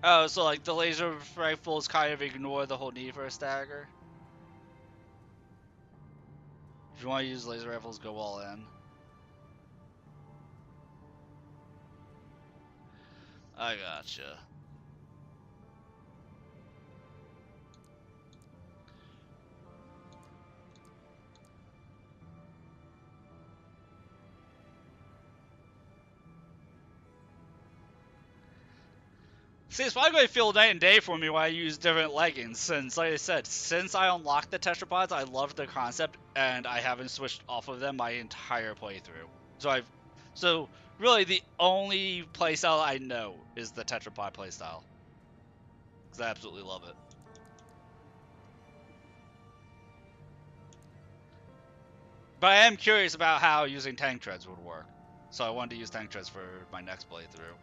[SPEAKER 1] Oh, so like the laser rifles kind of ignore the whole need for a stagger? If you want to use laser rifles, go all in. I gotcha. See, it's probably going to feel night and day for me when I use different leggings, since, like I said, since I unlocked the tetrapods, I love the concept, and I haven't switched off of them my entire playthrough. So really, the only playstyle I know is the tetrapod playstyle, because I absolutely love it. But I am curious about how using tank treads would work, so I wanted to use tank treads for my next playthrough.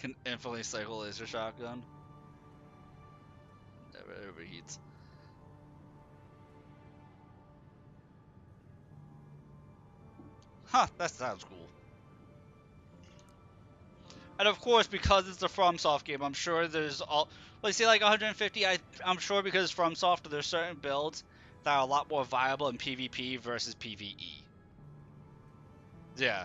[SPEAKER 1] Can infinitely cycle laser shotgun. Never overheats. Huh, that sounds cool. And of course, because it's a FromSoft game, I'm sure there's all. Let's say like 150. I'm sure because FromSoft, there's certain builds that are a lot more viable in PvP versus PvE. Yeah.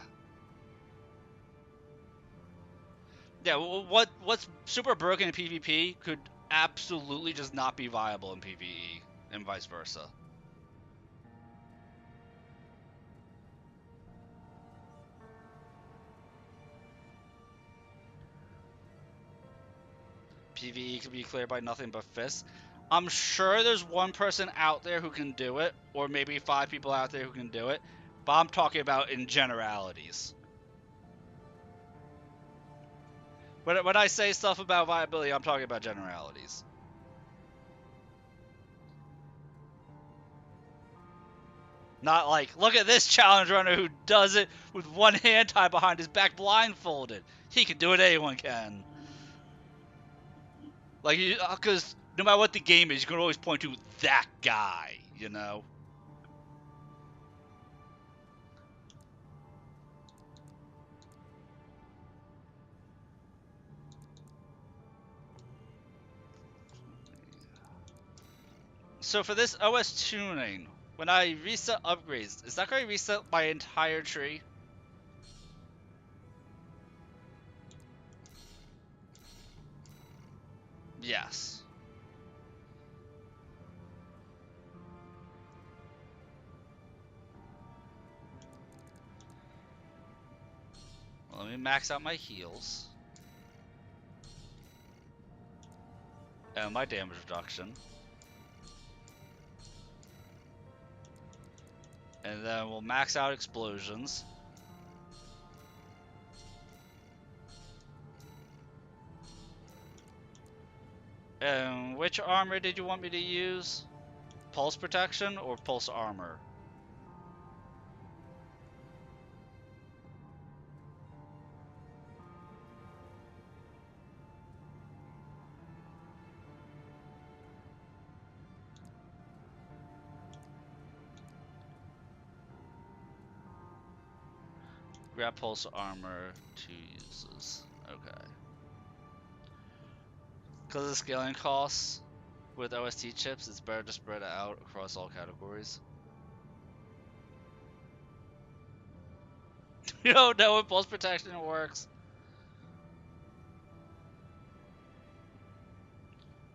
[SPEAKER 1] Yeah. What's super broken in PvP could absolutely just not be viable in PvE, and vice versa. PvE can be cleared by nothing but fists. I'm sure there's one person out there who can do it, or maybe 5 people out there who can do it, but I'm talking about in generalities. When I say stuff about viability, I'm talking about generalities. Not like, look at this challenge runner who does it with one hand tied behind his back blindfolded. He can do it, anyone can. Like, because no matter what the game is, you can always point to that guy, you know? So for this OS tuning, when I reset upgrades, is that going to reset my entire tree? Yes. Well, let me max out my heals. And my damage reduction. And then we'll max out explosions. And which armor did you want me to use? Pulse protection or pulse armor? Grab pulse armor, 2 uses. Okay. Because of the scaling costs with OST chips, it's better to spread it out across all categories. You don't know if pulse protection works.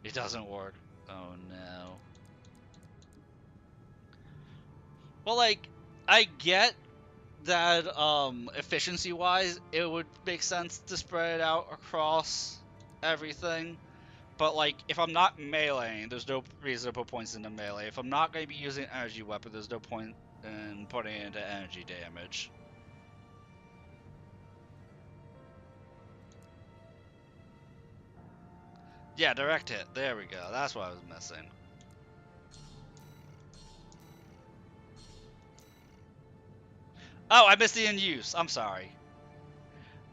[SPEAKER 1] It doesn't work. Oh no. Well, like, I get that efficiency-wise, it would make sense to spread it out across everything. But, like, if I'm not meleeing, there's no reason to put points into melee. If I'm not going to be using energy weapon, there's no point in putting it into energy damage. Yeah, direct hit. There we go. That's what I was missing. Oh, I missed the in use. I'm sorry.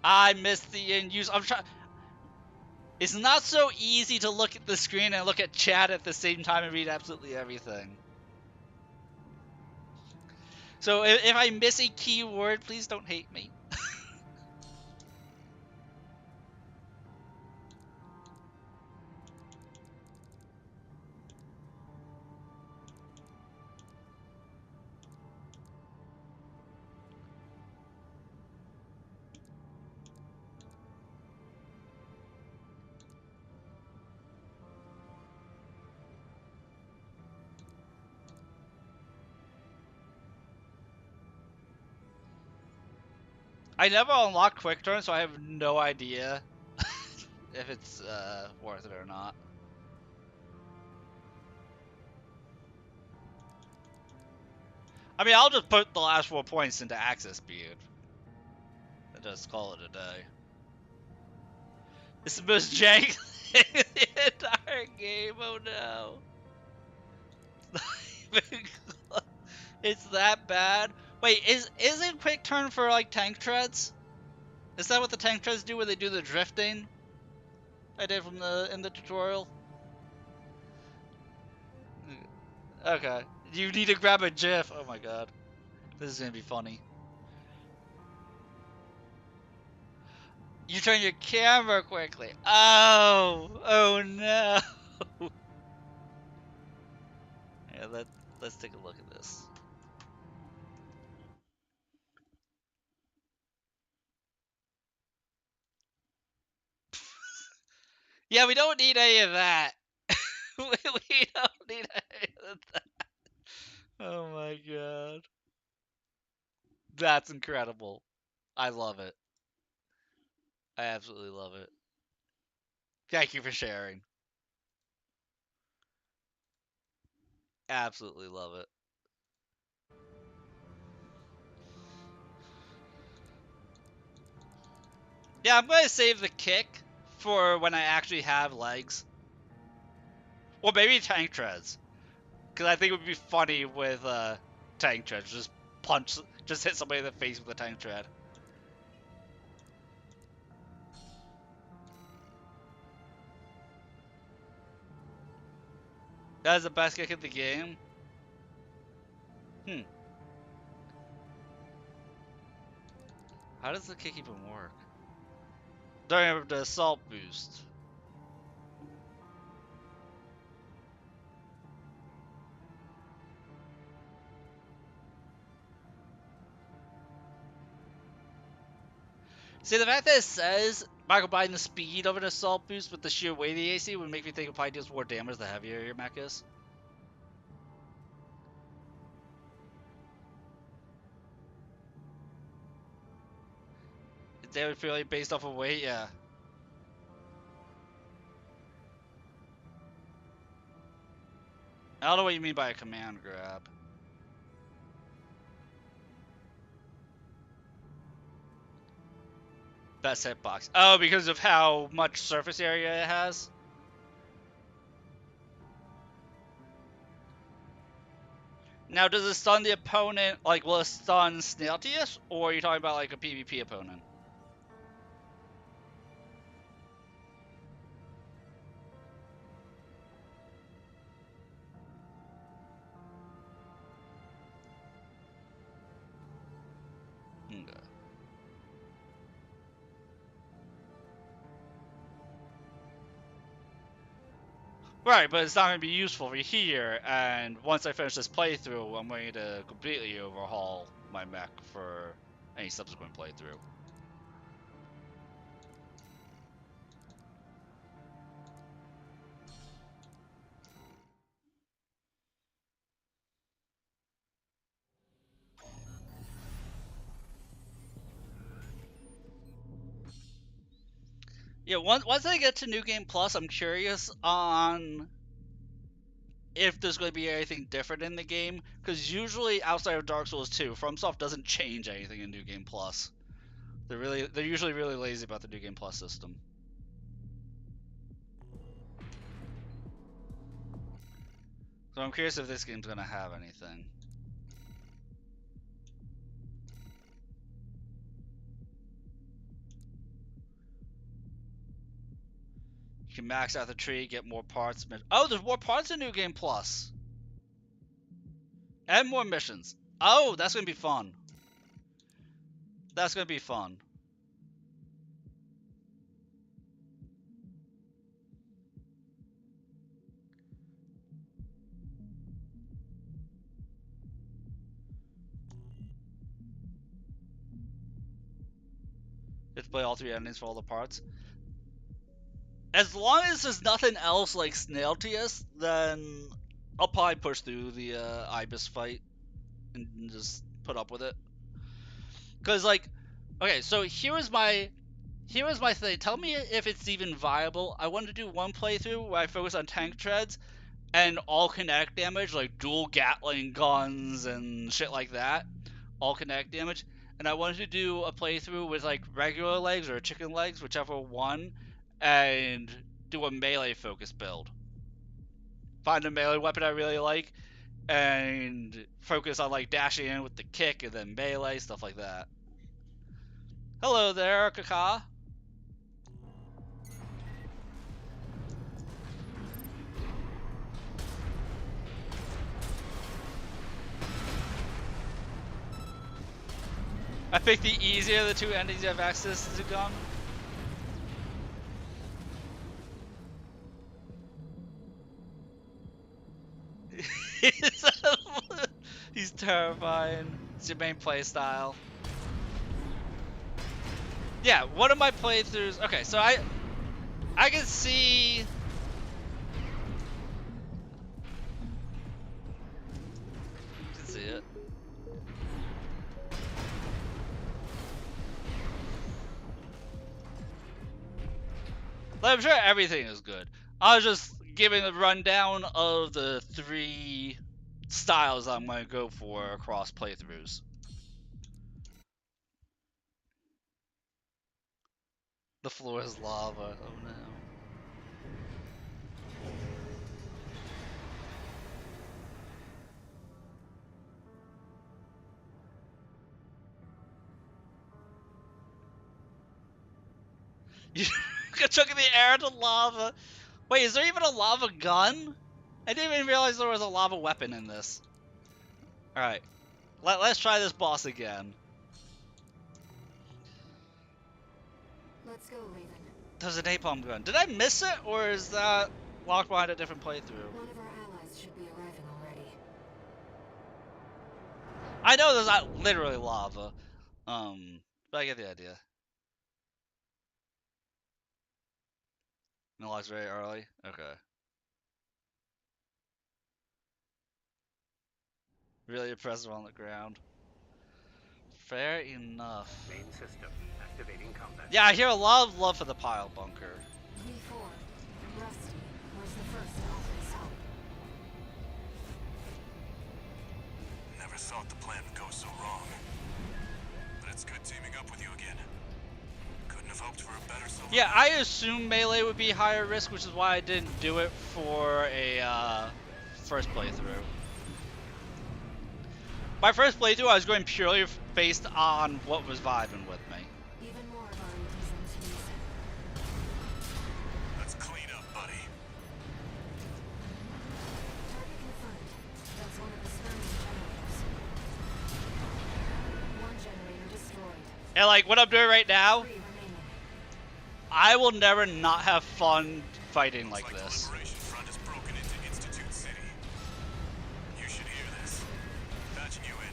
[SPEAKER 1] I missed the in use. I'm trying. It's not so easy to look at the screen and look at chat at the same time and read absolutely everything. So if I miss a keyword, please don't hate me. I never unlocked quick turn, so I have no idea if it's worth it or not. I mean, I'll just put the last 4 points into access speed and just call it a day. It's the most jank thing in the entire game. Oh no! It's that bad. Wait, isn't quick turn for like tank treads? Is that what the tank treads do, where they do the drifting? I did from in the tutorial. Okay, you need to grab a GIF. Oh my god, this is gonna be funny. You turn your camera quickly. Oh no. Yeah, let's take a look at this. Yeah, we don't need any of that. we don't need any of that. Oh my god. That's incredible. I love it. I absolutely love it. Thank you for sharing. Absolutely love it. Yeah, I'm going to save the kick for when I actually have legs. Or maybe tank treads. Because I think it would be funny with tank treads. Just hit somebody in the face with a tank tread. That is the best kick in the game. How does the kick even work? During the assault boost. See, the fact that it says by combining the speed of an assault boost with the sheer weight of the AC would make me think it probably deals more damage the heavier your mech is. Damage purely based off of weight, yeah. I don't know what you mean by a command grab. Best hitbox. Oh, because of how much surface area it has? Now, does it stun the opponent, like, will it stun Snailteus, or are you talking about, like, a PvP opponent? Okay. Right, but it's not going to be useful for here, and once I finish this playthrough, I'm going to completely overhaul my mech for any subsequent playthrough. Yeah, once I get to New Game Plus, I'm curious on if there's going to be anything different in the game, because usually outside of Dark Souls 2, FromSoft doesn't change anything in New Game Plus. They're usually really lazy about the New Game Plus system. So I'm curious if this game's going to have anything. You can max out the tree, get more parts. Oh, there's more parts in New Game Plus. And more missions. Oh, that's gonna be fun. That's gonna be fun. Let's play all 3 endings for all the parts. As long as there's nothing else like Snail TS, then I'll probably push through the Ibis fight and just put up with it. Cause like, okay, so here is my thing. Tell me if it's even viable. I wanted to do one playthrough where I focus on tank treads and all kinetic damage, like dual Gatling guns and shit like that, all kinetic damage. And I wanted to do a playthrough with like regular legs or chicken legs, whichever one, and do a melee focus build. Find a melee weapon I really like, and focus on like dashing in with the kick and then melee, stuff like that. Hello there, Kaka. I picked the easier of the 2 endings you have access to gun. He's terrifying. It's your main play style. Yeah, one of my playthroughs. Okay, so I can see. You can see it. I'm sure everything is good. I was just giving a rundown of the 3 styles I'm going to go for across playthroughs. The floor is lava. Oh no. You got chuck in the air to lava. Wait, is there even a lava gun? I didn't even realize there was a lava weapon in this. Alright. Let's try this boss again.
[SPEAKER 5] Let's go, Raven.
[SPEAKER 1] There's a napalm gun. Did I miss it, or is that locked behind a different playthrough?
[SPEAKER 5] One of our allies should be arriving already.
[SPEAKER 1] I know there's not literally lava. But I get the idea. It locks very early? Okay. Really impressive on the ground. Fair enough.
[SPEAKER 7] Main system activating combat.
[SPEAKER 1] Yeah, I hear a lot of love for the pile bunker.
[SPEAKER 5] V4, Rusty was the first to offer his help.
[SPEAKER 6] Never thought the plan would go so wrong. But it's good teaming up with you again. Couldn't have hoped for a better solution.
[SPEAKER 1] Yeah, I assumed melee would be higher risk, which is why I didn't do it for a first playthrough. My first playthrough, I was going purely based on what was vibing with me.
[SPEAKER 5] Even more of our ATs and Ts.
[SPEAKER 6] Let's clean up, buddy.
[SPEAKER 5] Target confirmed. That's one of the skirmish generators. One generator destroyed.
[SPEAKER 1] And like what I'm doing right now,
[SPEAKER 5] 3 remaining.
[SPEAKER 1] I will never not have fun fighting like
[SPEAKER 6] Looks
[SPEAKER 1] this.
[SPEAKER 6] the Liberation Front has broken into Institute City. You should hear this. Patching you in.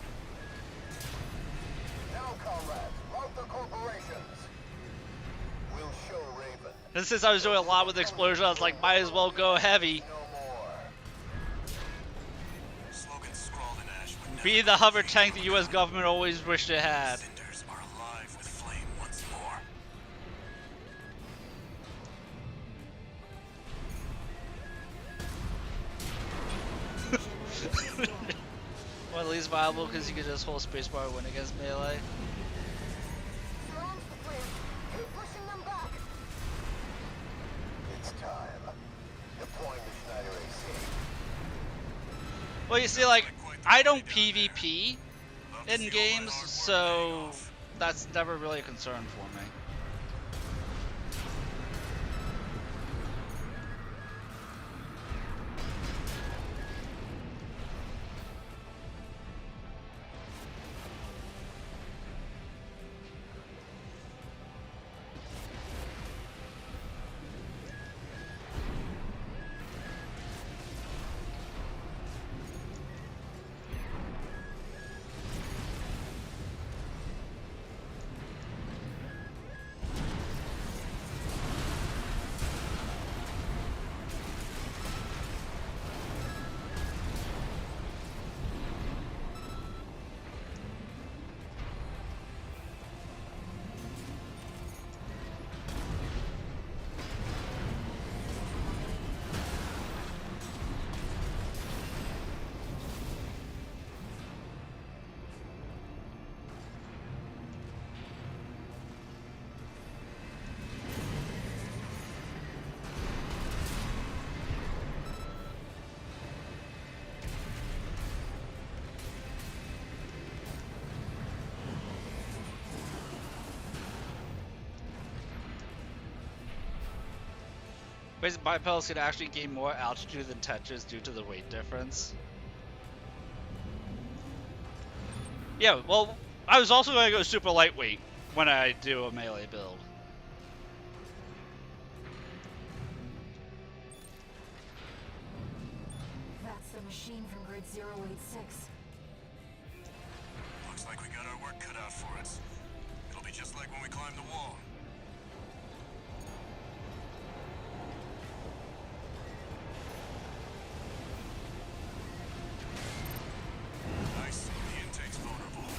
[SPEAKER 8] Now, comrades, rout the corporations. We'll show Raven.
[SPEAKER 1] And since I was doing a lot with explosion, I was like, might as well go heavy.
[SPEAKER 8] No more.
[SPEAKER 6] Slogans scrawled in ash would never
[SPEAKER 1] Be the hover tank the US government always wished it had.
[SPEAKER 6] Cinders are alive with flame once more.
[SPEAKER 1] One of the least viable because you can just hold spacebar and win against melee.
[SPEAKER 8] Surround the fleet. Keep pushing them back. It's time. Deploying the Schneider AC.
[SPEAKER 1] Well, you see, like, I don't PvP in games, so that's never really a concern for me. Basically, bipeds can actually gain more altitude than Tetris due to the weight difference. Yeah, well, I was also going to go super lightweight when I do a melee build.
[SPEAKER 5] That's the machine from grid 086.
[SPEAKER 6] Looks like we got our work cut out for us. It'll be just like when we climbed the wall. Nice. The intake's vulnerable.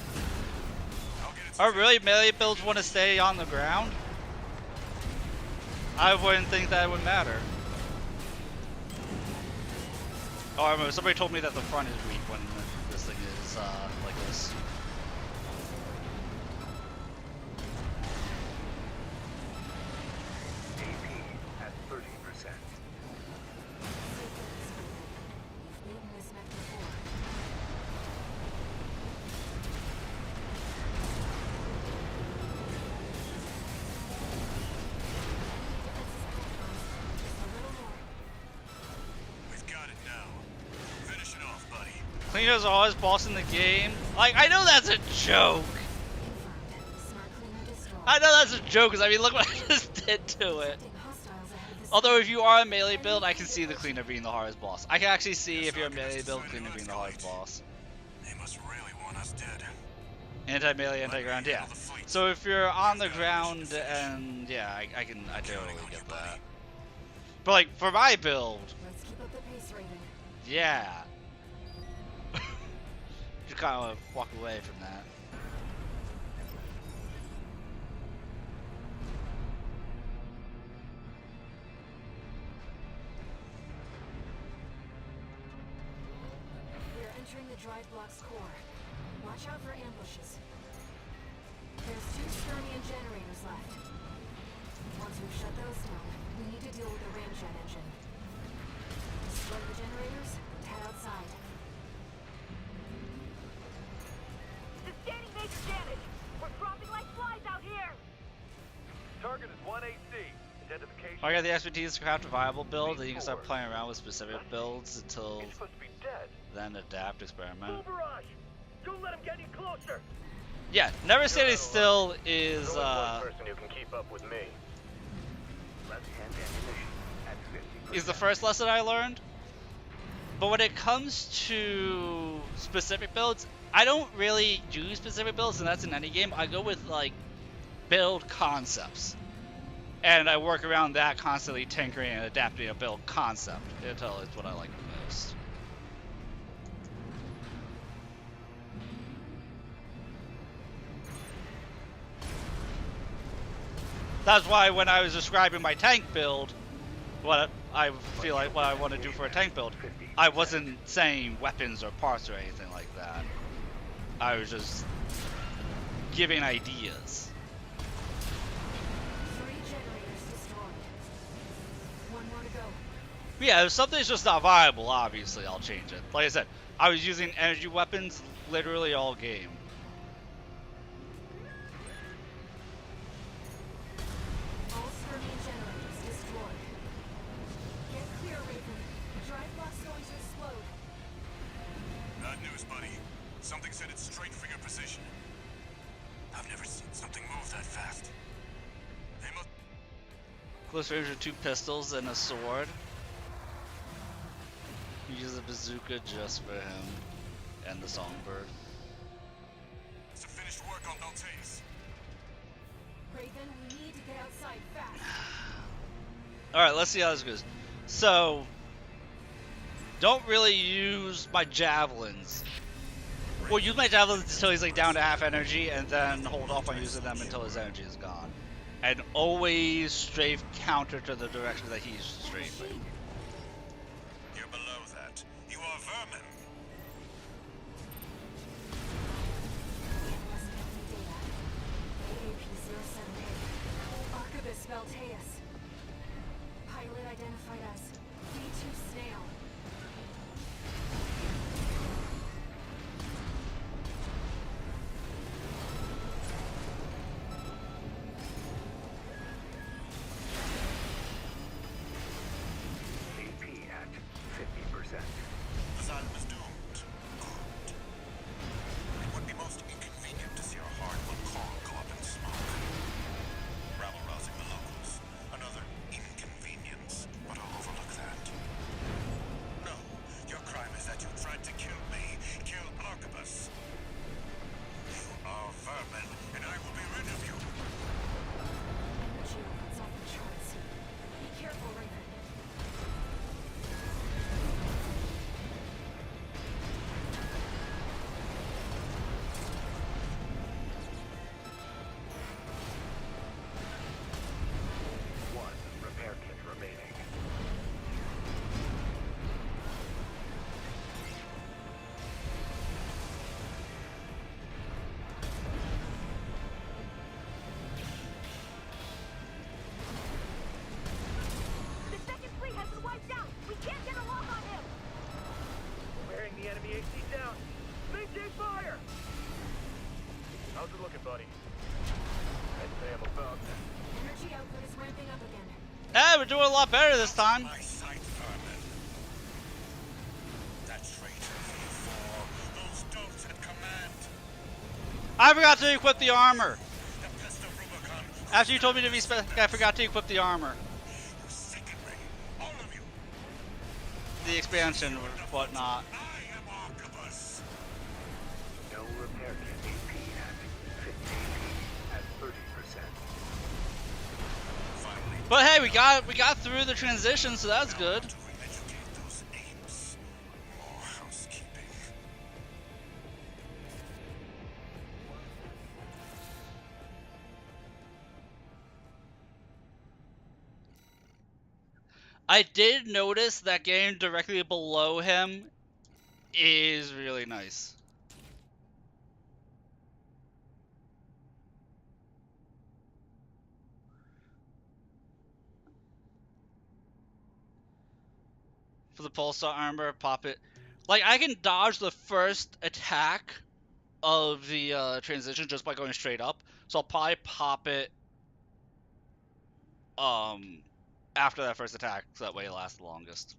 [SPEAKER 6] I'll get it.
[SPEAKER 1] Are really melee builds want to stay on the ground? I wouldn't think that would matter. Oh, I remember somebody told me that the front is weak when this thing is like this.
[SPEAKER 7] AP at 30%.
[SPEAKER 5] You've beaten this mech before. Just a little more.
[SPEAKER 6] We've got it now. Finish it off, buddy.
[SPEAKER 1] Cleaner's always boss in the game. Like, I know that's a joke.
[SPEAKER 5] Confirmed. Smart cleaner destroyed.
[SPEAKER 1] I know that's a joke, because I mean, look what I just did to it.
[SPEAKER 5] Detecting hostiles ahead of this.
[SPEAKER 1] Although, if you are a melee build, I can see the cleaner being the hardest boss. I can actually see if you're a melee build, cleaner being the hardest boss.
[SPEAKER 6] They must really want us dead.
[SPEAKER 1] Anti-melee, anti-ground, yeah. So if you're on the ground, and yeah, I totally get that. But like, for my build,
[SPEAKER 5] Let's keep up the pace, Raven.
[SPEAKER 1] yeah. You kind of walk away from that.
[SPEAKER 5] We're entering the drive block's core. Watch out for ambushes. There's 2 Skirmian generators left. Once we've shut those down, we need to deal with the ramjet engine. Destroy the generators and head outside.
[SPEAKER 9] Sustaining major damage. We're dropping like flies out here.
[SPEAKER 7] Target is 1AC. Identification.
[SPEAKER 1] I got the expertise to craft a viable build, and you can start playing around with specific builds until
[SPEAKER 7] He's supposed to be dead.
[SPEAKER 1] then adapt, experiment.
[SPEAKER 7] Full barrage. Don't let him get any closer.
[SPEAKER 1] Yeah, never standing still is
[SPEAKER 7] There's only one person who can keep up with me. Left-hand ammunition at 50%.
[SPEAKER 1] is the first lesson I learned. But when it comes to specific builds, I don't really do specific builds, and that's in any game. I go with like build concepts, and I work around that, constantly tinkering and adapting a build concept until it's what I like the most. That's why when I was describing my tank build, what I feel like what I want to do for a tank build, I wasn't saying weapons or parts or anything like that. I was just giving ideas.
[SPEAKER 5] 3 generators destroyed. 1 more to go.
[SPEAKER 1] Yeah, if something's just not viable, obviously I'll change it. Like I said, I was using energy weapons literally all game.
[SPEAKER 5] All Skirmian generators destroyed. Get clear, Raven. The drive block's going to explode.
[SPEAKER 6] Bad news, buddy. Something said it's straight for your position. I've never seen something move that fast. They must.
[SPEAKER 1] Close range with 2 pistols and a sword. Use a bazooka just for him and the songbird.
[SPEAKER 6] It's a finished work on Maltese.
[SPEAKER 5] Raven, we need to get outside fast.
[SPEAKER 1] Alright, let's see how this goes. So, don't really use my javelins. Well, use my javelins until he's like down to half energy, and then hold off on using them until his energy is gone. And always strafe counter to the direction that he's strafing.
[SPEAKER 6] You're below that. You are vermin.
[SPEAKER 5] West Company data. AAP-078. Archivist Valteus. Pilot identified as V2 Snail.
[SPEAKER 7] buddy. I'd say I'm about to.
[SPEAKER 5] Energy output is ramping up again.
[SPEAKER 1] Hey, we're doing a lot better this time.
[SPEAKER 6] My sight, vermin. That traitor V4. Those don'ts at command.
[SPEAKER 1] I forgot to equip the armor.
[SPEAKER 6] The pest of Rubicon.
[SPEAKER 1] After you told me to be I forgot to equip the armor.
[SPEAKER 6] You sicken me. All of you.
[SPEAKER 1] The expansion or whatnot.
[SPEAKER 6] I am Arquebus.
[SPEAKER 8] No repair kit AP at 50 AP at 30%.
[SPEAKER 6] Finally,
[SPEAKER 1] But hey, we got through the transition, so that's good.
[SPEAKER 6] to re-educate those apes. More housekeeping.
[SPEAKER 1] I did notice that getting directly below him is really nice. For the pulsar armor, pop it. Like, I can dodge the first attack of the transition just by going straight up. So I'll probably pop it after that first attack, so that way it lasts the longest.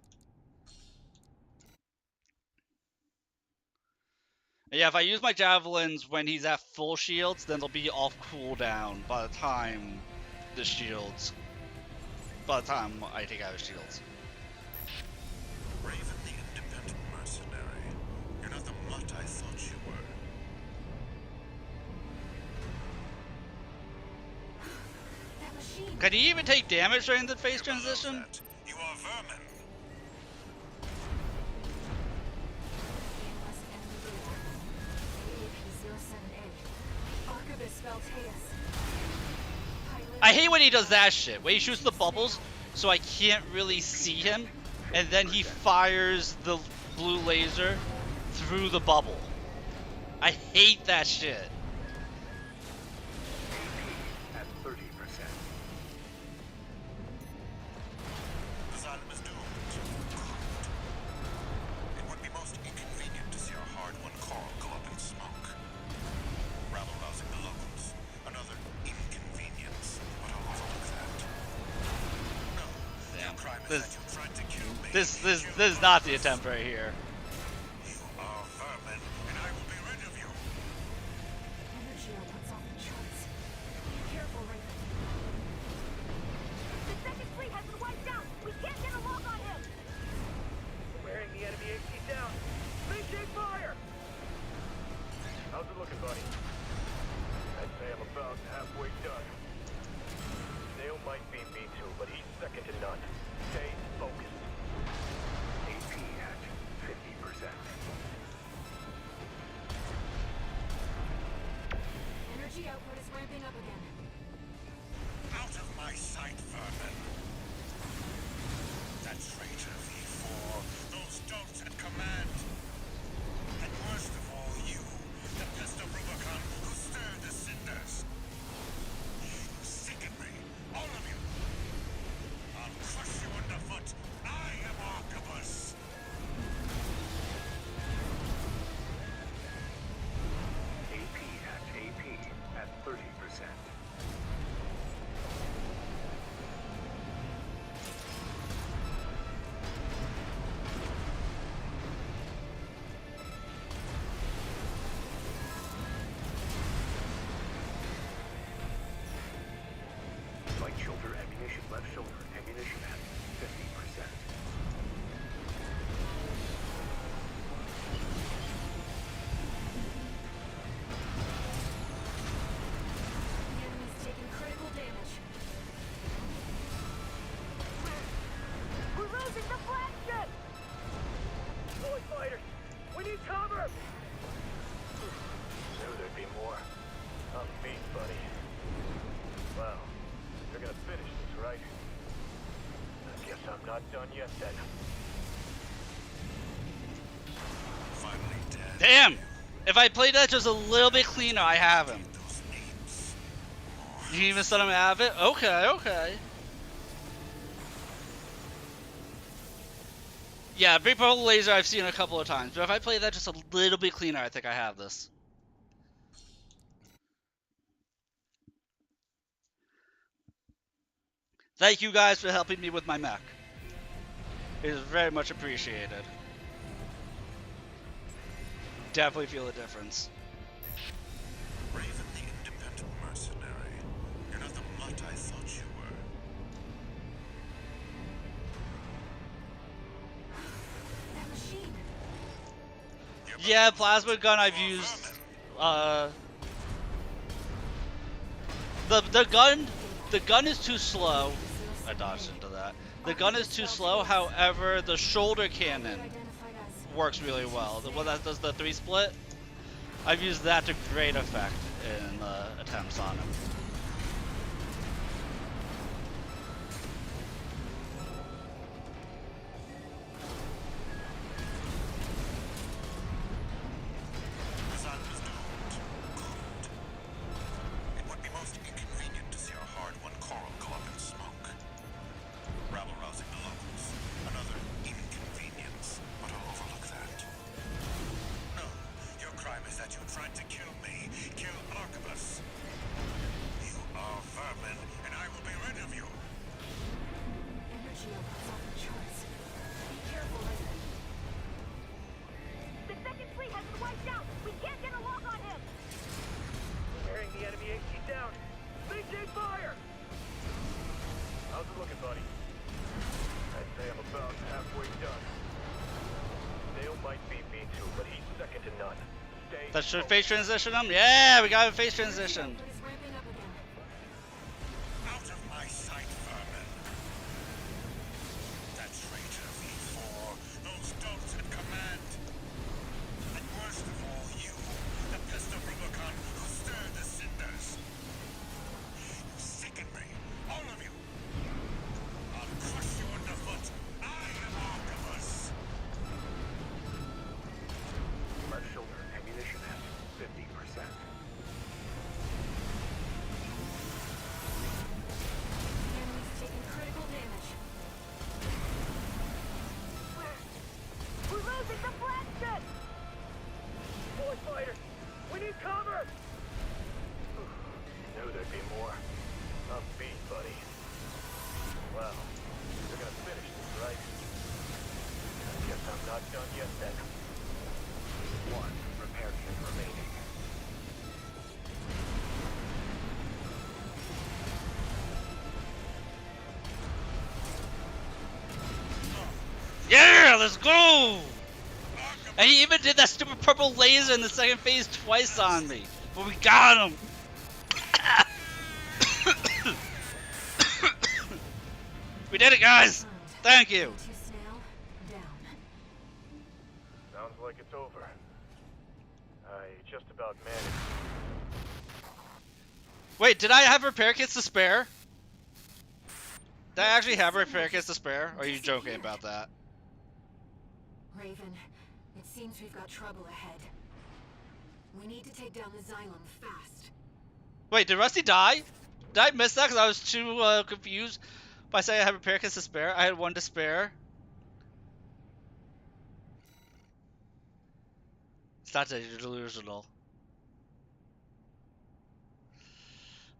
[SPEAKER 1] And yeah, if I use my javelins when he's at full shields, then they'll be off cooldown by the time the shields. By the time I take out his shields.
[SPEAKER 6] Raven the independent mercenary. You're not the mutt I thought you were.
[SPEAKER 5] That machine.
[SPEAKER 1] Can he even take damage during the phase transition?
[SPEAKER 6] That. You are vermin.
[SPEAKER 5] EMS enemy data. AAP-078. Arquebus Veltaeus.
[SPEAKER 1] I hate when he does that shit, when he shoots the bubbles, so I can't really see him, and then he fires the blue laser through the bubble. I hate that shit.
[SPEAKER 8] AP at 30%.
[SPEAKER 6] The Xylem is doomed. It would be most inconvenient to see our hard-won call go up in smoke. Rabble-rousing the locals. Another inconvenience, but I'll overlook that. No,
[SPEAKER 1] Damn.
[SPEAKER 6] your crime is
[SPEAKER 1] This-
[SPEAKER 6] that you tried to kill me.
[SPEAKER 1] This
[SPEAKER 6] You
[SPEAKER 1] is not the attempt right here.
[SPEAKER 6] You are vermin, and I will be rid of you.
[SPEAKER 5] Energy output's off the charts. Be careful, Raven.
[SPEAKER 9] The second fleet has been wiped out. We can't get a lock on him.
[SPEAKER 7] Wearing the enemy AC down. Maintain fire! How's it looking, buddy? I'd say I'm about halfway done. Dale might beat me too, but he's second to none. Stay focused.
[SPEAKER 8] AP at 50%.
[SPEAKER 5] Energy output is ramping up again.
[SPEAKER 6] Out of my sight, vermin. That traitor V4. Those don'ts at command. And worst of all, you. The pest of Rubicon who stirred the cinders. You sicken me. All of you. I'll crush you underfoot. I am Arquebus.
[SPEAKER 8] AP at 30%. Right shoulder ammunition, left shoulder ammunition at 50%.
[SPEAKER 5] The enemy's taking critical damage.
[SPEAKER 9] We're losing the flagship.
[SPEAKER 7] Boy fighters, we need cover! Knew there'd be more. I'm beat, buddy. Well, you're gonna finish this, right? I guess I'm not done yet, then.
[SPEAKER 6] Finally dead.
[SPEAKER 1] Damn! If I played that just a little bit cleaner, I have him.
[SPEAKER 6] Those apes.
[SPEAKER 1] You can even set him out of it? Okay, okay. Yeah, Big Purple Laser I've seen a couple of times, but if I play that just a little bit cleaner, I think I have this. Thank you guys for helping me with my mech. It is very much appreciated. Definitely feel the difference.
[SPEAKER 6] Raven the independent mercenary. You're not the mutt I thought you were.
[SPEAKER 5] That machine.
[SPEAKER 1] Yeah, plasma gun I've used. The gun is too slow. I dodged into that. The gun is too slow. However, the shoulder cannon
[SPEAKER 5] Identified as.
[SPEAKER 1] works really well. The one that does the 3 split. I've used that to great effect in attempts on him.
[SPEAKER 6] Asylum is doomed. Good. It would be most inconvenient to see our hard-won coral go up in smoke. Rabble-rousing the locals. Another inconvenience, but I'll overlook that. No, your crime is that you tried to kill me. Kill Archibus. You are vermin, and I will be rid of you.
[SPEAKER 5] Energy levels off the charts. Be careful, Raven.
[SPEAKER 9] The second fleet has been wiped out. We can't get a lock on him.
[SPEAKER 7] Wearing the enemy AC down. Maintain fire! How's it looking, buddy? I'd say I'm about halfway done. Dale might beat me too, but he's second to none. Stay
[SPEAKER 1] That should
[SPEAKER 7] focused.
[SPEAKER 1] face transition him. Yeah, we got a face transition.
[SPEAKER 5] But it's ramping up again.
[SPEAKER 6] Out of my sight, vermin. That traitor V4, those dogs at command. And worst of all, you, the pest of Rubicon who stirred the cinders. You sicken me, all of you. I'll crush you underfoot. I am Archibus.
[SPEAKER 8] Mark shoulder ammunition at 50%.
[SPEAKER 5] The enemy's taking critical damage.
[SPEAKER 9] We're losing the flagship.
[SPEAKER 7] Boy fighters, we need cover! Knew there'd be more. I'm beat, buddy. Well, you're gonna finish this, right? I guess I'm not done yet then.
[SPEAKER 8] One repair kit remaining.
[SPEAKER 1] Yeah, let's go! And he even did that stupid purple laser in the second phase twice on me. But we got him! We did it, guys! Thank you!
[SPEAKER 5] T2 snail down.
[SPEAKER 7] Sounds like it's over. I just about managed.
[SPEAKER 1] Wait, did I have repair kits to spare? Did I actually have repair kits to spare? Or are you joking about that?
[SPEAKER 5] Raven, it seems we've got trouble ahead. We need to take down the Xylem fast.
[SPEAKER 1] Wait, did Rusty die? Did I miss that because I was too confused by saying I had repair kits to spare? I had one to spare. It's not that you're delusional.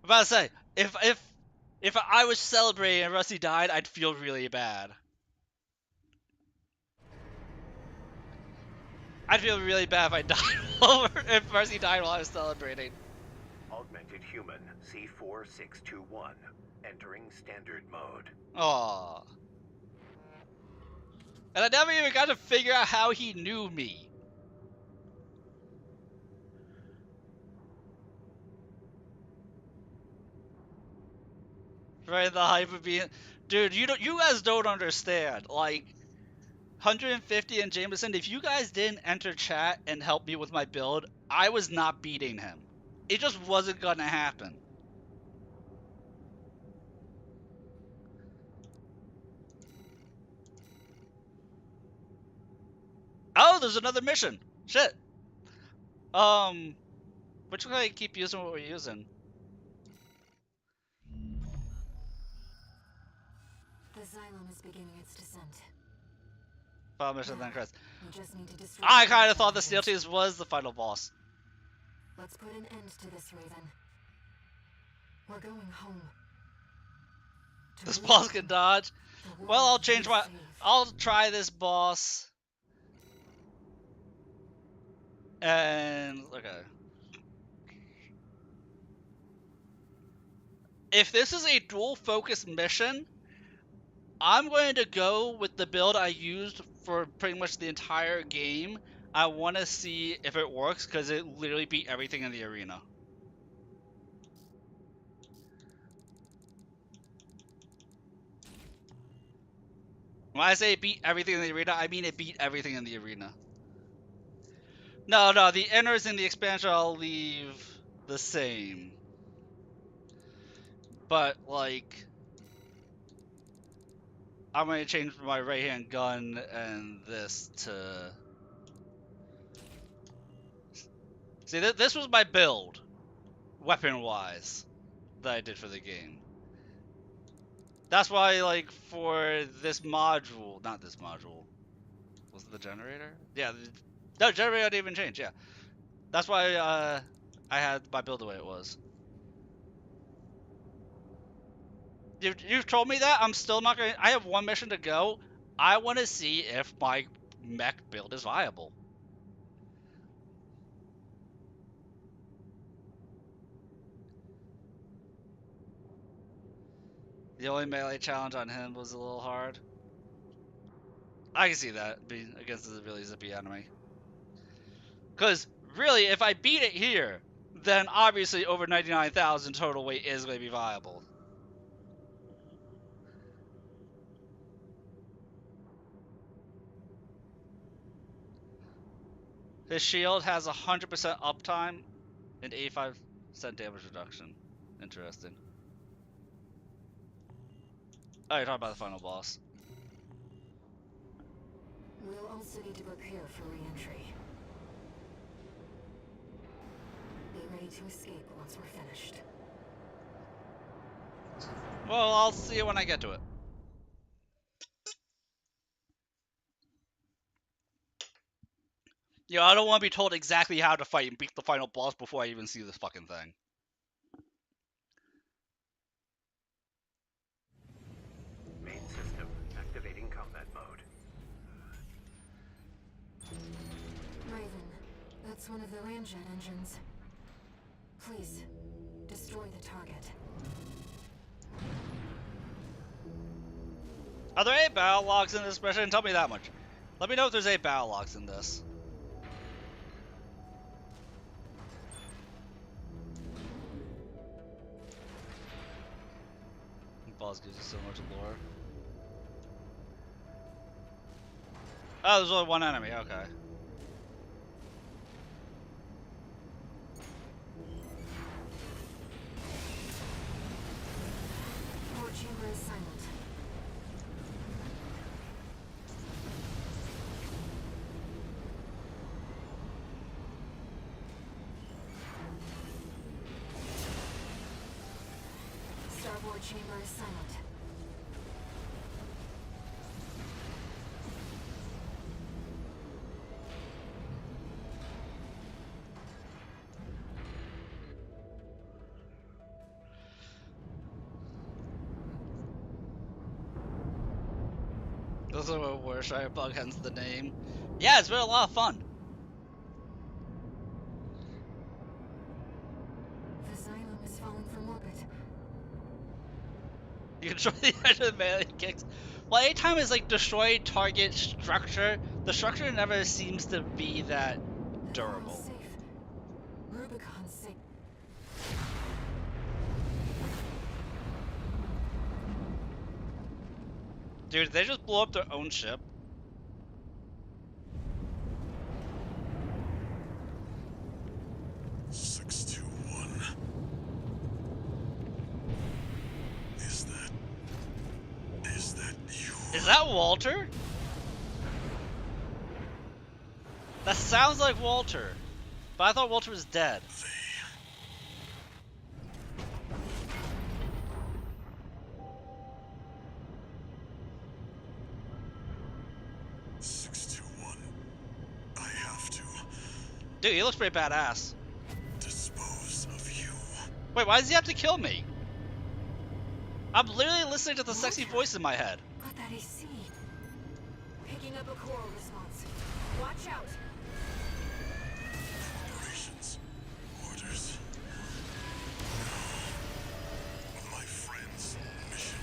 [SPEAKER 1] I'm about to say, if I was celebrating and Rusty died, I'd feel really bad. I'd feel really bad if I died if Rusty died while I was celebrating.
[SPEAKER 8] Augmented human C4621. Entering standard mode.
[SPEAKER 1] Aww. And I never even got to figure out how he knew me. Right, the hype of being, dude. You guys don't understand. Like, 150 and Jameson. If you guys didn't enter chat and help me with my build, I was not beating him. It just wasn't gonna happen. Oh, there's another mission. Shit. Which one I keep using what we're using?
[SPEAKER 5] The Xylem is beginning its descent.
[SPEAKER 1] Final mission then Chris.
[SPEAKER 5] We just need to destroy
[SPEAKER 1] I
[SPEAKER 5] the
[SPEAKER 1] kind of thought the
[SPEAKER 5] Xylem.
[SPEAKER 1] Steel Teams was the final boss.
[SPEAKER 5] Let's put an end to this, Raven. We're going home.
[SPEAKER 1] This boss can dodge. Well, I'll change my. I'll try this boss. And okay. If this is a dual focus mission, I'm going to go with the build I used for pretty much the entire game. I want to see if it works because it literally beat everything in the arena. When I say it beat everything in the arena, I mean it beat everything in the arena. No, the inners in the expansion I'll leave the same. But, like, I'm going to change my right-hand gun and this to... See, this was my build, weapon-wise, that I did for the game. That's why, like, for this module, not this module, was it the generator? Yeah, no, generator didn't even change, yeah. That's why I had my build the way it was. You've told me that, I'm still not gonna, I have one mission to go. I want to see if my mech build is viable. The only melee challenge on him was a little hard. I can see that, being against a really zippy enemy. Because, really, if I beat it here, then obviously over 99,000 total weight is going to be viable. His shield has 100% uptime and 85% damage reduction. Interesting. Oh, you're talking about the final boss.
[SPEAKER 5] We'll also need to prepare for re-entry. Be ready to escape once we're finished.
[SPEAKER 1] Well, I'll see it when I get to it. You know, I don't want to be told exactly how to fight and beat the final boss before I even see this fucking thing.
[SPEAKER 7] Main system activating combat mode.
[SPEAKER 5] Raven, that's one of the ramjet engines. Please, destroy the target.
[SPEAKER 1] Are there 8 battle logs in this mission? Tell me that much. Let me know if there's 8 battle logs in this. Boss gives you so much lore. Oh, there's only one enemy, okay.
[SPEAKER 5] Port chamber is silent. Starboard chamber is silent.
[SPEAKER 1] Those are what Warshire Bug, hence the name. Yeah, it's been a lot of fun.
[SPEAKER 5] The Xylem is falling from orbit.
[SPEAKER 1] You control the edge of the melee kicks. Well, anytime it's like destroy target structure, the structure never seems to be that durable.
[SPEAKER 5] Safe. Rubicon's safe.
[SPEAKER 1] Dude, they just blew up their own ship. Is that Walter? That sounds like Walter. But I thought Walter was dead. Dude, he looks pretty badass.
[SPEAKER 6] Dispose of you.
[SPEAKER 1] Wait, why does he have to kill me? I'm literally listening to the sexy voice in my head.
[SPEAKER 5] Got that AC. Picking up a coral response. Watch out.
[SPEAKER 6] Operations. Orders. My friend's mission.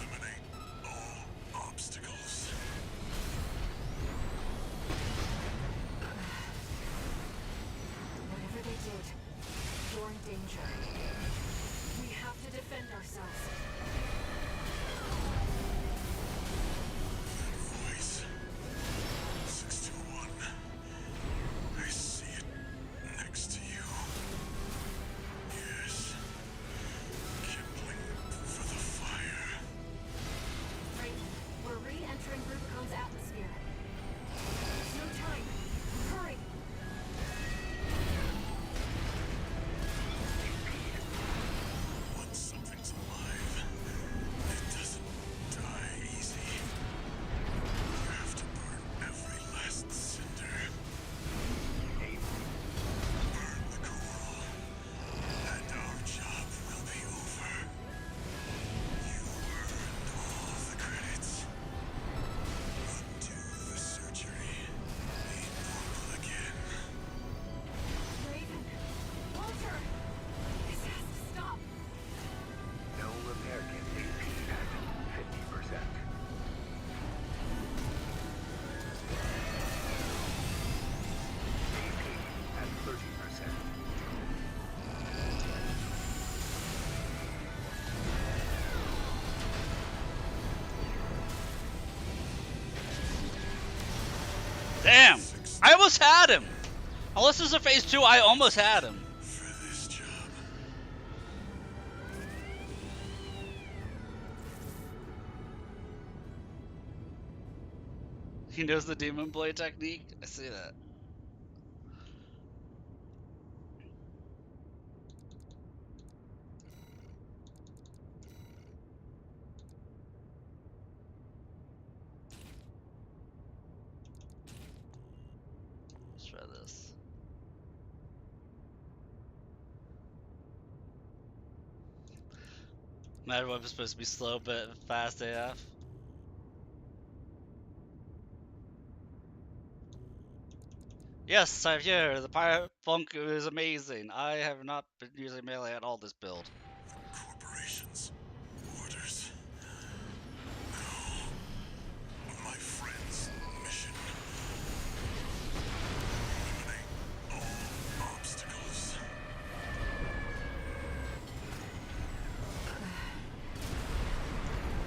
[SPEAKER 6] Eliminate all obstacles.
[SPEAKER 5] Whatever they did, you're in danger. We have to defend ourselves.
[SPEAKER 6] Voice. 621. I see it next to you. Yes. Kindling for the fire.
[SPEAKER 5] Raven, we're re-entering Rubicon's atmosphere. There's no time. Hurry!
[SPEAKER 6] Once something's alive, it doesn't die easy. You have to burn every last cinder. Burn the coral, and our job will be over. You earned all the credits. Undo the surgery. Be normal again.
[SPEAKER 5] Raven! Walter! This has to stop!
[SPEAKER 8] No repair kit AP at 50%. AP at 30%.
[SPEAKER 1] Damn! I almost had him! Unless this is a phase 2, I almost had him.
[SPEAKER 6] For this job.
[SPEAKER 1] He knows the demon blade technique. I see that. Let's try this. Mad Web is supposed to be slow but fast AF. Yes, I'm here. The pirate funk is amazing. I have not been using melee at all this build.
[SPEAKER 6] Corporations. Orders. No. My friend's mission. Eliminate all obstacles.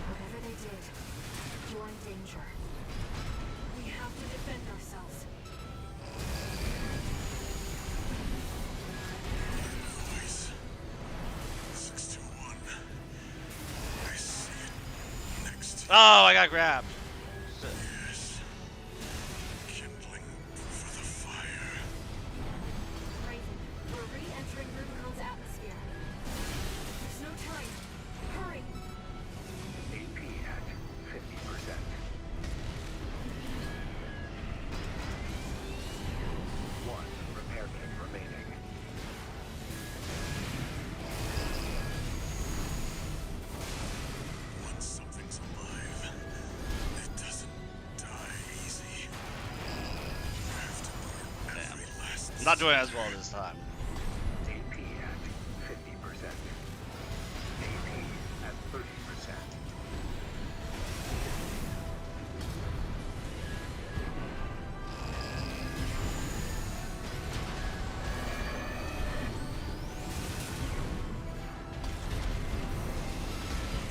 [SPEAKER 5] Whatever they did, you're in danger. We have to defend ourselves.
[SPEAKER 6] Voice. 621. I see it next to you.
[SPEAKER 1] Oh, I got grabbed. Shit.
[SPEAKER 6] Yes. Kindling for the fire.
[SPEAKER 5] Raven, we're re-entering Rubicon's atmosphere. There's no time. Hurry!
[SPEAKER 8] AP at 50%. One repair kit remaining.
[SPEAKER 6] Once something's alive, it doesn't die easy. You have to burn every last
[SPEAKER 1] I'm not doing as well this time.
[SPEAKER 8] AP at 50%. AP at 30%.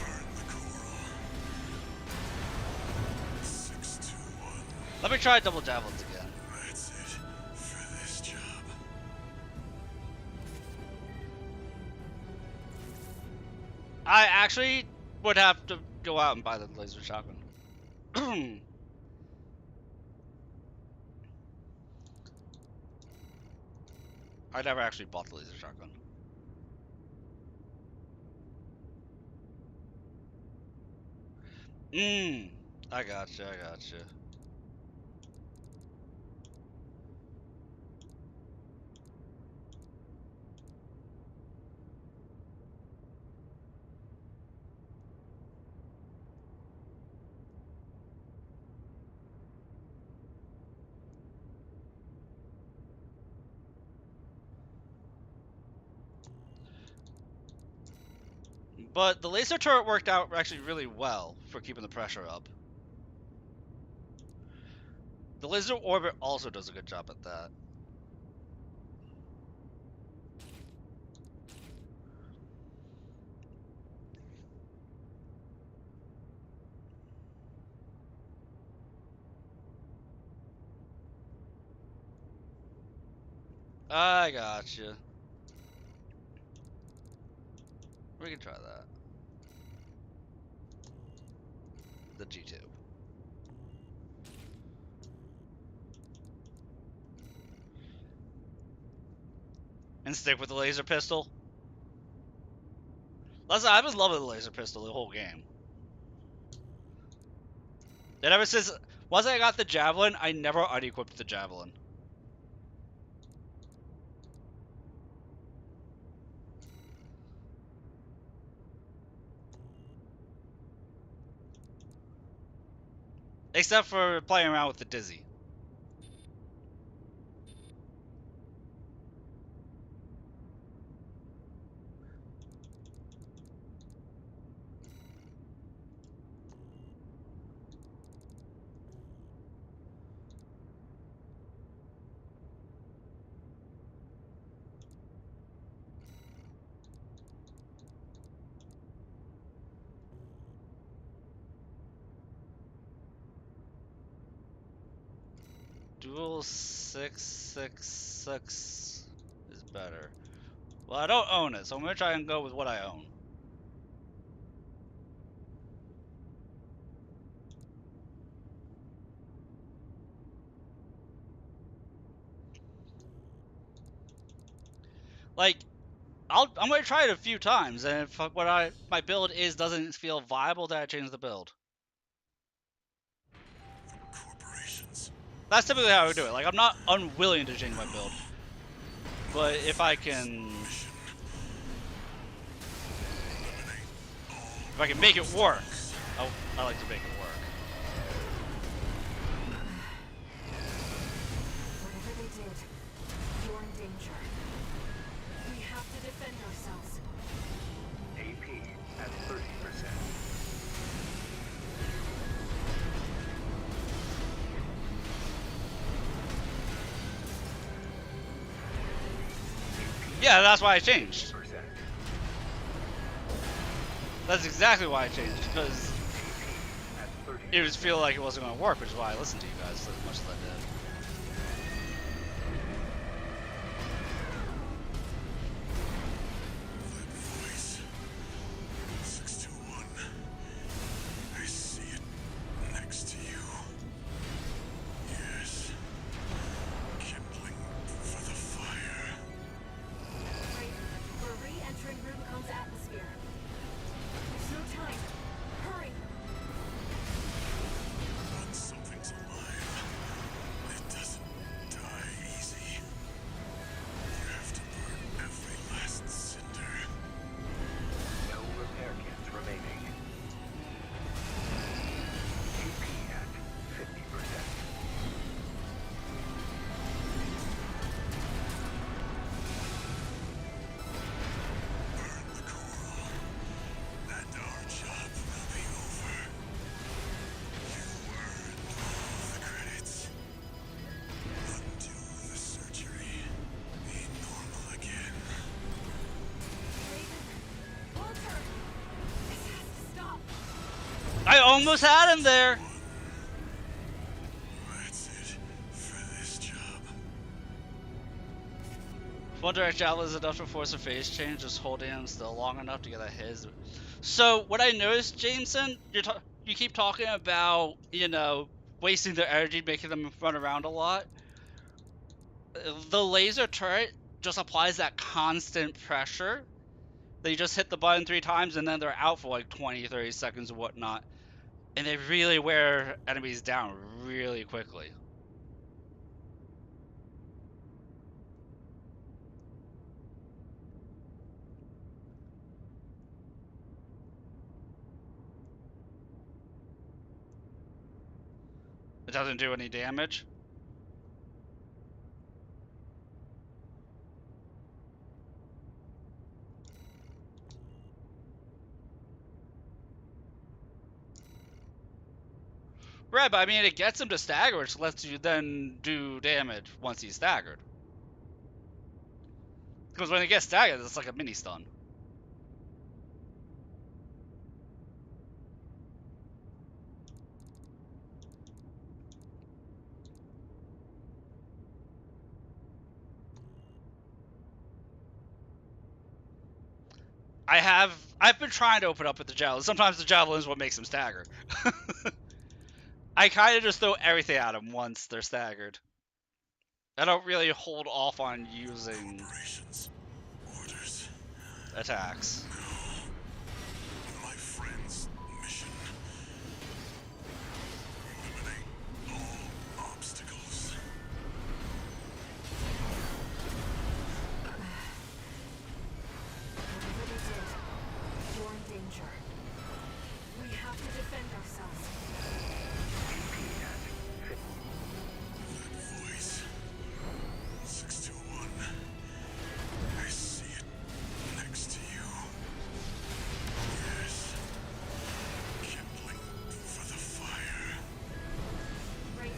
[SPEAKER 6] burn the coral. 621.
[SPEAKER 1] Let me try double javelins again.
[SPEAKER 6] That's it for this job.
[SPEAKER 1] I actually would have to go out and buy the laser shotgun. I never actually bought the laser shotgun. I gotcha, I gotcha. But the laser turret worked out actually really well for keeping the pressure up. The laser orbit also does a good job at that. I gotcha. We can try that. The G2. And stick with the laser pistol. Listen, I've been loving the laser pistol the whole game. And ever since, once I got the javelin, I never unequipped the javelin. Except for playing around with the Dizzy. Dual 666 is better. Well, I don't own it, so I'm gonna try and go with what I own. Like, I'm gonna try it a few times, and if my build doesn't feel viable, then I change the build.
[SPEAKER 6] Corporations.
[SPEAKER 1] That's typically how I would do it. Like, I'm not unwilling to change my build, but if I can make it work, I like to make it work.
[SPEAKER 5] Whatever they did, you're in danger. We have to defend ourselves.
[SPEAKER 7] AP at 30%.
[SPEAKER 1] Yeah, that's why I changed.
[SPEAKER 7] 30%.
[SPEAKER 1] That's exactly why I changed, because
[SPEAKER 7] At 30%.
[SPEAKER 1] it was feel like it wasn't going to work, which is why I listened to you guys as much as I did.
[SPEAKER 6] Voice. 621. I see it next to you. Yes. Kindling for the fire.
[SPEAKER 5] Raven, we're re-entering Rubicon's atmosphere. There's no time. Hurry!
[SPEAKER 6] Once something's alive, it doesn't die easy. You have to burn every last cinder.
[SPEAKER 7] No repair kits remaining. AP at 50%.
[SPEAKER 6] Burn the coral, and our job will be over. You earned all the credits. Undo the surgery. Be normal again.
[SPEAKER 5] Raven! Walter! This has to stop!
[SPEAKER 1] I almost had him there!
[SPEAKER 6] That's it for this job.
[SPEAKER 1] One direct javelin is enough to force a phase change, just holding him still long enough to get a hit. So, what I noticed, Jameson, you keep talking about, wasting their energy, making them run around a lot. The laser turret just applies that constant pressure. They just hit the button 3 times and then they're out for like 20, 30 seconds or whatnot. And they really wear enemies down really quickly. It doesn't do any damage. Right, but I mean, it gets him to stagger, which lets you then do damage once he's staggered. Because when he gets staggered, it's like a mini stun. I've been trying to open up with the javelin. Sometimes the javelin is what makes him stagger. I kind of just throw everything at him once they're staggered. I don't really hold off on using
[SPEAKER 6] Operations. Orders.
[SPEAKER 1] attacks.
[SPEAKER 6] My friend's mission. Eliminate all obstacles.
[SPEAKER 5] Whatever they did, you're in danger. We have to defend ourselves.
[SPEAKER 6] That voice. 621. I see it next to you. Yes. Kindling for the fire.
[SPEAKER 5] Raven,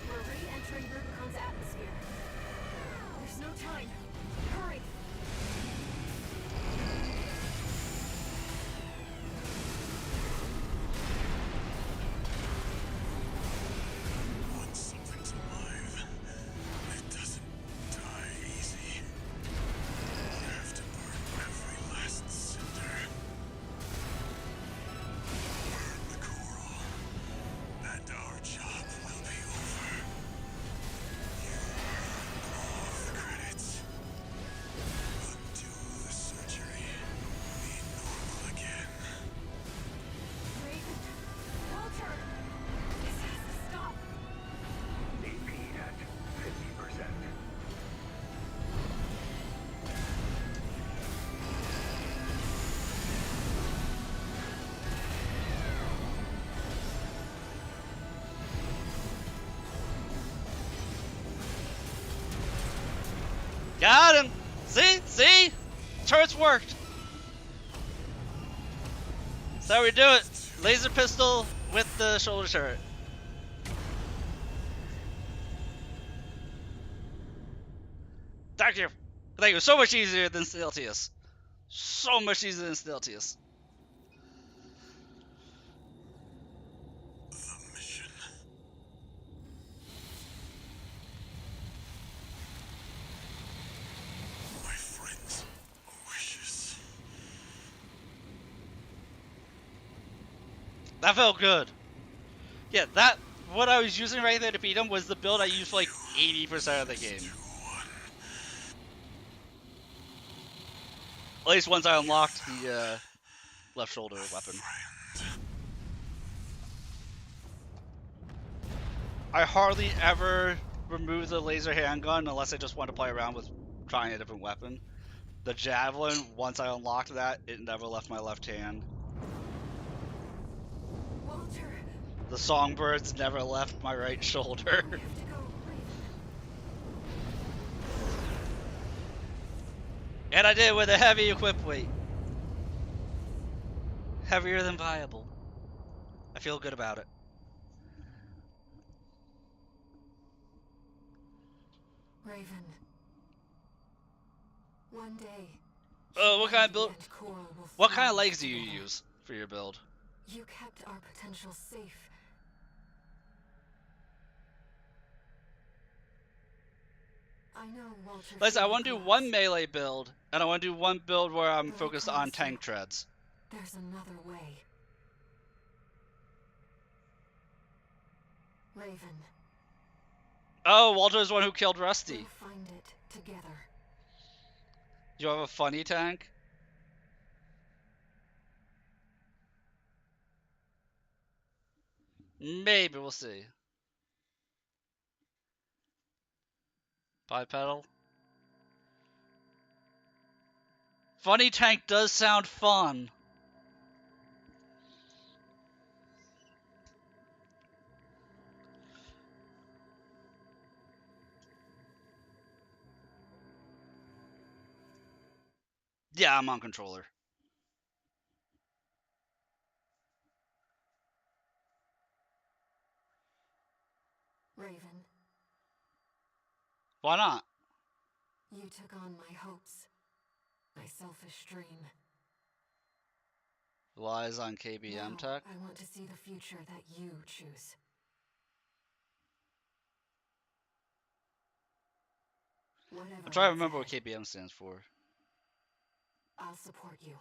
[SPEAKER 5] we're re-entering Rubicon's atmosphere. There's no time. Hurry!
[SPEAKER 6] Once something's alive, it doesn't die easy. You have to burn every last cinder. Burn the coral, and our job will be over. You earn all of the credits. Undo the surgery. Be normal again.
[SPEAKER 5] Raven! Walter! This has to stop!
[SPEAKER 7] AP at 50%.
[SPEAKER 1] Got him! See? See? Turrets worked! That's how we do it. Laser pistol with the shoulder turret. Thank you! Thank you. So much easier than Steltius. So much easier than Steltius.
[SPEAKER 6] The mission. My friend's wishes.
[SPEAKER 1] That felt good. Yeah, that what I was using right there to beat him was the build I used for like 80% of the game.
[SPEAKER 6] 2-1.
[SPEAKER 1] At least once I unlocked the left shoulder weapon.
[SPEAKER 6] Friend.
[SPEAKER 1] I hardly ever remove the laser handgun unless I just want to play around with trying a different weapon. The javelin, once I unlocked that, it never left my left hand.
[SPEAKER 5] Walter!
[SPEAKER 1] The songbirds never left my right shoulder.
[SPEAKER 5] We have to go, Raven.
[SPEAKER 1] And I did it with a heavy equip weight. Heavier than viable. I feel good about it.
[SPEAKER 5] Raven. One day.
[SPEAKER 1] What kind of build?
[SPEAKER 5] and Coral will
[SPEAKER 1] What kind of
[SPEAKER 5] flourish
[SPEAKER 1] legs do you
[SPEAKER 5] together.
[SPEAKER 1] use for your build?
[SPEAKER 5] You kept our potential safe. I know, Walter.
[SPEAKER 1] Listen, I
[SPEAKER 5] feared
[SPEAKER 1] want to do
[SPEAKER 5] collapse.
[SPEAKER 1] one melee build, and I want to do one build where I'm
[SPEAKER 5] But I
[SPEAKER 1] focused on
[SPEAKER 5] promise
[SPEAKER 1] tank
[SPEAKER 5] you-
[SPEAKER 1] treads.
[SPEAKER 5] There's another way. Raven,
[SPEAKER 1] Oh, Walter's the one who killed Rusty.
[SPEAKER 5] we'll find it together.
[SPEAKER 1] You have a funny tank? Maybe, we'll see. Bipedal? Funny tank does sound fun. Yeah, I'm on controller.
[SPEAKER 5] Raven,
[SPEAKER 1] Why not?
[SPEAKER 5] you took on my hopes. My selfish dream.
[SPEAKER 1] Lies on KBM
[SPEAKER 5] Now,
[SPEAKER 1] Tech.
[SPEAKER 5] I want to see the future that you choose. Whatever
[SPEAKER 1] I'm trying to
[SPEAKER 5] lies
[SPEAKER 1] remember what
[SPEAKER 5] ahead,
[SPEAKER 1] KBM stands for.
[SPEAKER 5] I'll support you.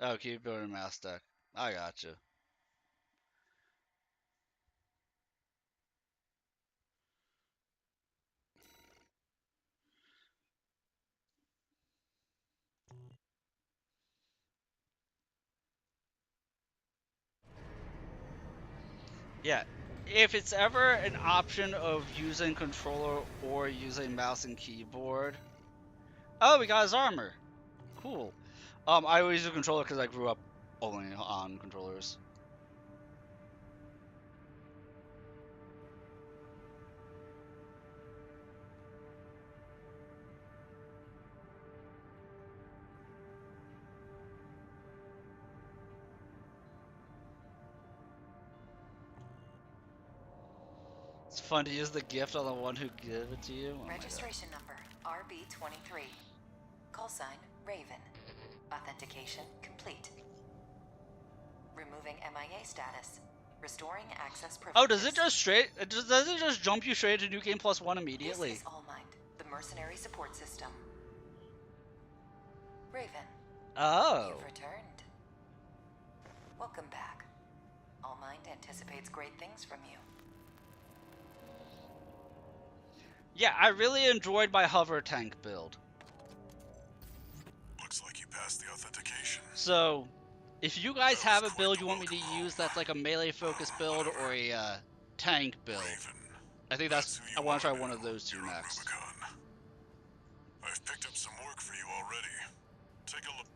[SPEAKER 1] Oh, keep building mass deck. I gotcha. Yeah, if it's ever an option of using controller or using mouse and keyboard. Oh, we got his armor. Cool. I always use a controller because I grew up only on controllers. It's fun to use the gift on the one who gave it to you. Oh
[SPEAKER 10] Registration number RB23. Call sign Raven. Authentication complete. Removing MIA status. Restoring access privileges.
[SPEAKER 1] Oh, does it just jump you straight to New Game Plus 1 immediately?
[SPEAKER 10] This is Allmind, the mercenary support system. Raven.
[SPEAKER 1] Oh.
[SPEAKER 10] You've returned. Welcome back. Allmind anticipates great things from you.
[SPEAKER 1] Yeah, I really enjoyed my hover tank build.
[SPEAKER 6] Looks like you passed the authentication.
[SPEAKER 1] So, if you guys have a build you want me to use that's like a melee focused build or a tank build, I think I want to try one of those two next.
[SPEAKER 6] Rubicon. I've picked up some work for you already. Take a look.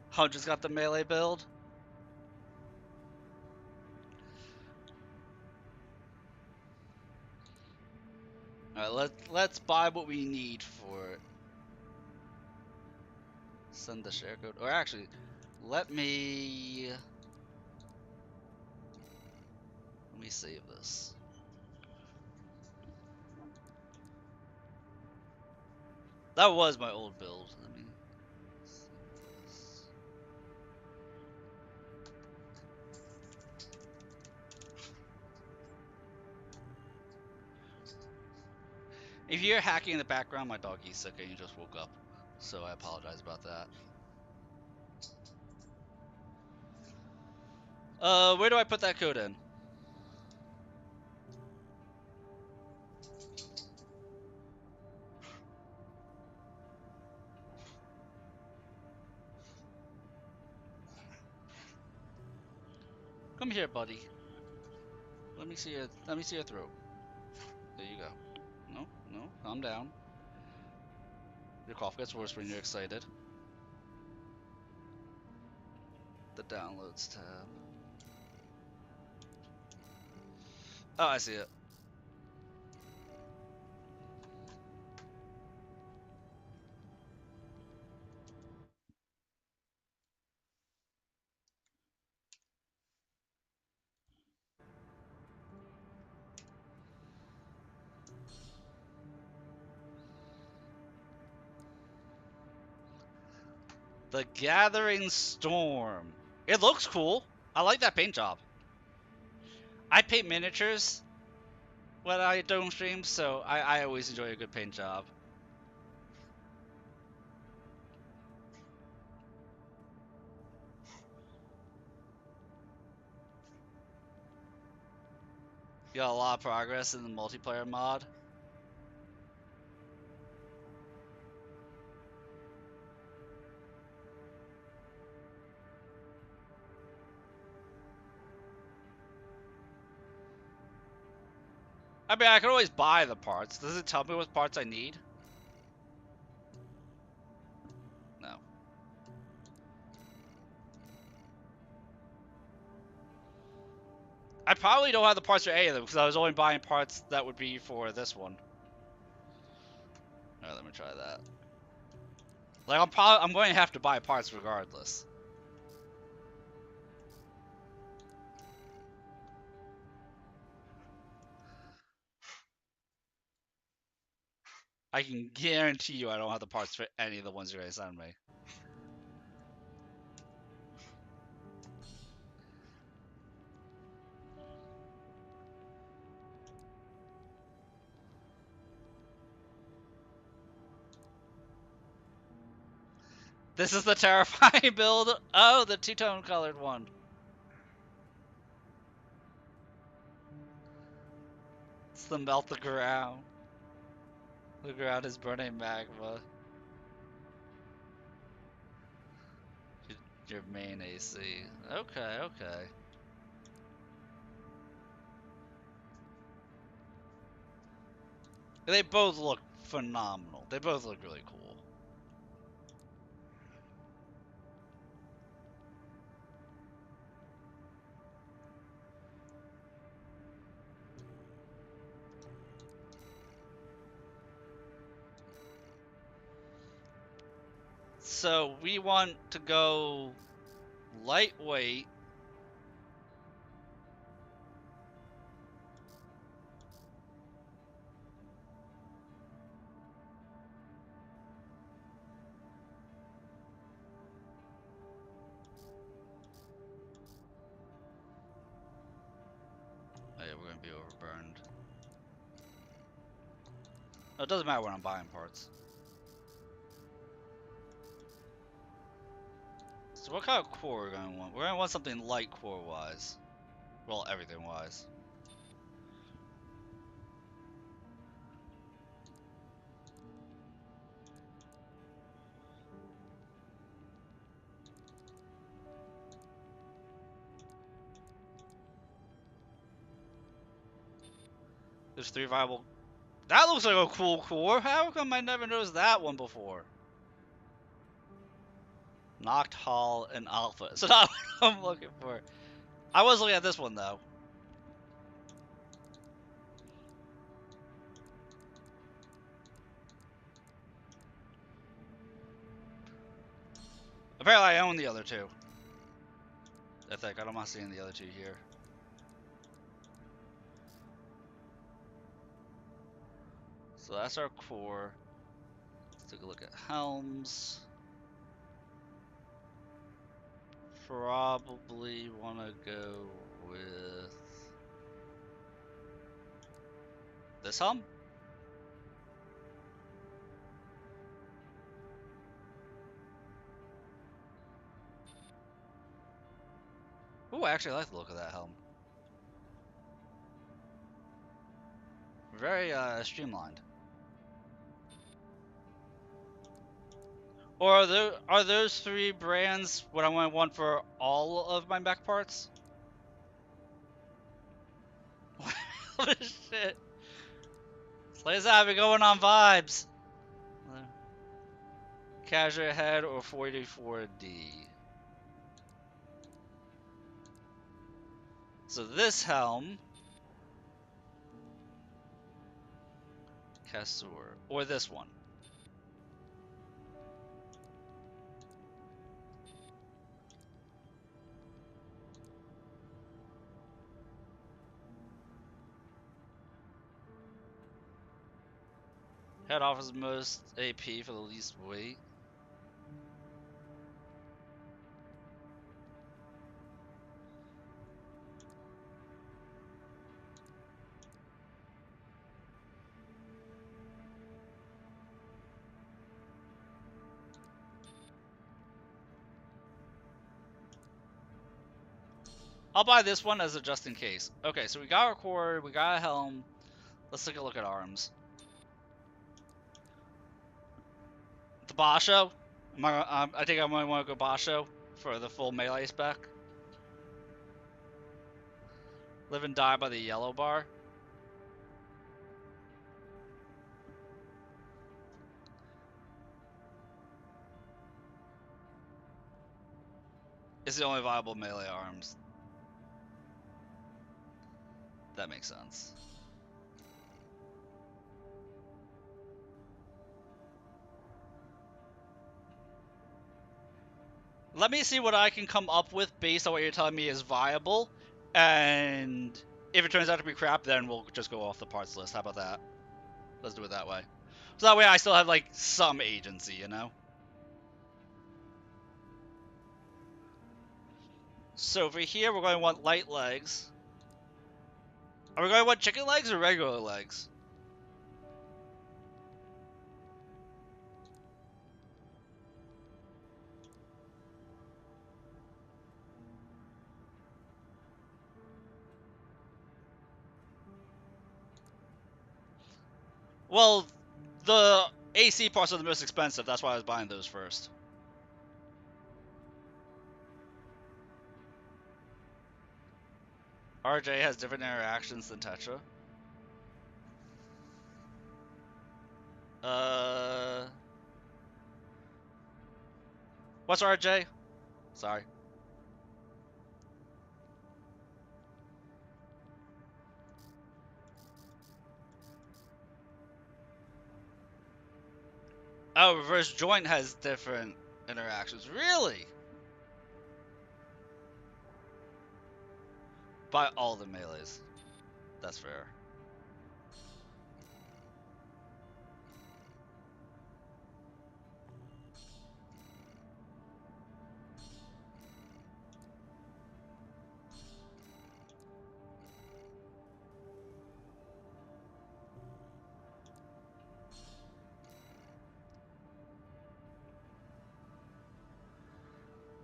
[SPEAKER 1] Hunter's got the melee build. Alright, let's buy what we need for it. Send the share code. Or actually, let me save this. That was my old build. Let me save this. If you're hacking in the background, my dog Isaka and he just woke up, so I apologize about that. Where do I put that code in? Come here, buddy. Let me see your throat. There you go. No, calm down. Your cough gets worse when you're excited. The downloads tab. Oh, I see it. The Gathering Storm. It looks cool. I like that paint job. I paint miniatures when I don't stream, so I always enjoy a good paint job. You got a lot of progress in the multiplayer mod. I mean, I can always buy the parts. Does it tell me what parts I need? No. I probably don't have the parts for any of them because I was only buying parts that would be for this one. Alright, let me try that. Like, I'm going to have to buy parts regardless. I can guarantee you I don't have the parts for any of the ones you're gonna send me. This is the terrifying build. Oh, the two-tone colored one. It's the melt the ground. The ground is burning magma. Your main AC. Okay, okay. They both look phenomenal. They both look really cool. So we want to go lightweight. Oh yeah, we're gonna be overburned. Oh, it doesn't matter when I'm buying parts. So what kind of core are we gonna want? We're gonna want something light core wise. Well, everything wise. There's 3 viable. That looks like a cool core. How come I never noticed that one before? Noct, Hall, and Alpha. So not what I'm looking for. I was looking at this one though. Apparently I own the other 2. I think. I'm not seeing the other 2 here. So that's our core. Let's take a look at helms. Probably want to go with this helm. Ooh, I actually like the look of that helm. Very streamlined. Or are those 3 brands what I want for all of my mech parts? Holy shit. Slay's have it going on vibes. Casual head or 44D. So this helm. Kassur. Or this one. Head offers most AP for the least weight. I'll buy this one as a just in case. Okay, so we got our core, we got a helm. Let's take a look at arms. The Basho. I think I might want to go Basho for the full melee spec. Live and die by the yellow bar. It's the only viable melee arms. That makes sense. Let me see what I can come up with based on what you're telling me is viable. And if it turns out to be crap, then we'll just go off the parts list. How about that? Let's do it that way. So that way I still have, like, some agency, you know? So over here, we're going to want light legs. Are we going to want chicken legs or regular legs? Well, the AC parts are the most expensive. That's why I was buying those first. RJ has different interactions than Tetra. What's RJ? Sorry. Oh, reverse joint has different interactions. Really? By all the melees. That's fair.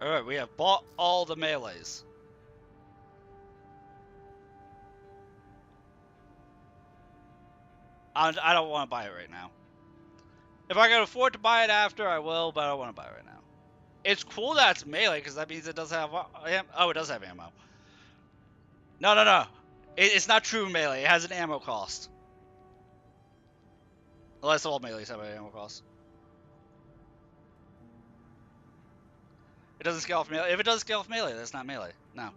[SPEAKER 1] Alright, we have bought all the melees. I don't want to buy it right now. If I can afford to buy it after, I will, but I don't want to buy it right now. It's cool that it's melee, because that means it does have... Oh, it does have ammo. No, no, no. It's not true melee. It has an ammo cost. Unless all melees have an ammo cost. It doesn't scale off melee. If it does scale off melee, that's not melee. No.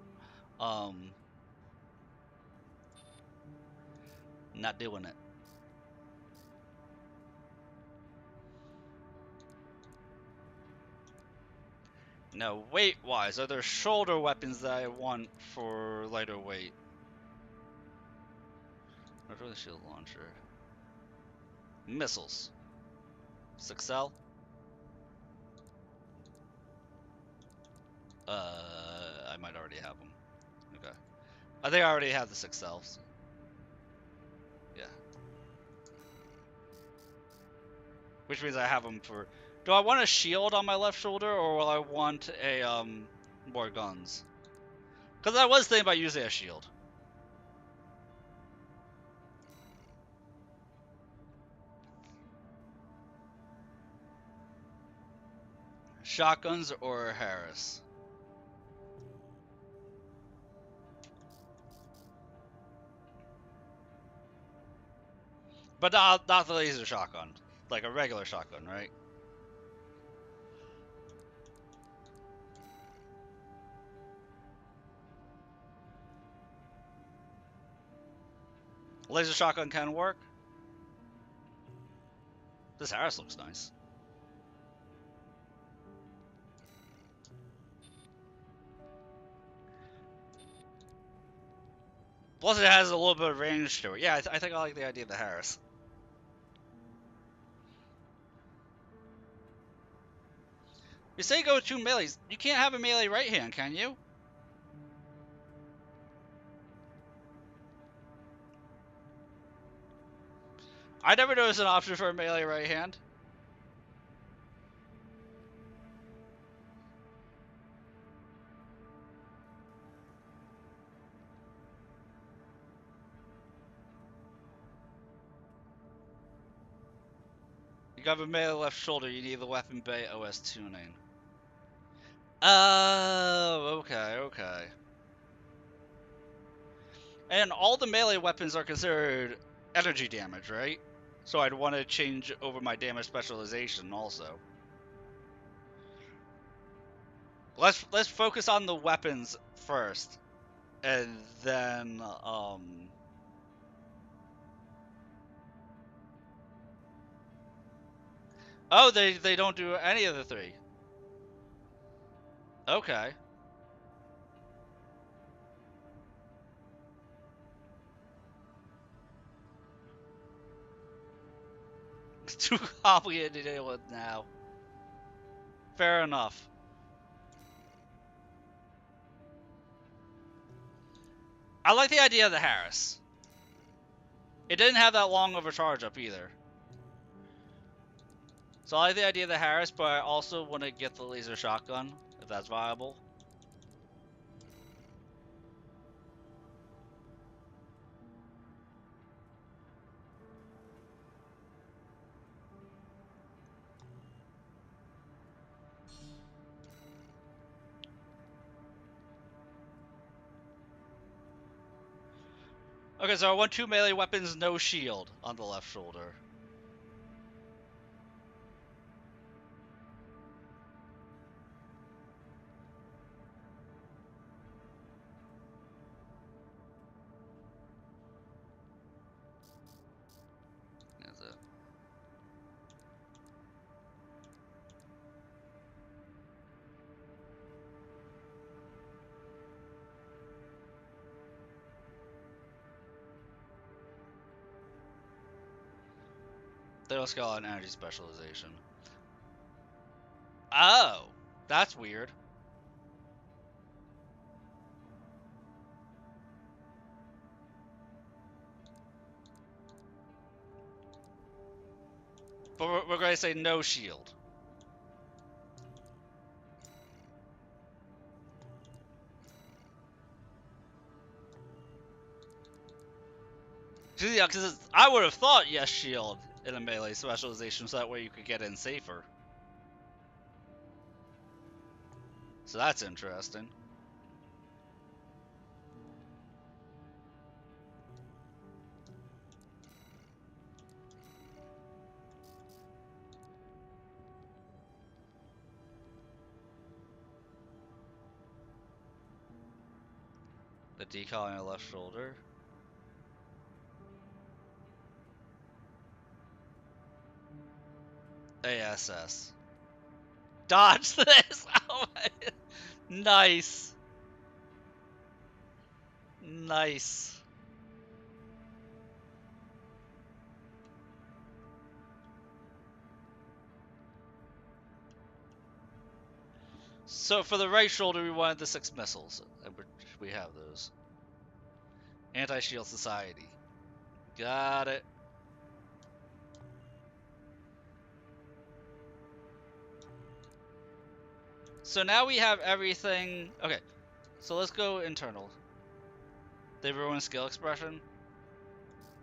[SPEAKER 1] Not doing it. Now, weight-wise, are there shoulder weapons that I want for lighter weight? Or for the shield launcher? Missiles. Sixel? I might already have them. Okay. I think I already have the Sixels. Yeah. Which means I have them for... Do I want a shield on my left shoulder, or will I want a, more guns? Because I was thinking about using a shield. Shotguns or Harris? But not the laser shotgun. Like a regular shotgun, right? Laser shotgun can work. This Harris looks nice. Plus it has a little bit of range to it. Yeah, I think I like the idea of the Harris. You say go with 2 melees. You can't have a melee right hand, can you? I never noticed an option for a melee right hand. You got a melee left shoulder, you need the weapon bay OS tuning. Oh, okay, okay. And all the melee weapons are considered energy damage, right? So I'd want to change over my damage specialization also. Let's focus on the weapons first, and then oh, they don't do any of the 3. Okay. too complicated to deal with now. Fair enough. I like the idea of the Harris. It didn't have that long of a charge up either. So I like the idea of the Harris, but I also want to get the laser shotgun, if that's viable. Okay, so I want 2 melee weapons, no shield on the left shoulder. That's it. They also got an energy specialization. Oh, that's weird. But we're going to say no shield. Yeah, because I would have thought yes shield in a melee specialization, so that way you could get in safer. So that's interesting. The decal on your left shoulder. ASS. Dodge this! Oh my. Nice. Nice. So for the right shoulder, we wanted the 6 missiles. And we have those. Anti-Shield Society. Got it. So now we have everything. Okay, so let's go internal. They ruin skill expression?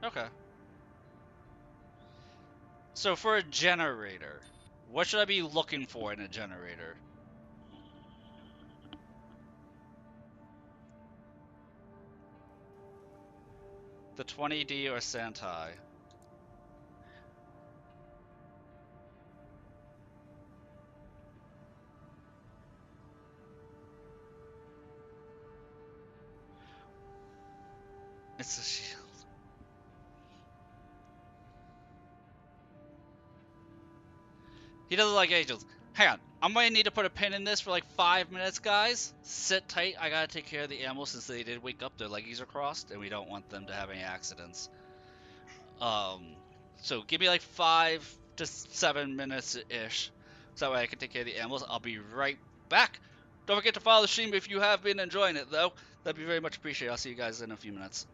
[SPEAKER 1] Okay. So for a generator, what should I be looking for in a generator? The 20D or Sentai? It's a shield. He doesn't like angels. Hang on. I'm going to need to put a pin in this for like 5 minutes, guys. Sit tight. I got to take care of the animals since they did wake up. Their leggies are crossed, and we don't want them to have any accidents. So give me like 5 to 7 minutes-ish. So that way I can take care of the animals. I'll be right back. Don't forget to follow the stream if you have been enjoying it, though. That'd be very much appreciated. I'll see you guys in a few minutes.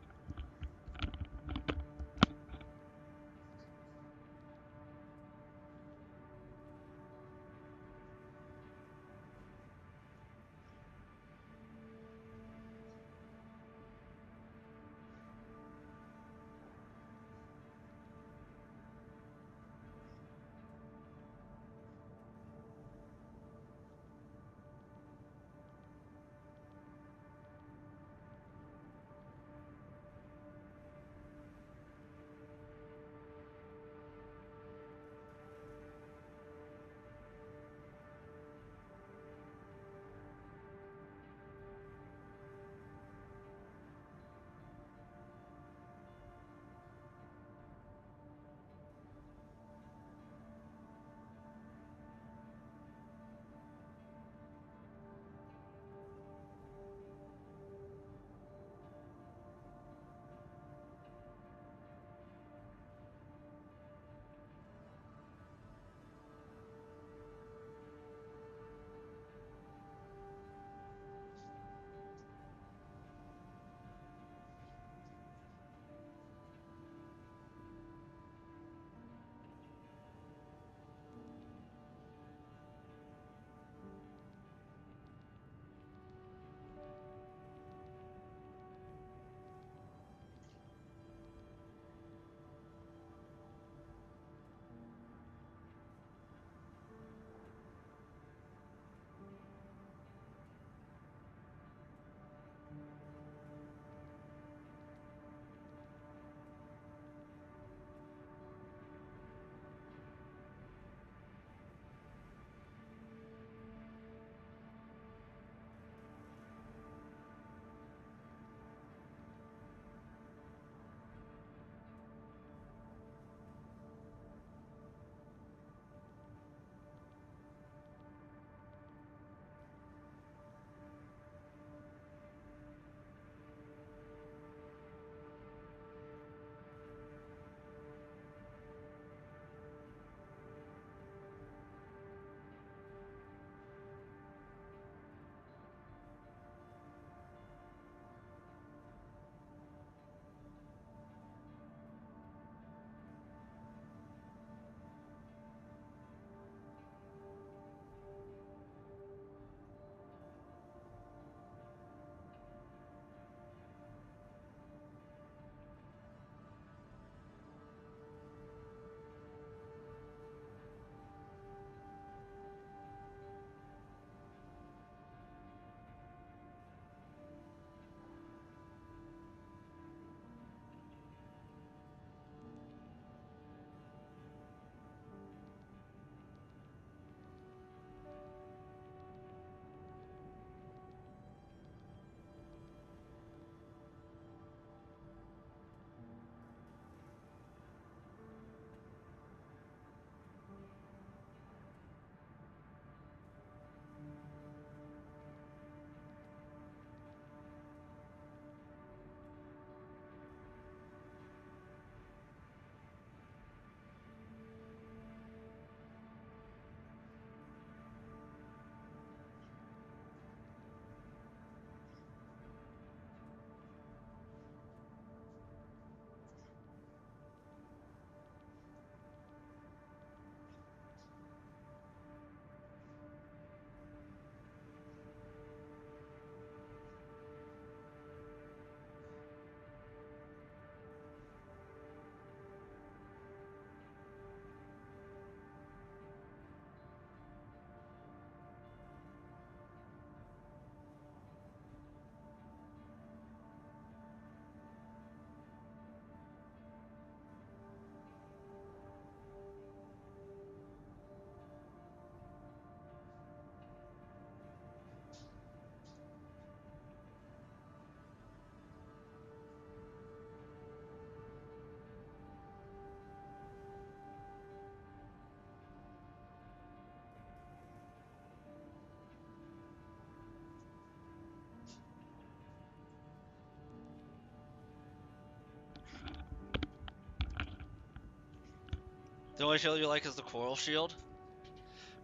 [SPEAKER 1] The only shield you like is the coral shield?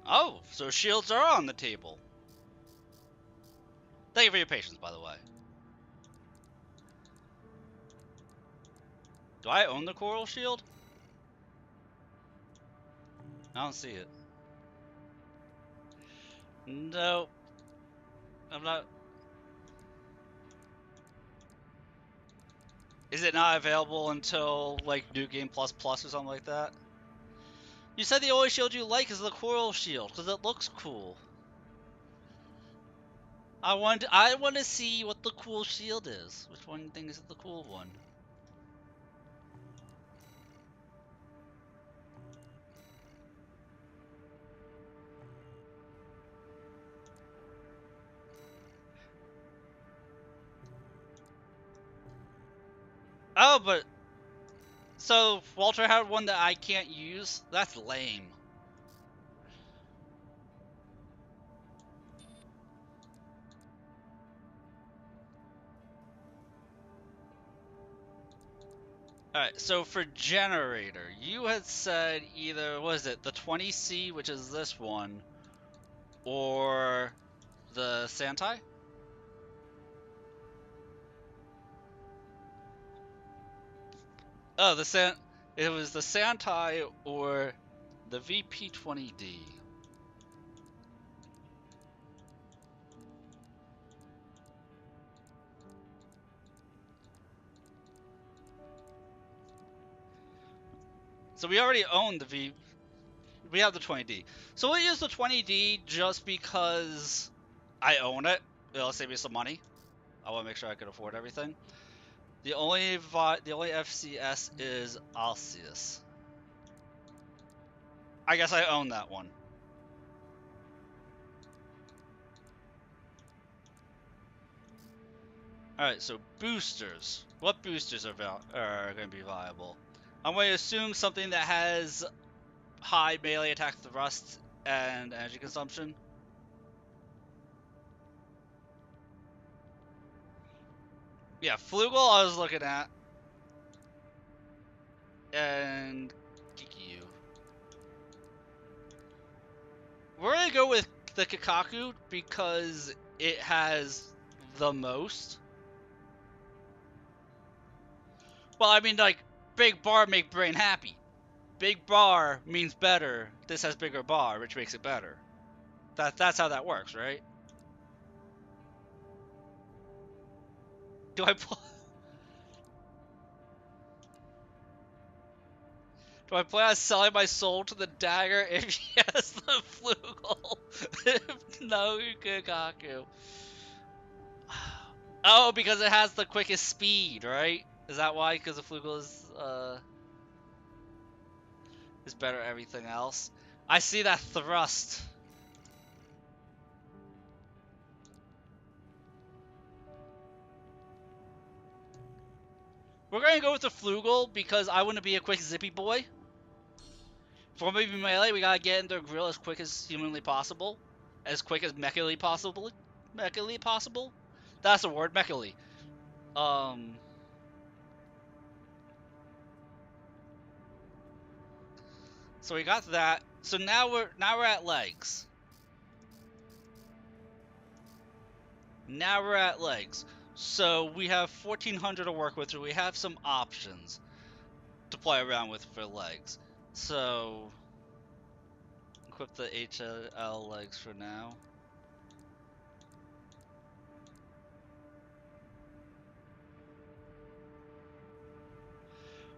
[SPEAKER 1] Oh, so shields are on the table. Thank you for your patience, by the way. Do I own the coral shield? I don't see it. No. I'm not. Is it not available until, like, New Game Plus Plus or something like that? You said the only shield you like is the coral shield, because it looks cool. I want to see what the cool shield is. Which one do you think is the cool one? Oh, but so Walter had one that I can't use? That's lame. Alright, so for generator, you had said either, what is it, the 20C, which is this one, or the Santai? Oh, it was the Santai or the VP20D. So we already own we have the 20D. So we'll use the 20D just because I own it. It'll save me some money. I want to make sure I can afford everything. The only FCS is Alcius. I guess I own that one. Alright, so boosters. What boosters are going to be viable? I'm going to assume something that has high melee attack thrust and energy consumption. Yeah, Flugel I was looking at. And Kikiu. We're going to go with the Kikaku because it has the most. Well, I mean, like, big bar make brain happy. Big bar means better. This has bigger bar, which makes it better. That's how that works, right? Do I plan on selling my soul to the dagger if he has the Flugel? If no, Kikaku. Oh, because it has the quickest speed, right? Is that why? Because the Flugel is better at everything else. I see that thrust. We're gonna go with the Flugel because I want to be a quick zippy boy. For maybe melee, we gotta get into a grill as quick as humanly possible. As quick as mechally possible. Mechally possible? That's the word, mechally. So we got that. So now we're at legs. Now we're at legs. So we have 1400 to work with, so we have some options to play around with for legs. So equip the HL legs for now.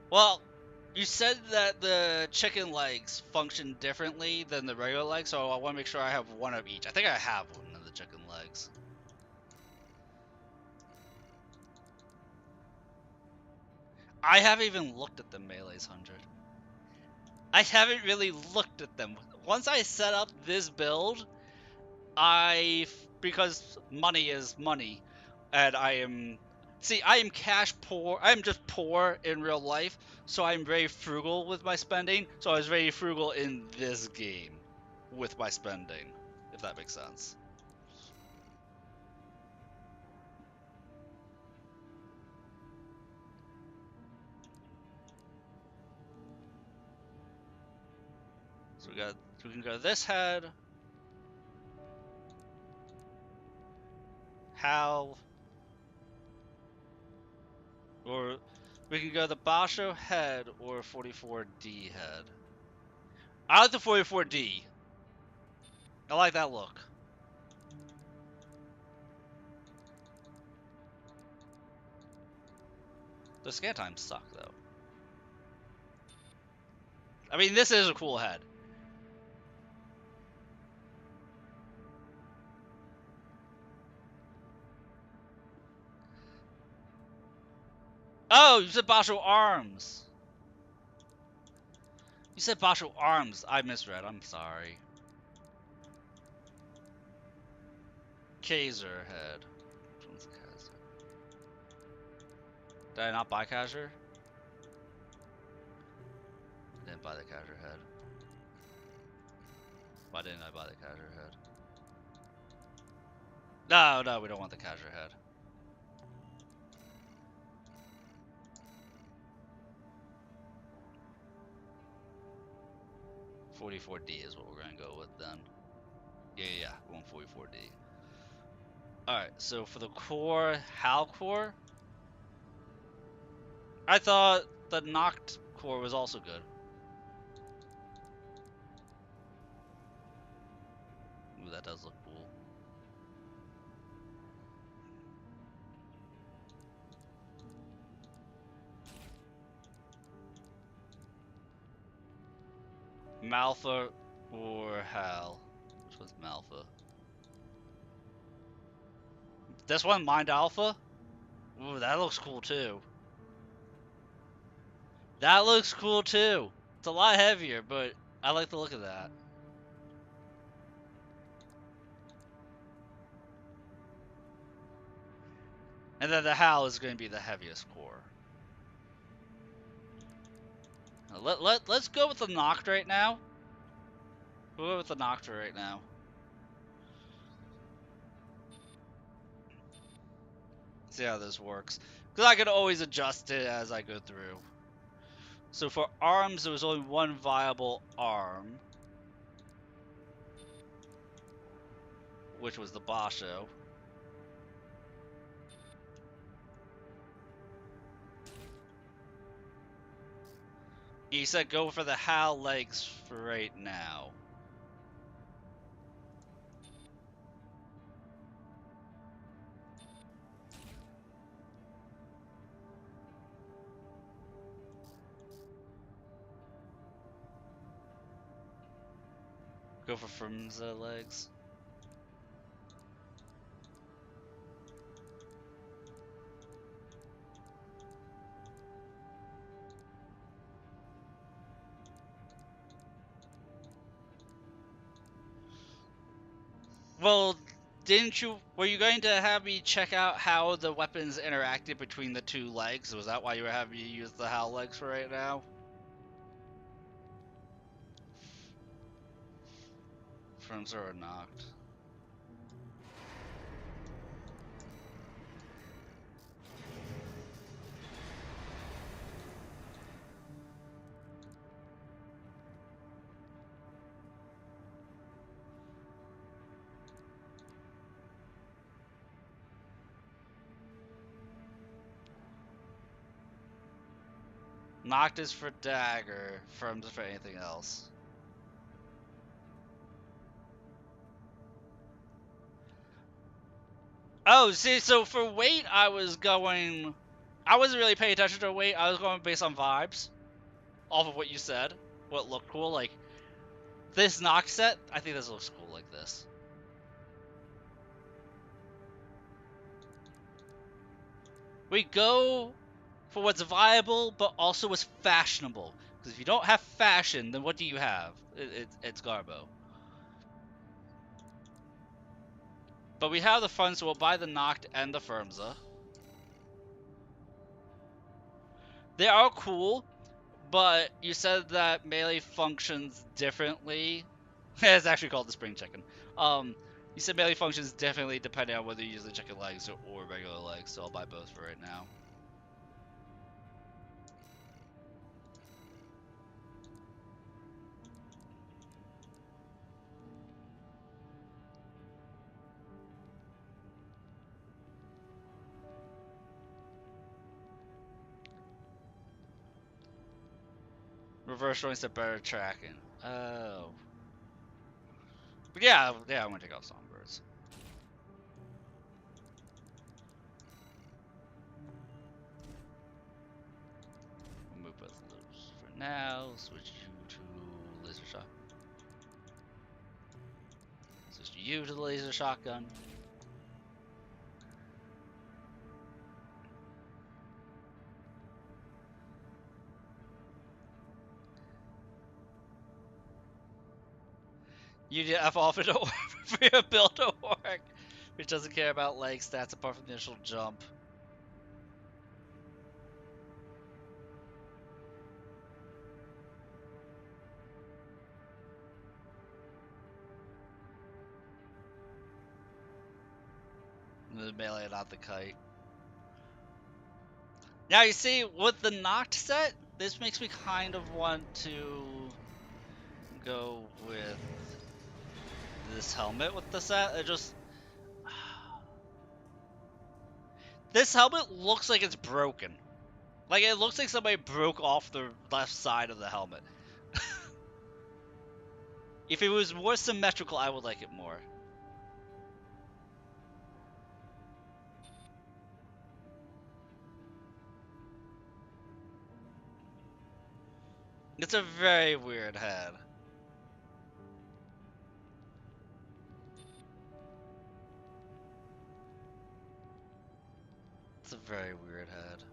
[SPEAKER 1] Well, you said that the chicken legs function differently than the regular legs, so I want to make sure I have one of each. I think I have one of the chicken legs. I haven't even looked at the Melee's 100. I haven't really looked at them. Once I set up this build, because money is money, and I am cash poor. I am just poor in real life, so I'm very frugal with my spending. So I was very frugal in this game with my spending, if that makes sense. So we can go this head. Hal. Or we can go the Basho head or 44D head. I like the 44D. I like that look. The scan times suck though. I mean, this is a cool head. Oh, you said Basho Arms. You said Basho Arms. I misread. I'm sorry. Kaiser head. Which one's the Kaiser? Did I not buy Kaiser? I didn't buy the Kaiser head. Why didn't I buy the Kaiser head? No, we don't want the Kaiser head. .44D is what we're gonna go with then. Yeah, we want 44D. Alright, so for the core, HAL core, I thought the Noct core was also good. Ooh, that does look cool. Malfa or HAL? Which one's Malfa? This one, Mind Alpha? Ooh, that looks cool too. That looks cool too. It's a lot heavier, but I like the look of that. And then the HAL is going to be the heaviest core. Let's go with the Noct right now. We'll go with the Noct right now. See how this works. Because I can always adjust it as I go through. So for arms, there was only one viable arm. Which was the Basho. He said go for the HAL legs for right now. Go for Frumza legs. Well, were you going to have me check out how the weapons interacted between the two legs? Was that why you were having me use the HAL legs for right now? Frumza or Noct? Noct is for dagger, Frumza for anything else. Oh, see, so for weight, I wasn't really paying attention to weight. I was going based on vibes, off of what you said, what looked cool. Like this Noct set, I think this looks cool like this. We go for what's viable, but also what's fashionable. Because if you don't have fashion, then what do you have? It's Garbo. But we have the funds, so we'll buy the Noct and the Frumza. They are cool, but you said that melee functions differently. It's actually called the Spring Chicken. You said melee functions differently depending on whether you use the chicken legs or regular legs, so I'll buy both for right now. Reverse joints are better tracking. Oh. But yeah, I'm gonna take off Songbirds. We'll move both loops for now. Switch you to laser shot. Switch you to the laser shotgun. You need F off it for your build to work, which doesn't care about leg stats apart from the initial jump. The melee, not the kite. Now you see, with the Noct set, this makes me kind of want to go with this helmet with the set. It just... This helmet looks like it's broken. Like, it looks like somebody broke off the left side of the helmet. If it was more symmetrical, I would like it more. It's a very weird head. It's a very weird head.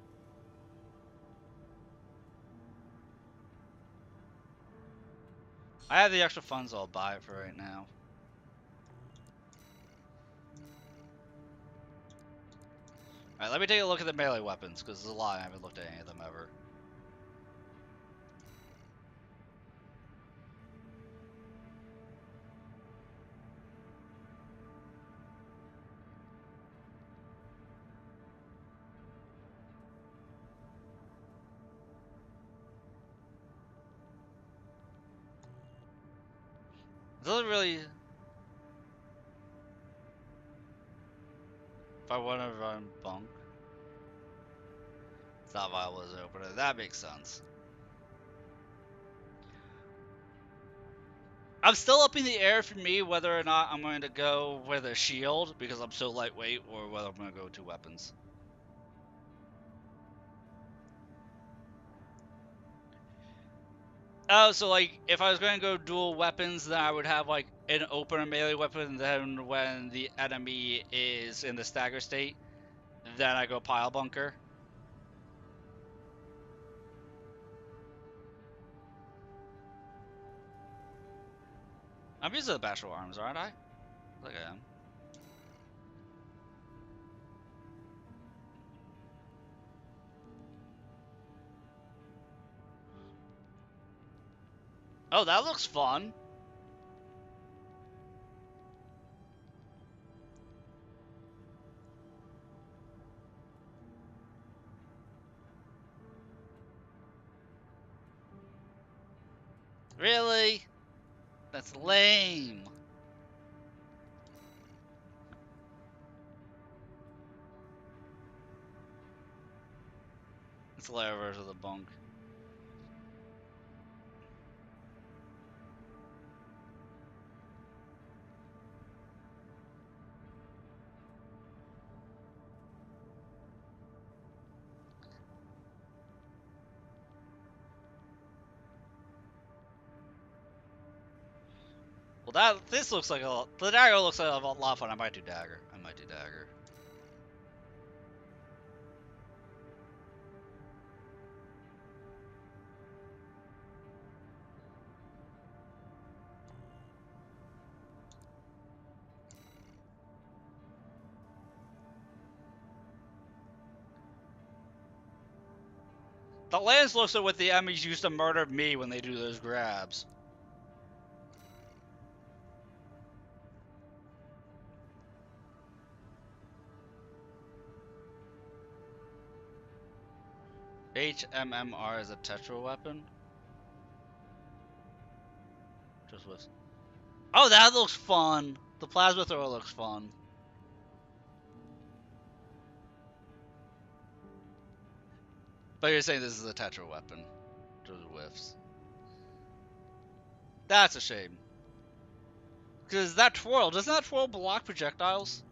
[SPEAKER 1] I have the extra funds, I'll buy it for right now. Alright, let me take a look at the melee weapons, because there's a lot, I haven't looked at any of them ever. It doesn't really... If I want to run bunk, it's not viable as an opener. That makes sense. I'm still up in the air for me whether or not I'm going to go with a shield because I'm so lightweight, or whether I'm going to go with two weapons. Oh, so like, if I was going to go dual weapons, then I would have like an opener melee weapon, and then when the enemy is in the stagger state, then I go pile bunker. I'm using the bashful arms, aren't I? I think I am. Oh, that looks fun. Really? That's lame. It's a layer version of the bunk. Well, this looks like the dagger looks like a lot of fun. I might do dagger. The lens looks like what the enemies used to murder me when they do those grabs. HMMR is a tetra weapon. Just with. Oh, that looks fun. The plasma thrower looks fun. But you're saying this is a tetra weapon. Just whiffs. That's a shame. Because that twirl, doesn't that twirl block projectiles?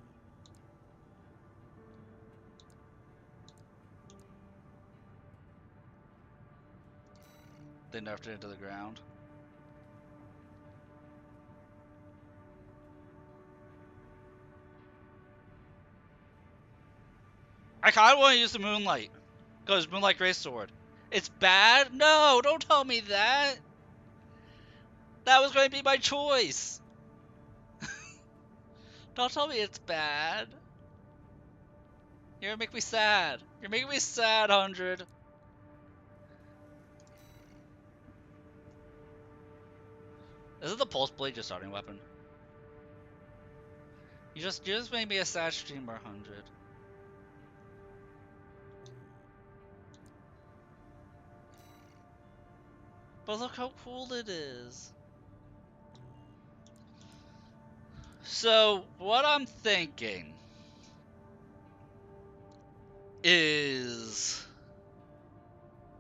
[SPEAKER 1] They nerfed it into the ground. I kind of want to use the Moonlight. Because Moonlight Grace Sword. It's bad? No, don't tell me that. That was going to be my choice. Don't tell me it's bad. You're gonna make me sad. You're making me sad, 100. Isn't the Pulse Blade your starting weapon? You just made me a sad streamer, 100. But look how cool it is. So, what I'm thinking is,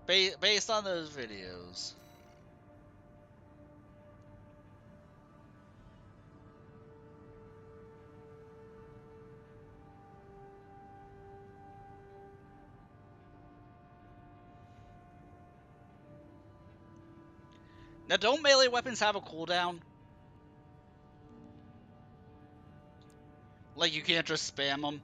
[SPEAKER 1] based on those videos, now don't melee weapons have a cooldown? Like you can't just spam them?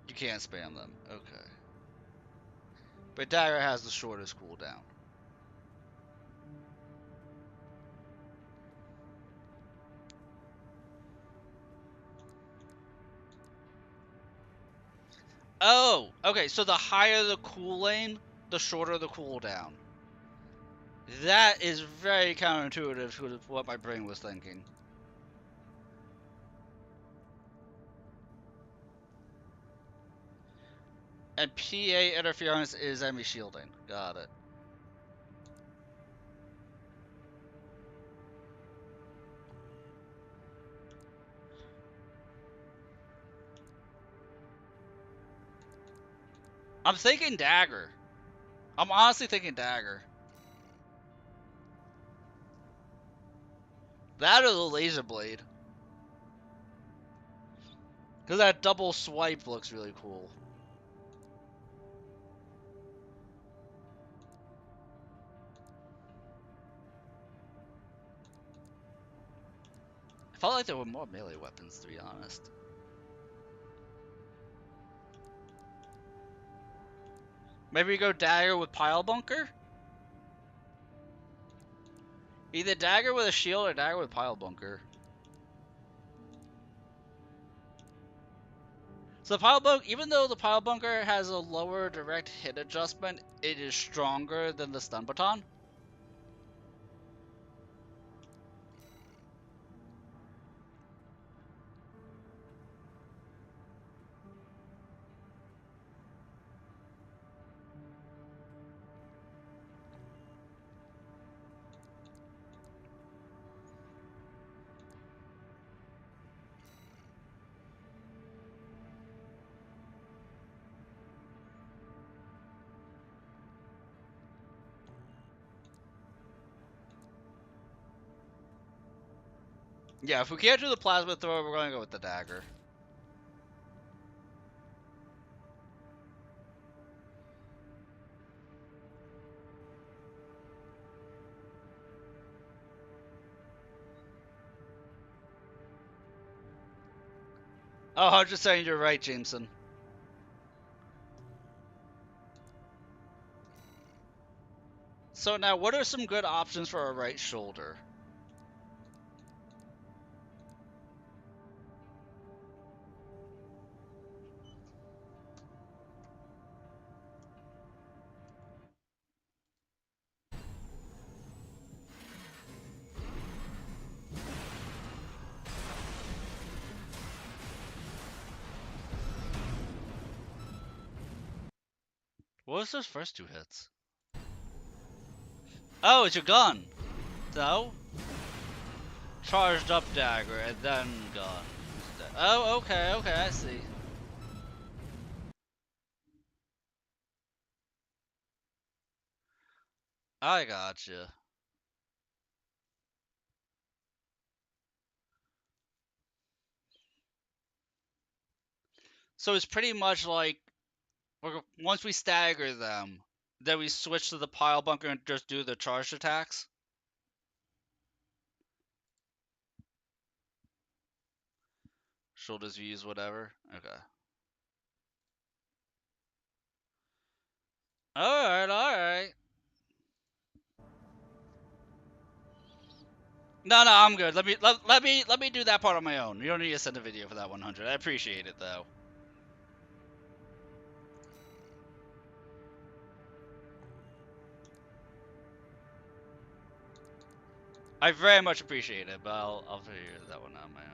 [SPEAKER 1] You can't spam them, okay. But Dagger has the shortest cooldown. Oh, okay, so the higher the cooling, the shorter the cooldown. That is very counterintuitive to what my brain was thinking. And PA interference is enemy shielding. Got it. I'm thinking Dagger. I'm honestly thinking Dagger. That or the Laser Blade. Because that double swipe looks really cool. I felt like there were more melee weapons, to be honest. Maybe we go Dagger with Pile Bunker? Either Dagger with a shield or Dagger with Pile Bunker. So the Pile Bunker, even though the Pile Bunker has a lower direct hit adjustment, it is stronger than the Stun Baton. Yeah, if we can't do the Plasma Thrower, we're going to go with the Dagger. Oh, I'm just saying you're right, Jameson. So now, what are some good options for our right shoulder? What was those first two hits? Oh, it's your gun! No? Charged up Dagger, and then gun. Oh, okay, okay, I see. I gotcha. So it's pretty much like once we stagger them, then we switch to the pile bunker and just do the charged attacks. Shoulders views, whatever. Okay. Alright, alright. No, no, I'm good. Let me do that part on my own. You don't need to send a video for that 100. I appreciate it though. I very much appreciate it, but I'll figure that one out on my own.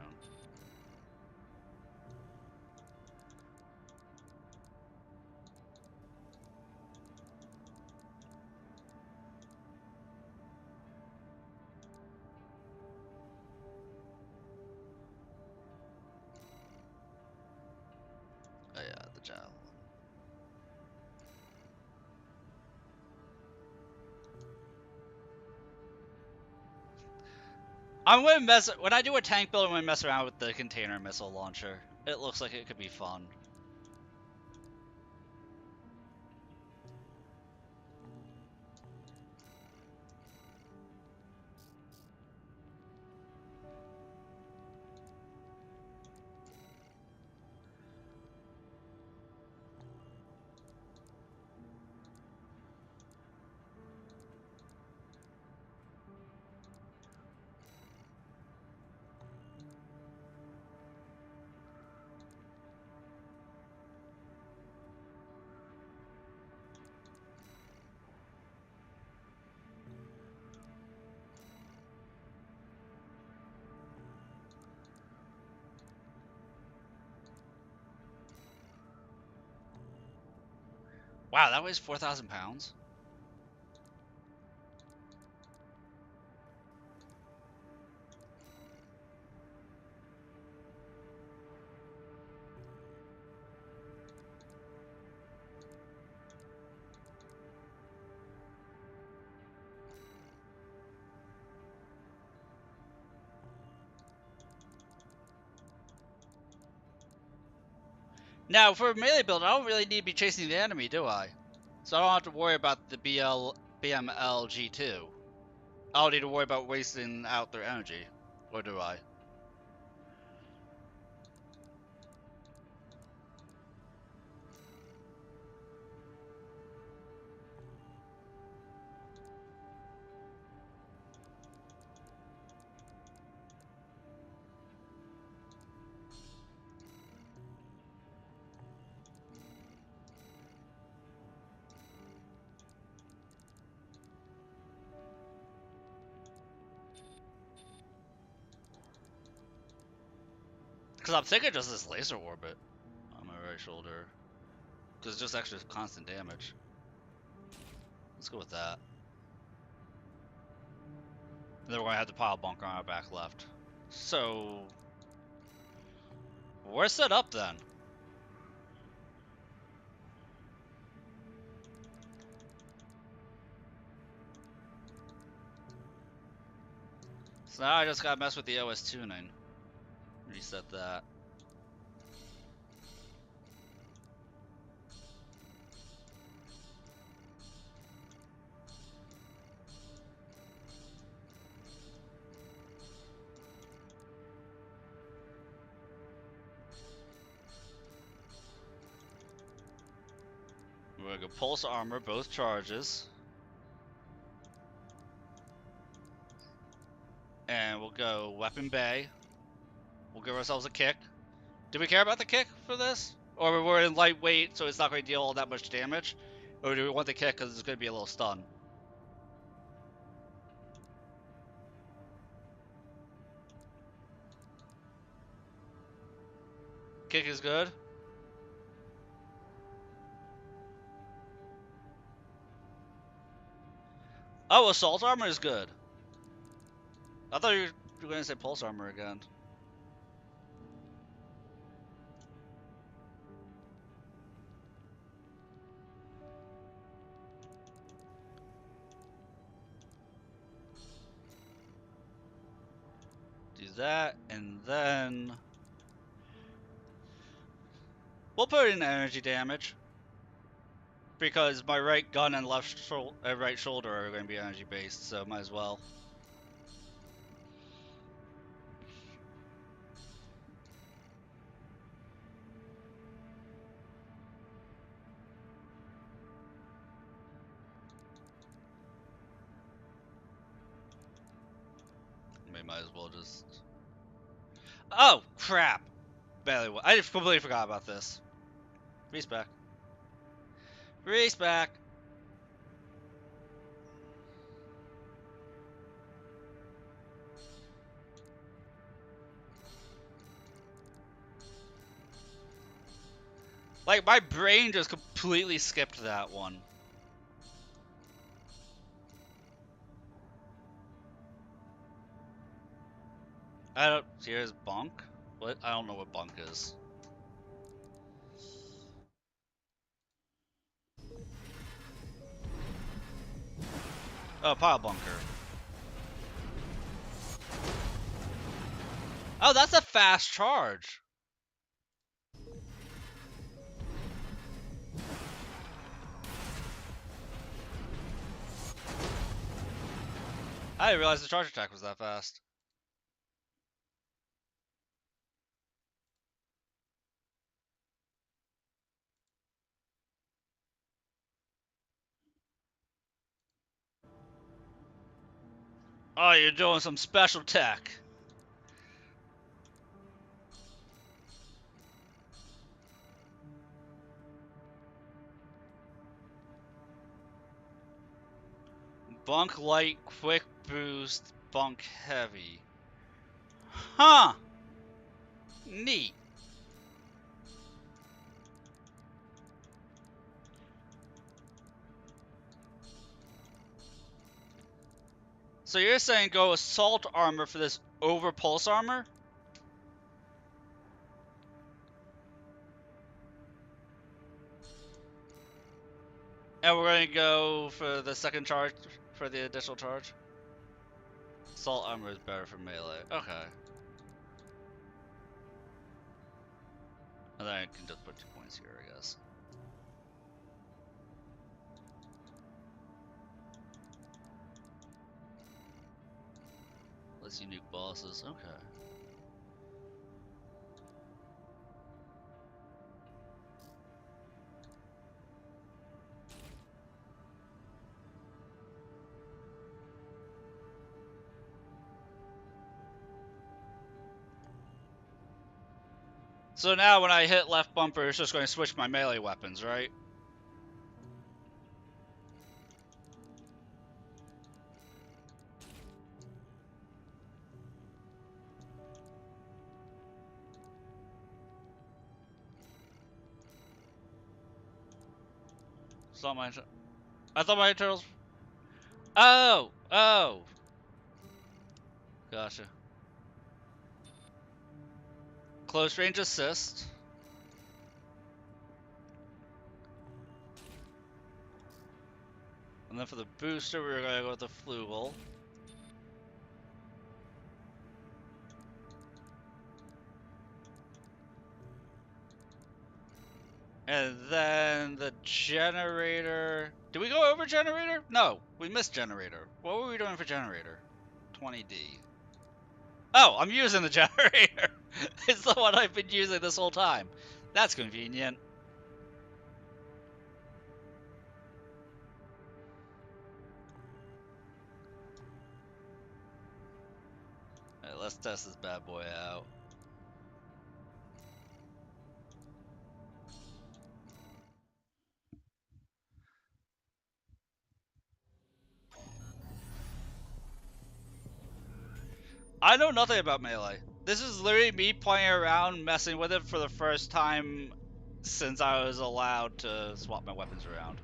[SPEAKER 1] Oh yeah, the javelin. I'm gonna mess when I do a tank build. I'm gonna mess around with the container missile launcher. It looks like it could be fun. Wow, that weighs 4,000 pounds. Now, for a melee build, I don't really need to be chasing the enemy, do I? So I don't have to worry about the BML-G2. I don't need to worry about wasting out their energy. Or do I? Because I'm thinking just this laser orbit on my right shoulder. Because it's just extra constant damage. Let's go with that. And then we're going to have the pile bunker on our back left. So... we're set up then. So now I just gotta mess with the OS tuning. Reset that. We're gonna go pulse armor, both charges. And we'll go weapon bay. We'll give ourselves a kick. Do we care about the kick for this? Or we're in lightweight, so it's not going to deal all that much damage? Or do we want the kick because it's going to be a little stun? Kick is good. Oh, assault armor is good. I thought you were going to say pulse armor again. that, and then we'll put in energy damage because my right gun and right shoulder are going to be energy based, so might as well. Might as well just. Oh crap! Barely. I completely forgot about this. Reese back. Reese back. Like my brain just completely skipped that one. I don't. Here's Bonk. What? I don't know what Bonk is. Oh, pile bunker. Oh, that's a fast charge. I didn't realize the charge attack was that fast. Oh, you're doing some special tech. Bunk light, quick boost, bunk heavy. Huh! Neat. So you're saying go assault armor for this over pulse armor? And we're gonna go for the second charge, for the additional charge? Assault armor is better for melee. Okay. And then I can just put 2 points here, I guess. Let's see nuke bosses. Okay. So now when I hit left bumper, it's just going to switch my melee weapons, right? It's not my... I thought my turtles... Oh! Oh! Gotcha. Close range assist. And then for the booster, we're gonna go with the flugel. And then the generator. Did we go over generator? No, we missed generator. What were we doing for generator? 20D. Oh, I'm using the generator. It's the one I've been using this whole time. That's convenient. Alright, let's test this bad boy out. I know nothing about melee. This is literally me playing around, messing with it for the first time since I was allowed to swap my weapons around.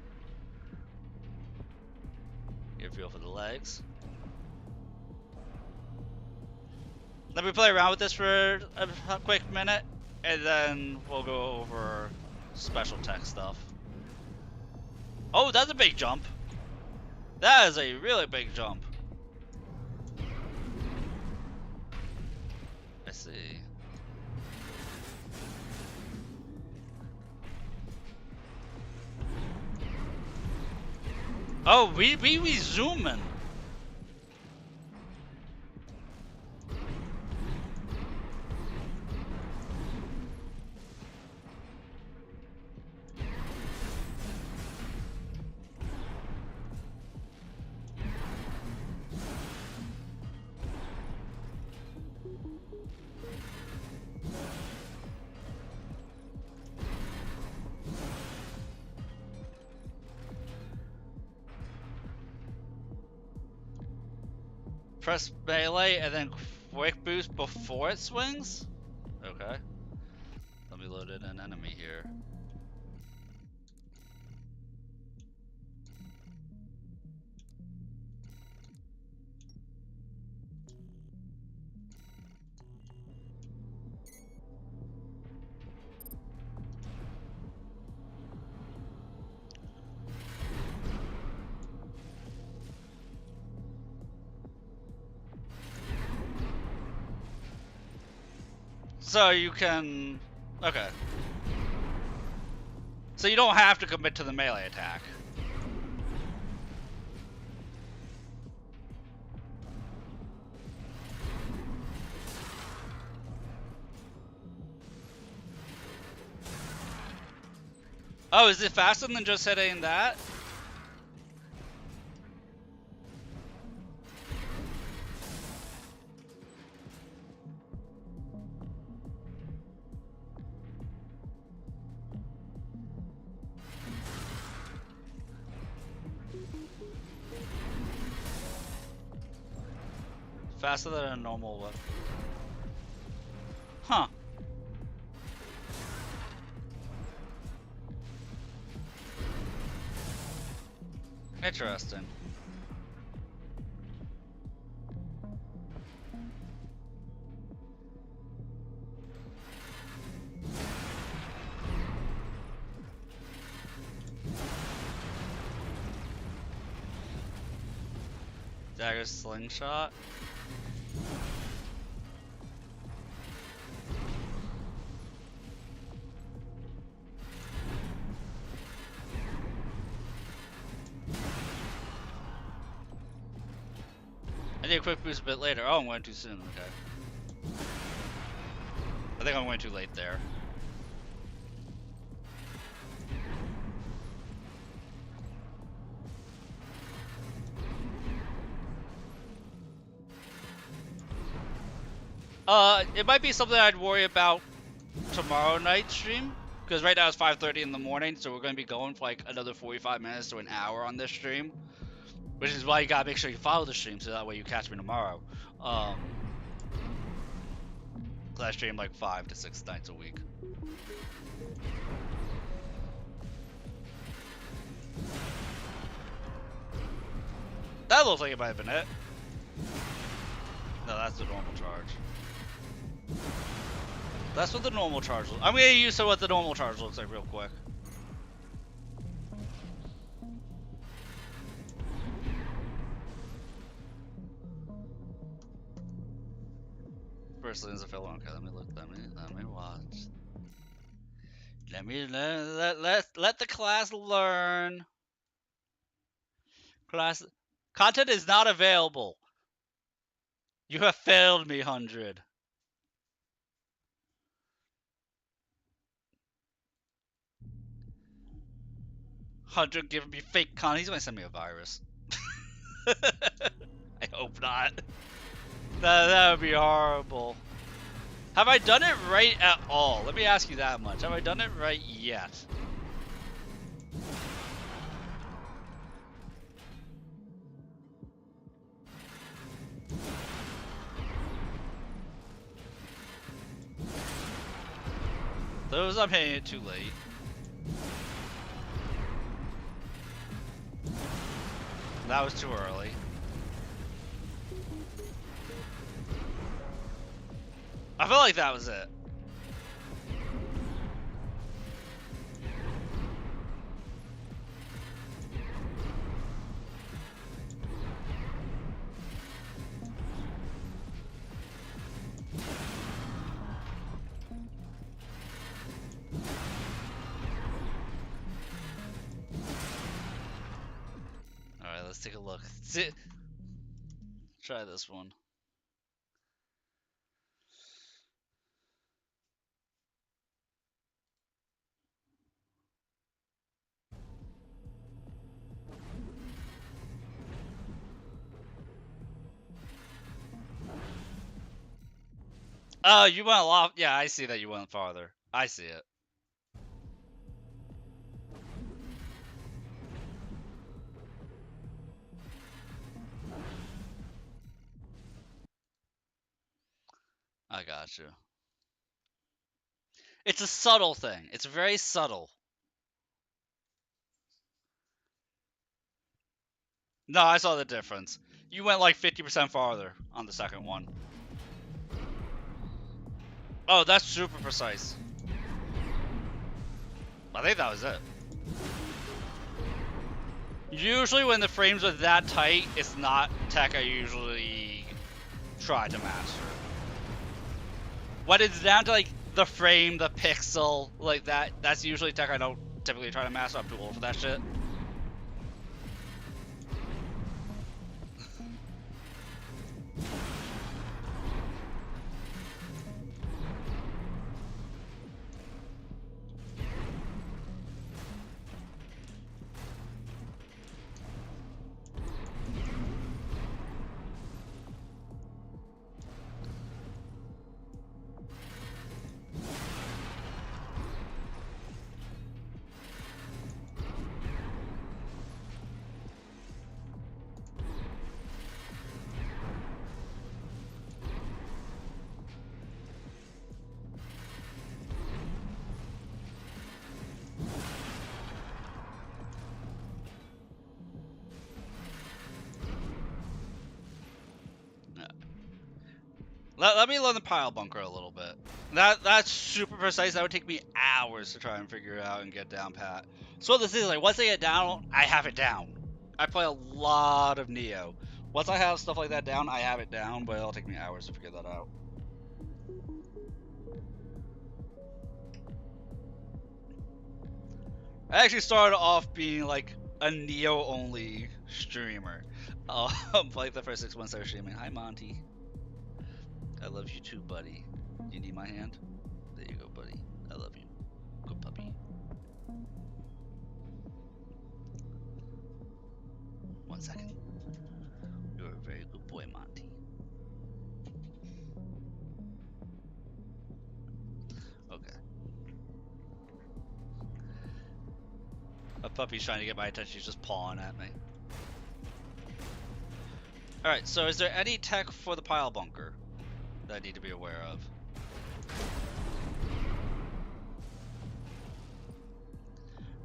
[SPEAKER 1] Here, feel for the legs. Let me play around with this for a quick minute, and then we'll go over special tech stuff. Oh, that's a big jump. That is a really big jump. see. Oh, we zooming. Press melee and then quick boost before it swings? Okay. Let me load in an enemy here. So you can... Okay. So you don't have to commit to the melee attack. Oh, is it faster than just hitting that? Faster than a normal one. Huh. Interesting. Dagger slingshot. I need a quick boost a bit later. Oh, I'm going too soon. Okay. I think I'm going too late there. It might be something I'd worry about tomorrow night stream, because right now it's 5:30 in the morning, so we're going to be going for like another 45 minutes to an hour on this stream, which is why you gotta make sure you follow the stream so that way you catch me tomorrow. 'Cause I stream like 5 to 6 nights a week. That looks like it might have been it. No, that's the normal charge. That's what the normal charge looks like. I'm gonna get used to what the normal charge looks like real quick. First is a fellow. Okay, let me look. Let me watch. Let me learn. Let the class learn. Class content is not available. You have failed me, 100. Hunter giving me fake content. He's gonna send me a virus. I hope not. That would be horrible. Have I done it right at all? Let me ask you that much. Have I done it right yet? Those I'm hitting it too late. That was too early. I feel like that was it. let's take a look. See, try this one. Oh, you went a lot. Yeah, I see that you went farther. I see it. I got you. It's a subtle thing. It's very subtle. No, I saw the difference. You went like 50% farther on the second one. Oh, that's super precise. I think that was it. Usually when the frames are that tight, it's not tech I usually try to master. When it's down to like the frame, the pixel, like that, that's usually tech I don't typically try to master. I'm too old for that shit. Let me learn the pile bunker a little bit. That's super precise. That would take me hours to try and figure it out and get down pat. So the thing is, like, once I get down, I have it down. I play a lot of Neo. Once I have stuff like that down, I have it down, but it'll take me hours to figure that out. I actually started off being like a Neo only streamer. Like the first 6 months I was streaming. Hi Monty. I love you too, buddy. You need my hand? There you go, buddy. I love you. Good puppy. One second. You're a very good boy, Monty. Okay. A puppy's trying to get my attention. She's just pawing at me. Alright, so is there any tech for the pile bunker that I need to be aware of?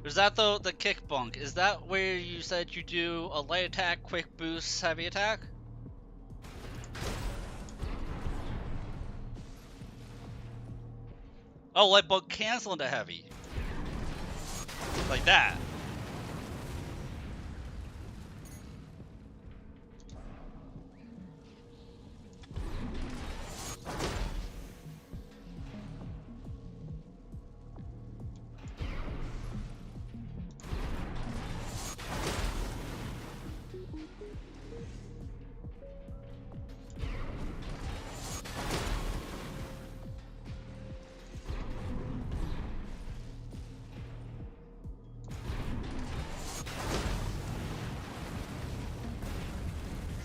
[SPEAKER 1] Is that the kick bunk? Is that where you said you do a light attack, quick boost, heavy attack? Oh, light bunk cancel into heavy. Like that.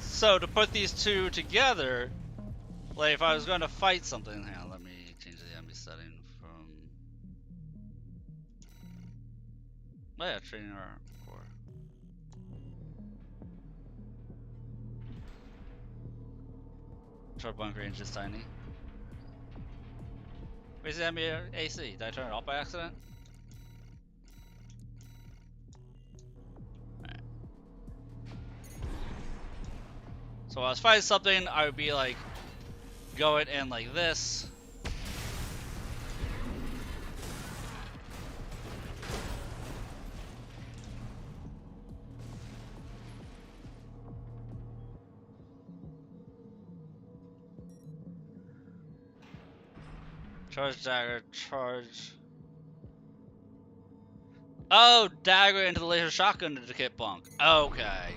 [SPEAKER 1] So to put these two together, like if I was going to fight something, hang on, let me change the enemy setting from. Oh yeah, training our core. Short bunk range is tiny. Where's the enemy AC? Did I turn it off by accident? So when I was fighting something, I would be like going in like this. Charge dagger, charge. Oh, dagger into the laser shotgun to the kit bunk. Okay.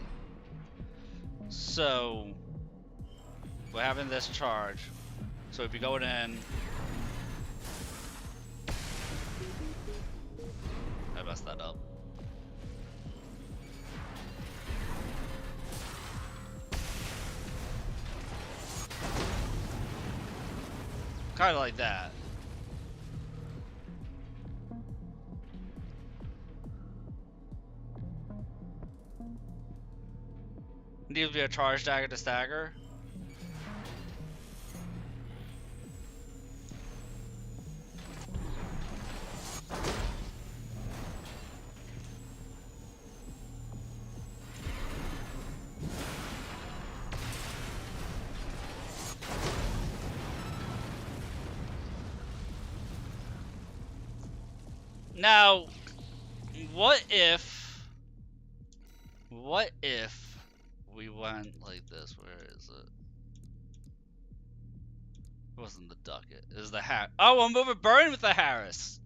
[SPEAKER 1] So we're having this charge. So if you going in, I messed that up. Kind of like that. Needs to be a charge dagger to stagger. Now, what if we went like this? Where is it? It wasn't the ducket. It was the hat. Oh, I'm overburdened with the Harris.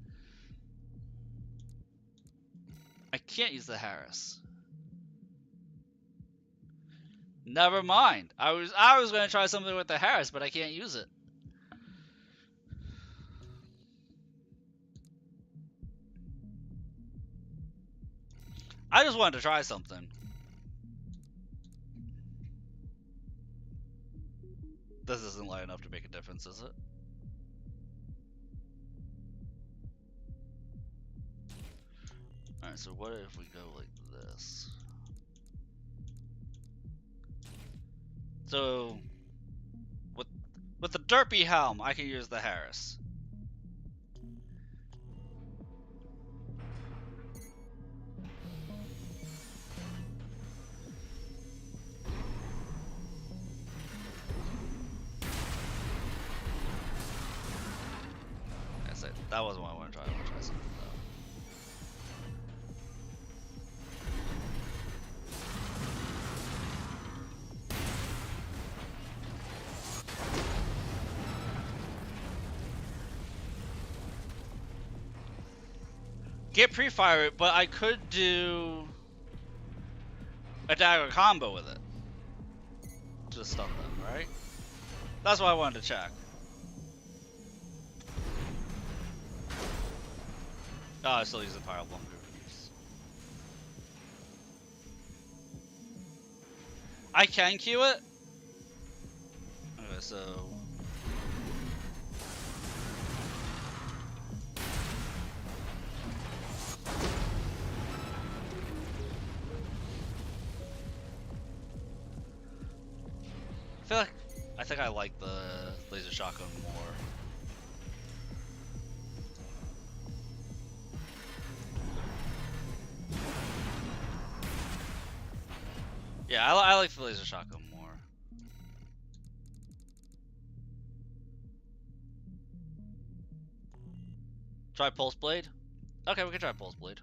[SPEAKER 1] I can't use the Harris. Never mind. I was gonna try something with the Harris, but I can't use it. I just wanted to try something. This isn't light enough to make a difference, is it? Alright, so what if we go like this? So, with the derpy helm, I can use the Harris. That wasn't what I wanted to try. I want to try something though. Get pre-fire, but I could do a dagger combo with it. Just stun them, right? That's what I wanted to check. Oh, I still use the fire longer. I can queue it. Okay, so I think I like the laser shotgun more. Yeah, I like the laser shotgun more. Try Pulse Blade? Okay, we can try Pulse Blade.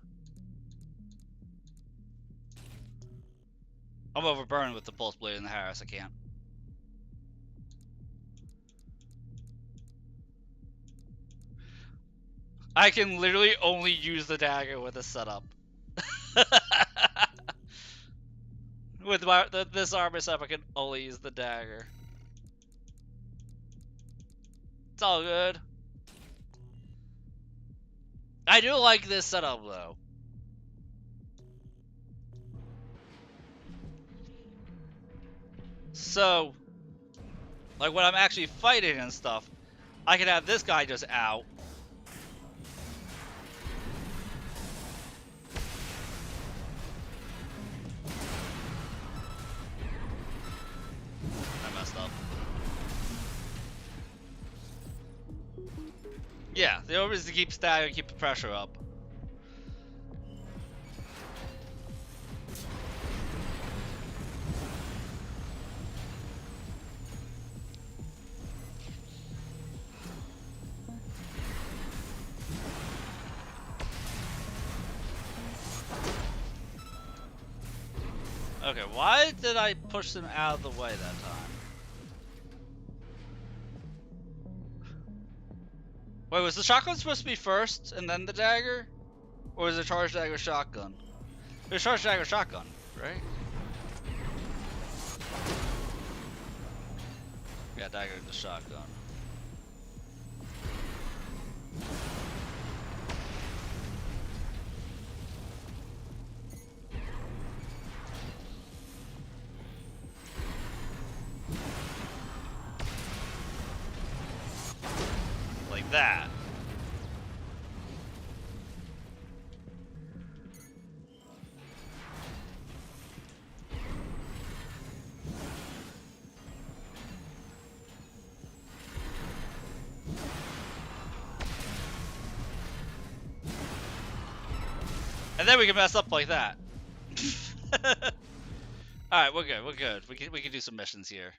[SPEAKER 1] I'm overburned with the Pulse Blade and the Harris, I can't. I can literally only use the dagger with a setup. With this armor setup, I can only use the dagger. It's all good. I do like this setup though. So, like when I'm actually fighting and stuff, I can have this guy just out. Up. Yeah, the order is to keep staggering, keep the pressure up. Okay, why did I push them out of the way that time? Wait, was the shotgun supposed to be first and then the dagger? Or is it charge dagger shotgun? It was charge dagger shotgun, right? Yeah, dagger in the shotgun. Like that. And then we can mess up like that. Alright, we're good, we're good. We can do some missions here.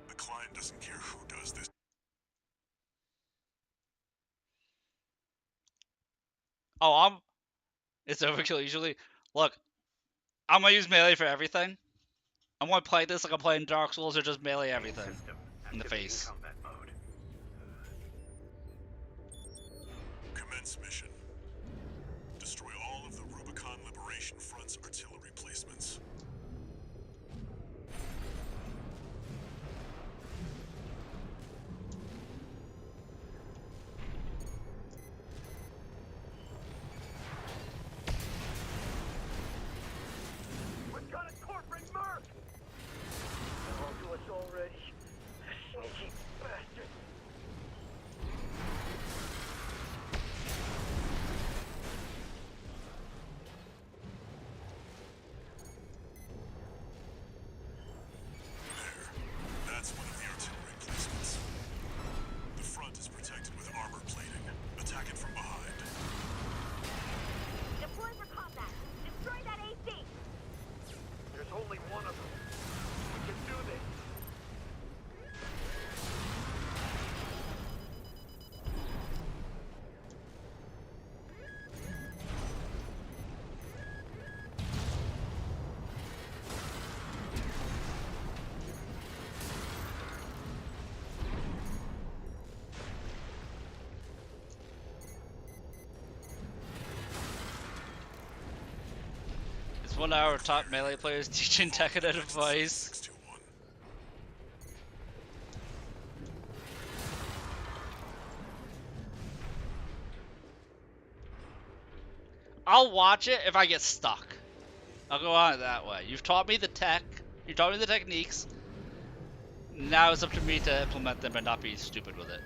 [SPEAKER 6] The client doesn't care who does this.
[SPEAKER 1] Oh, it's overkill usually. Look, I'm gonna use melee for everything. I'm gonna play this like I'm playing Dark Souls or just melee everything in the face.
[SPEAKER 7] Combat mode.
[SPEAKER 6] Commence mission. Destroy all of the Rubicon Liberation Front's artillery placements.
[SPEAKER 7] We've got a corporate merc! They're all to us already. Sneaky bastard.
[SPEAKER 6] There. That's one of the artillery placements. The front is protected with armor plating. Attack it from behind.
[SPEAKER 9] Deploy for combat. Destroy that AC.
[SPEAKER 7] There's only one of them. We can do this.
[SPEAKER 1] It's one of our top melee players teaching Tekkenite advice.
[SPEAKER 6] 621.
[SPEAKER 1] I'll watch it if I get stuck. I'll go on it that way. You've taught me the tech. You taught me the techniques. Now it's up to me to implement them and not be stupid with it.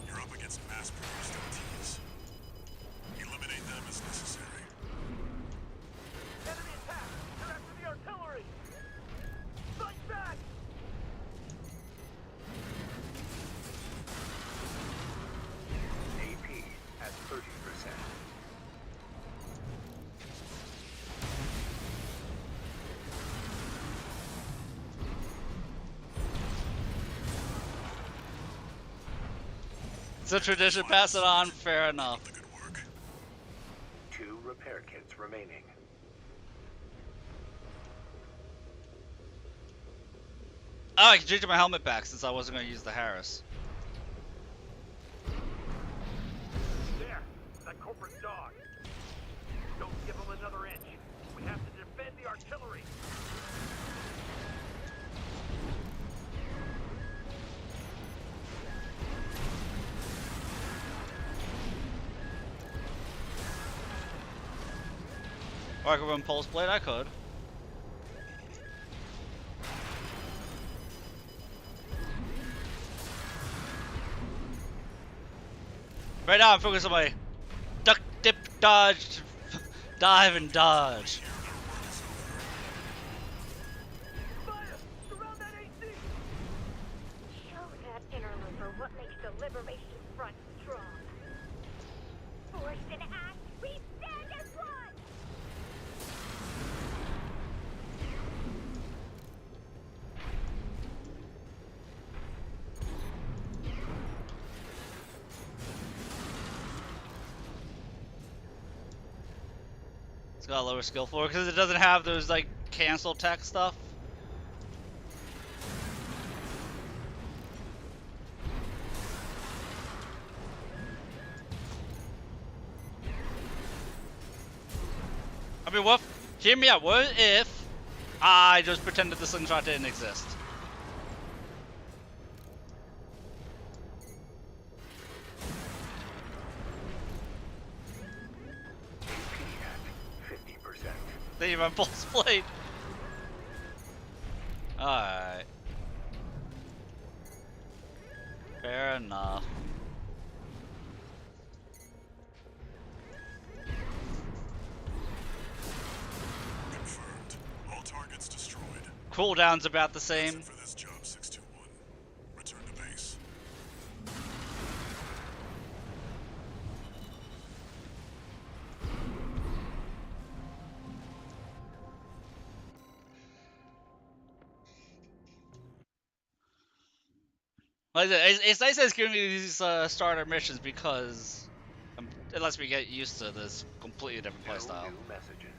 [SPEAKER 6] You're up against mass-produced LTs. Eliminate them as necessary.
[SPEAKER 7] Enemy attack! They're after the artillery! Fight back! AP at 30%.
[SPEAKER 1] It's a tradition, pass it on, fair enough.
[SPEAKER 6] The good work.
[SPEAKER 7] 2 repair kits remaining.
[SPEAKER 1] Oh, I can change my helmet back since I wasn't going to use the Harris.
[SPEAKER 7] There! That corporate dog! Don't give him another inch. We have to defend the artillery.
[SPEAKER 1] Or I could run Pulse Blade, I could. Right now I'm focused on my duck, dip, dodge, dive, and dodge.
[SPEAKER 7] Fire! Surround that AC!
[SPEAKER 9] Show that interloper what makes the Liberation Front strong. Force and act, we stand as one!
[SPEAKER 1] It's got a lower skill floor because it doesn't have those like cancel tech stuff. I mean, what? Hear me out. What if I just pretended the slingshot didn't exist? They even pulse blade. Alright. Fair enough.
[SPEAKER 6] Confirmed. All targets destroyed.
[SPEAKER 1] Cooldown's about the same.
[SPEAKER 6] That's it for this job, 621. Return to base.
[SPEAKER 1] Like I said, it's nice that it's giving me these starter missions because it lets me get used to this completely different playstyle.
[SPEAKER 8] New messages.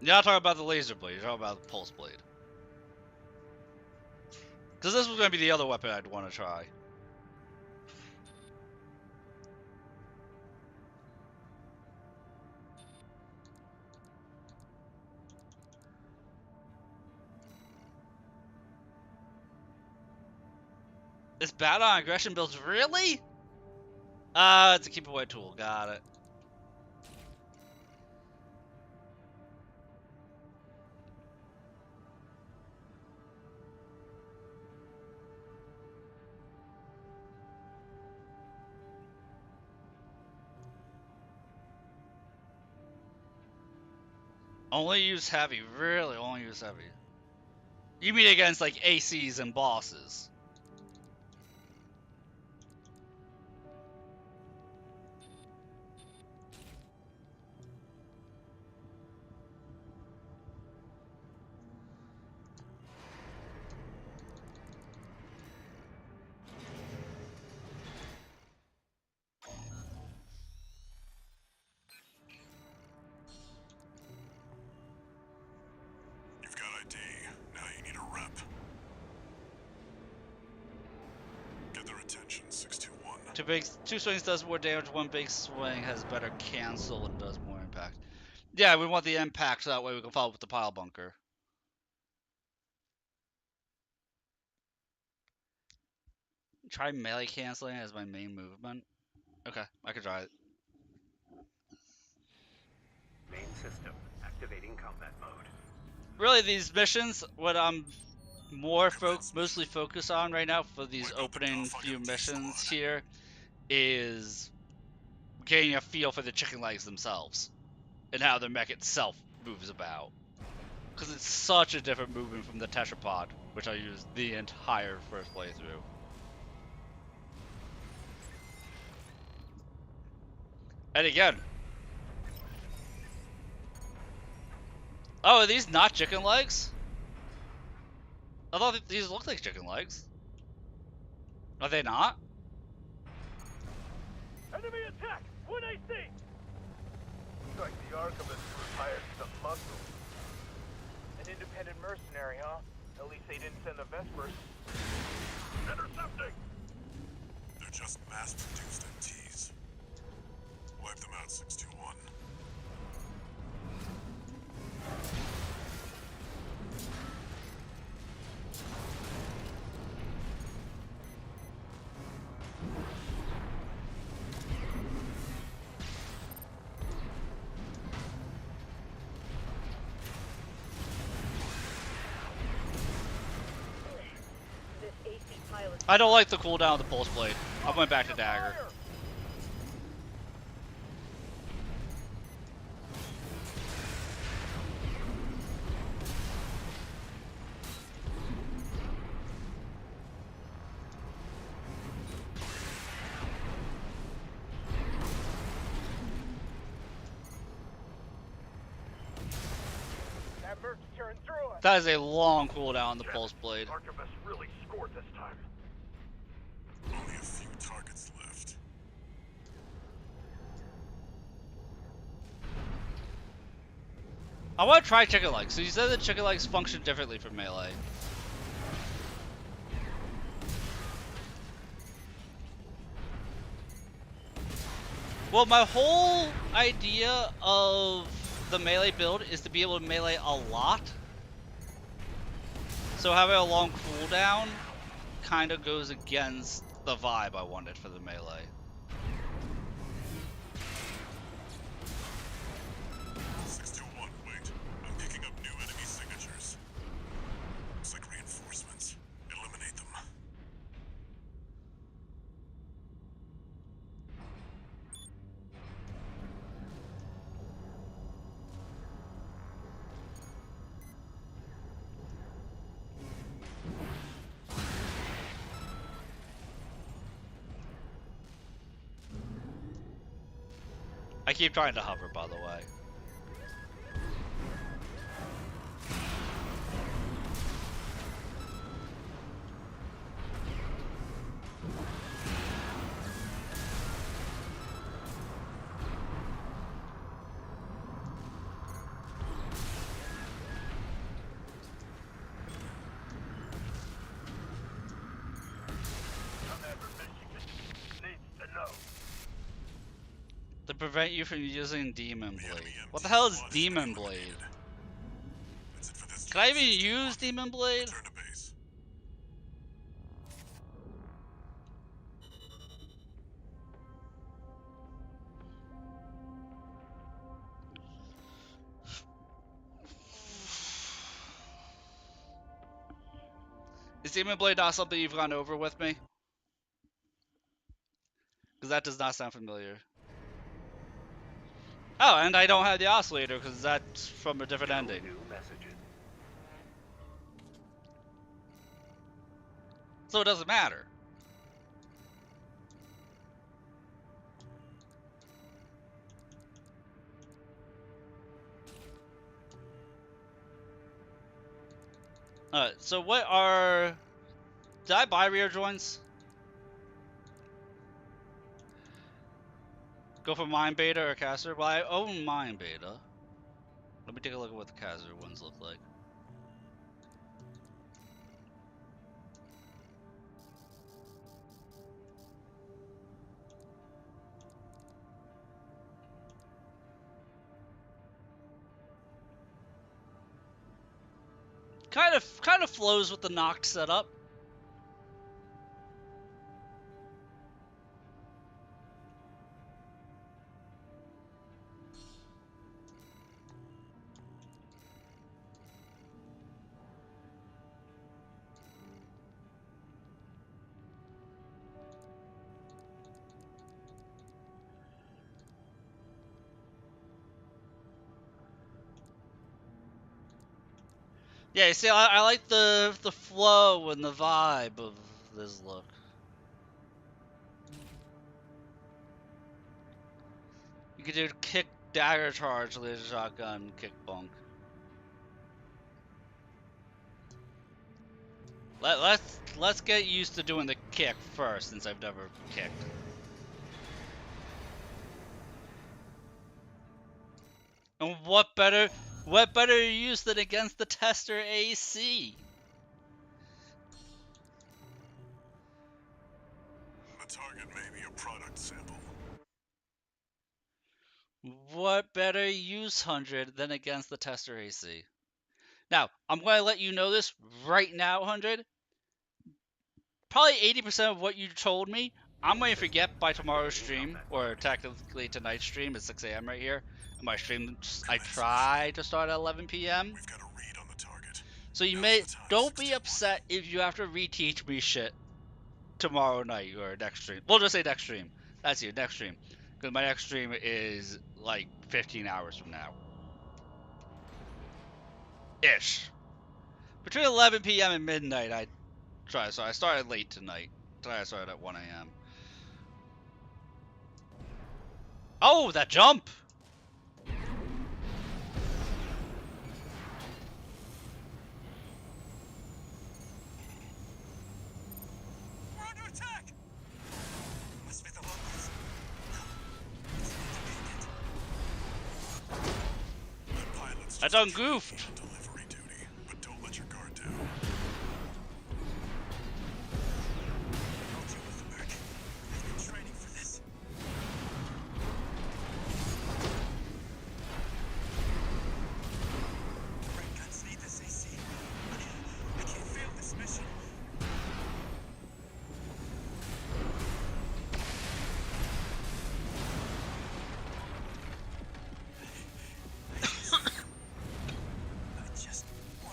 [SPEAKER 1] You're not talking about the laser blade, you're talking about the pulse blade. Because this was going to be the other weapon I'd want to try. It's bad on aggression builds, really? It's a keep away tool, got it. Only use heavy, really only use heavy. You mean against like ACs and bosses?
[SPEAKER 6] You've got ID. Now you need a rep. Get their attention, 621.
[SPEAKER 1] Two swings does more damage, one big swing has better cancel and does more impact. Yeah, we want the impact so that way we can follow up with the pile bunker. Try melee canceling as my main movement. Okay, I could try it.
[SPEAKER 8] Main system activating combat mode.
[SPEAKER 1] Really, these missions, what I'm mostly focused on right now for these opening few missions here is getting a feel for the chicken legs themselves and how the mech itself moves about. Because it's such a different movement from the tetrapod, which I used the entire first playthrough. And again, oh, are these not chicken legs? I thought these looked like chicken legs. Are they not?
[SPEAKER 7] Enemy attack! 1AC! Looks like the Archivist retired some muscle. An independent mercenary, huh? At least they didn't send the Vespers. Intercepting!
[SPEAKER 6] They're just mass-produced MTs. Wipe them out, 621.
[SPEAKER 1] I don't like the cooldown of the pulse blade. I went back to dagger.
[SPEAKER 7] That Mercs tearing through us.
[SPEAKER 1] That is a long cooldown on the Pulse Blade.
[SPEAKER 7] Archivist really scored this time.
[SPEAKER 6] Only a few targets left.
[SPEAKER 1] I want to try chicken legs. So you said that chicken legs function differently from melee. Well, my whole idea of the melee build is to be able to melee a lot. So having a long cooldown kind of goes against the vibe I wanted for the melee.
[SPEAKER 6] Wait. I'm picking up new enemy signatures. Looks like reinforcements. Eliminate them.
[SPEAKER 1] I keep trying to hover, by the way.
[SPEAKER 7] Commander Michigan needs to know.
[SPEAKER 1] To prevent you from using Demon Blade. What the hell is Demon Blade?
[SPEAKER 6] That's it for this
[SPEAKER 1] Can I even use Demon Blade?
[SPEAKER 6] Return to base.
[SPEAKER 1] Is Demon Blade not something you've gone over with me? Because that does not sound familiar. Oh, and I don't have the oscillator because that's from a different ending.
[SPEAKER 7] New messages.
[SPEAKER 1] So it doesn't matter. Alright, so what are... Did I buy rear joints? Go for Mind Beta or Caster? Well, I own Mind Beta. Let me take a look at what the Caster ones look like. Kind of flows with the Noct setup. Yeah, you see, I like the flow and the vibe of this look. You could do kick, dagger charge, laser shotgun, kick bunk. Let's get used to doing the kick first, since I've never kicked. And what better use than against the Tester AC?
[SPEAKER 6] The target may be a product sample.
[SPEAKER 1] What better use, 100, than against the Tester AC? Now, I'm going to let you know this right now, 100. Probably 80% of what you told me, I'm going to forget by tomorrow's stream, or technically tonight's stream at 6 a.m. right here. And my stream, I try to start at 11 p.m.
[SPEAKER 6] We've got a read on the target.
[SPEAKER 1] So you don't be upset if you have to reteach me shit tomorrow night or next stream. We'll just say next stream. That's your next stream. Because my next stream is like 15 hours from now. Ish. Between 11 p.m. and midnight, I try. So I started late tonight. Tonight I started at 1 a.m. Oh, that jump! I done goofed.
[SPEAKER 6] Delivery duty, but don't let your guard down. I'll deal with the back. I've been training for this. Red guns need this AC. I can't fail this mission.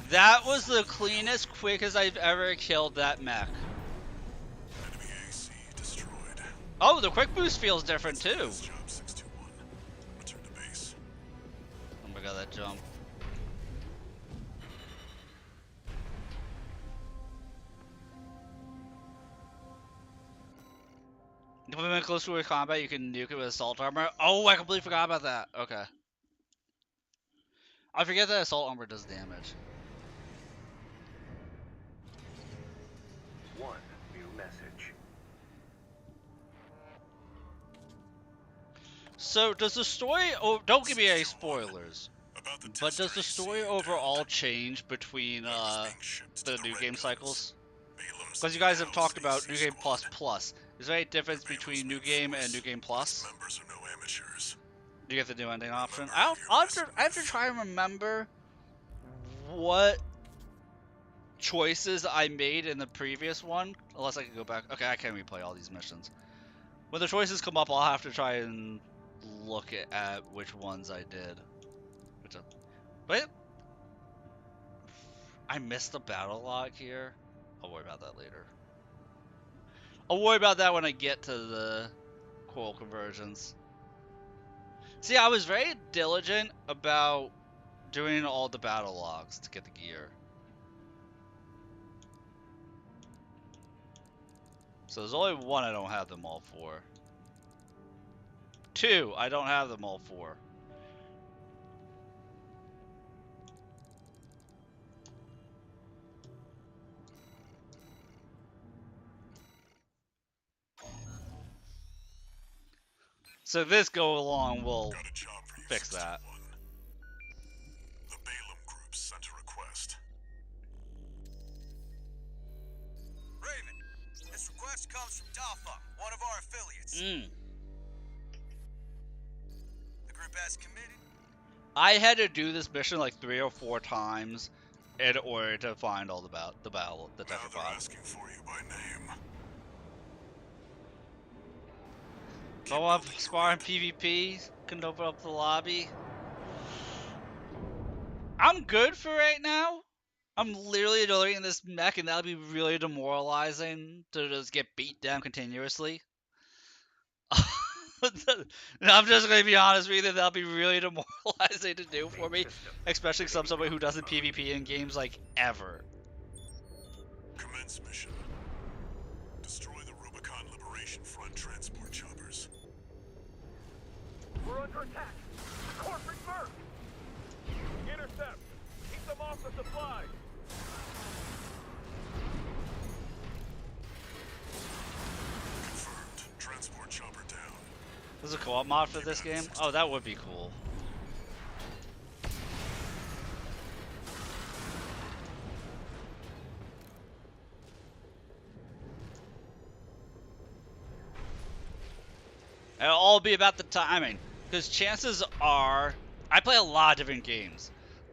[SPEAKER 1] That was the cleanest, quickest I've ever killed that mech.
[SPEAKER 6] Enemy AC destroyed.
[SPEAKER 1] Oh, the quick boost feels different too.
[SPEAKER 6] Job 621. Return to base.
[SPEAKER 1] Oh my god, that jump. If we went close to combat, you can nuke it with assault armor. Oh, I completely forgot about that. Okay. I forget that assault armor does damage.
[SPEAKER 7] One new message.
[SPEAKER 1] So, does the story... Oh, don't give me any spoilers.
[SPEAKER 6] About the
[SPEAKER 1] But does the
[SPEAKER 6] tester
[SPEAKER 1] story
[SPEAKER 6] AC
[SPEAKER 1] overall change between
[SPEAKER 6] that was being shipped to
[SPEAKER 1] the new
[SPEAKER 6] Red
[SPEAKER 1] game
[SPEAKER 6] Guns.
[SPEAKER 1] cycles?
[SPEAKER 6] Balaam's
[SPEAKER 1] Because you guys have
[SPEAKER 6] housed
[SPEAKER 1] talked
[SPEAKER 6] the
[SPEAKER 1] about
[SPEAKER 6] AC
[SPEAKER 1] New Game
[SPEAKER 6] squad.
[SPEAKER 1] Plus Plus. Is there any difference between New Game and New Game Plus?
[SPEAKER 6] Members are no amateurs.
[SPEAKER 1] Do you get the new ending option? I have to try and remember what choices I made in the previous one. Unless I can go back. Okay, I can't replay all these missions. When the choices come up, I'll have to try and look at which ones I did. But I missed the battle log here. I'll worry about that later. I'll worry about that when I get to the coil conversions. See, I was very diligent about doing all the battle logs to get the gear. So there's only one I don't have them all for. Two, I don't have them all for. So this go along will
[SPEAKER 6] Got a job for you,
[SPEAKER 1] fix that.
[SPEAKER 6] 621. The Balaam Group sent a request.
[SPEAKER 8] Raven, this request comes from Dalfa, one of our affiliates. The group has committed.
[SPEAKER 1] I had to do this mission like 3 or 4 times in order to find all the
[SPEAKER 6] Now they're
[SPEAKER 1] tetrapod.
[SPEAKER 6] asking for you by name.
[SPEAKER 1] Go up, spar and PvP, can open up the lobby. I'm good for right now. I'm literally deleting this mech, and that'll be really demoralizing to just get beat down continuously. I'm just gonna be honest with you, that'll be really demoralizing to do for me, especially somebody who doesn't PvP in games like ever.
[SPEAKER 6] Commence mission. Destroy the Rubicon Liberation Front transport choppers.
[SPEAKER 7] We're under attack. Corporate first. Intercept. Keep them off the supplies.
[SPEAKER 6] Confirmed. Transport chopper down.
[SPEAKER 1] There's a co-op mod for this game? Oh, that would be cool. It'll all be about the timing, because chances are, I play a lot of different games.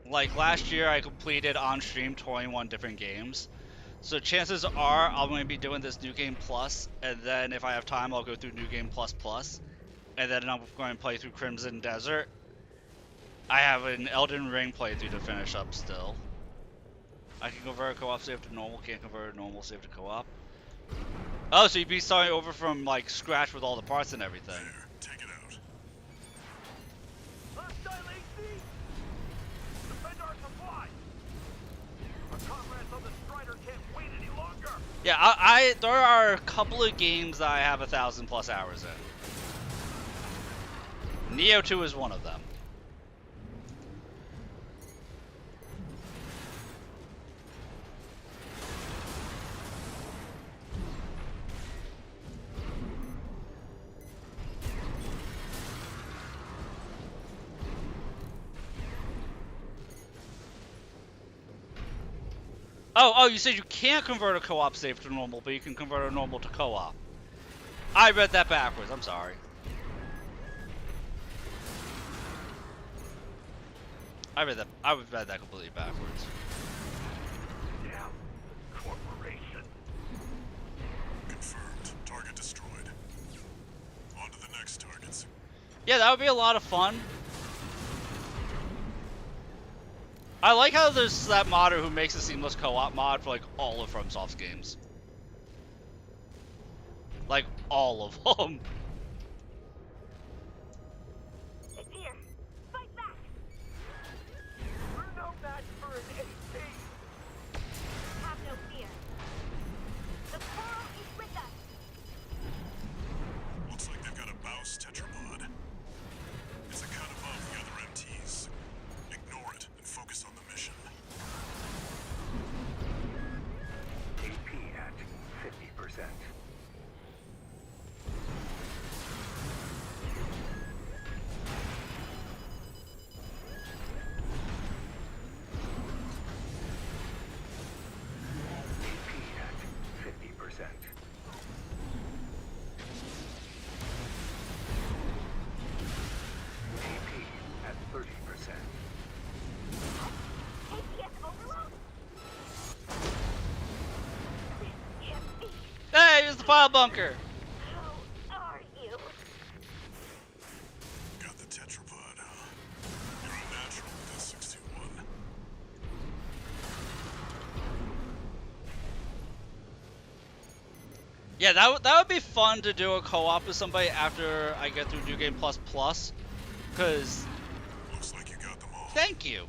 [SPEAKER 1] Like last year I completed on stream 21 different games. So chances are I'm going to be doing this New Game Plus, and then if I have time I'll go through New Game Plus Plus, and then I'm going to play through Crimson Desert. I have an Elden Ring playthrough to finish up still. I can convert a co-op save to normal, can't convert a normal save to co-op. Oh, so you'd be starting over from like scratch with all the parts and everything.
[SPEAKER 6] There. Take it out.
[SPEAKER 7] Hostile AC. Defend our supply. Our comrades on the Strider can't wait any longer.
[SPEAKER 1] Yeah, there are a couple of games that I have 1,000+ hours in. Neo 2 is one of them. Oh, you said you can't convert a co-op save to normal, but you can convert a normal to co-op. I read that backwards. I'm sorry. I read that completely backwards.
[SPEAKER 7] Damn. Corporation.
[SPEAKER 6] Confirmed. Target destroyed. On to the next targets.
[SPEAKER 1] Yeah, that would be a lot of fun. I like how there's that modder who makes a seamless co-op mod for like all of FromSoft's games. Like all of them.
[SPEAKER 9] It's here. Fight back.
[SPEAKER 7] We're no match for an AP.
[SPEAKER 9] Have no fear. The Coral is with us.
[SPEAKER 6] Looks like they've got a Baus tetrapod. It's a cut above the other MTs. Ignore it and focus on the mission.
[SPEAKER 7] AP at 50%.
[SPEAKER 9] APS overload. This can't be.
[SPEAKER 1] Hey, here's the file bunker.
[SPEAKER 9] Who are you?
[SPEAKER 6] Got the tetrapod, huh? You're a natural with this 621.
[SPEAKER 1] Yeah, that would be fun to do a co-op with somebody after I get through New Game Plus Plus, because
[SPEAKER 6] Looks like you got them all.
[SPEAKER 1] thank you.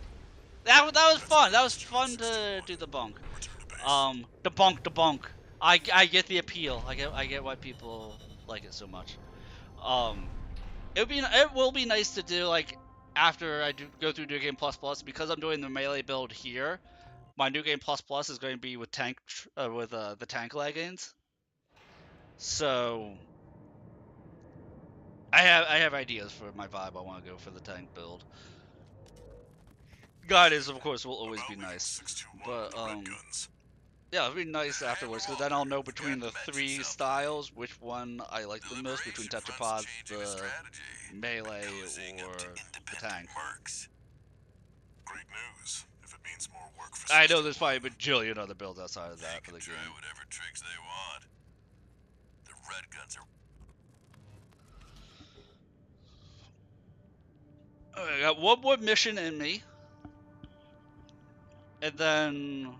[SPEAKER 1] That was fun. That was fun to do the bunk.
[SPEAKER 6] Return to base.
[SPEAKER 1] The bunk. I get the appeal. I get why people like it so much. It will be nice to do like after I go through New Game Plus Plus, because I'm doing the melee build here. My New Game Plus Plus is going to be with the tank leggings. So I have ideas for my vibe. I want to go for the tank build. Guidance, of course, will always be nice, but yeah, it'll be nice afterwards, because then I'll know between the three styles which one I like the most between tetrapods, the melee, or the tank.
[SPEAKER 6] Great news. If it means more work for
[SPEAKER 1] I know there's probably a bajillion other builds outside of that for the game.
[SPEAKER 6] whatever tricks they want. The red guns are
[SPEAKER 1] I got one more mission in me, and then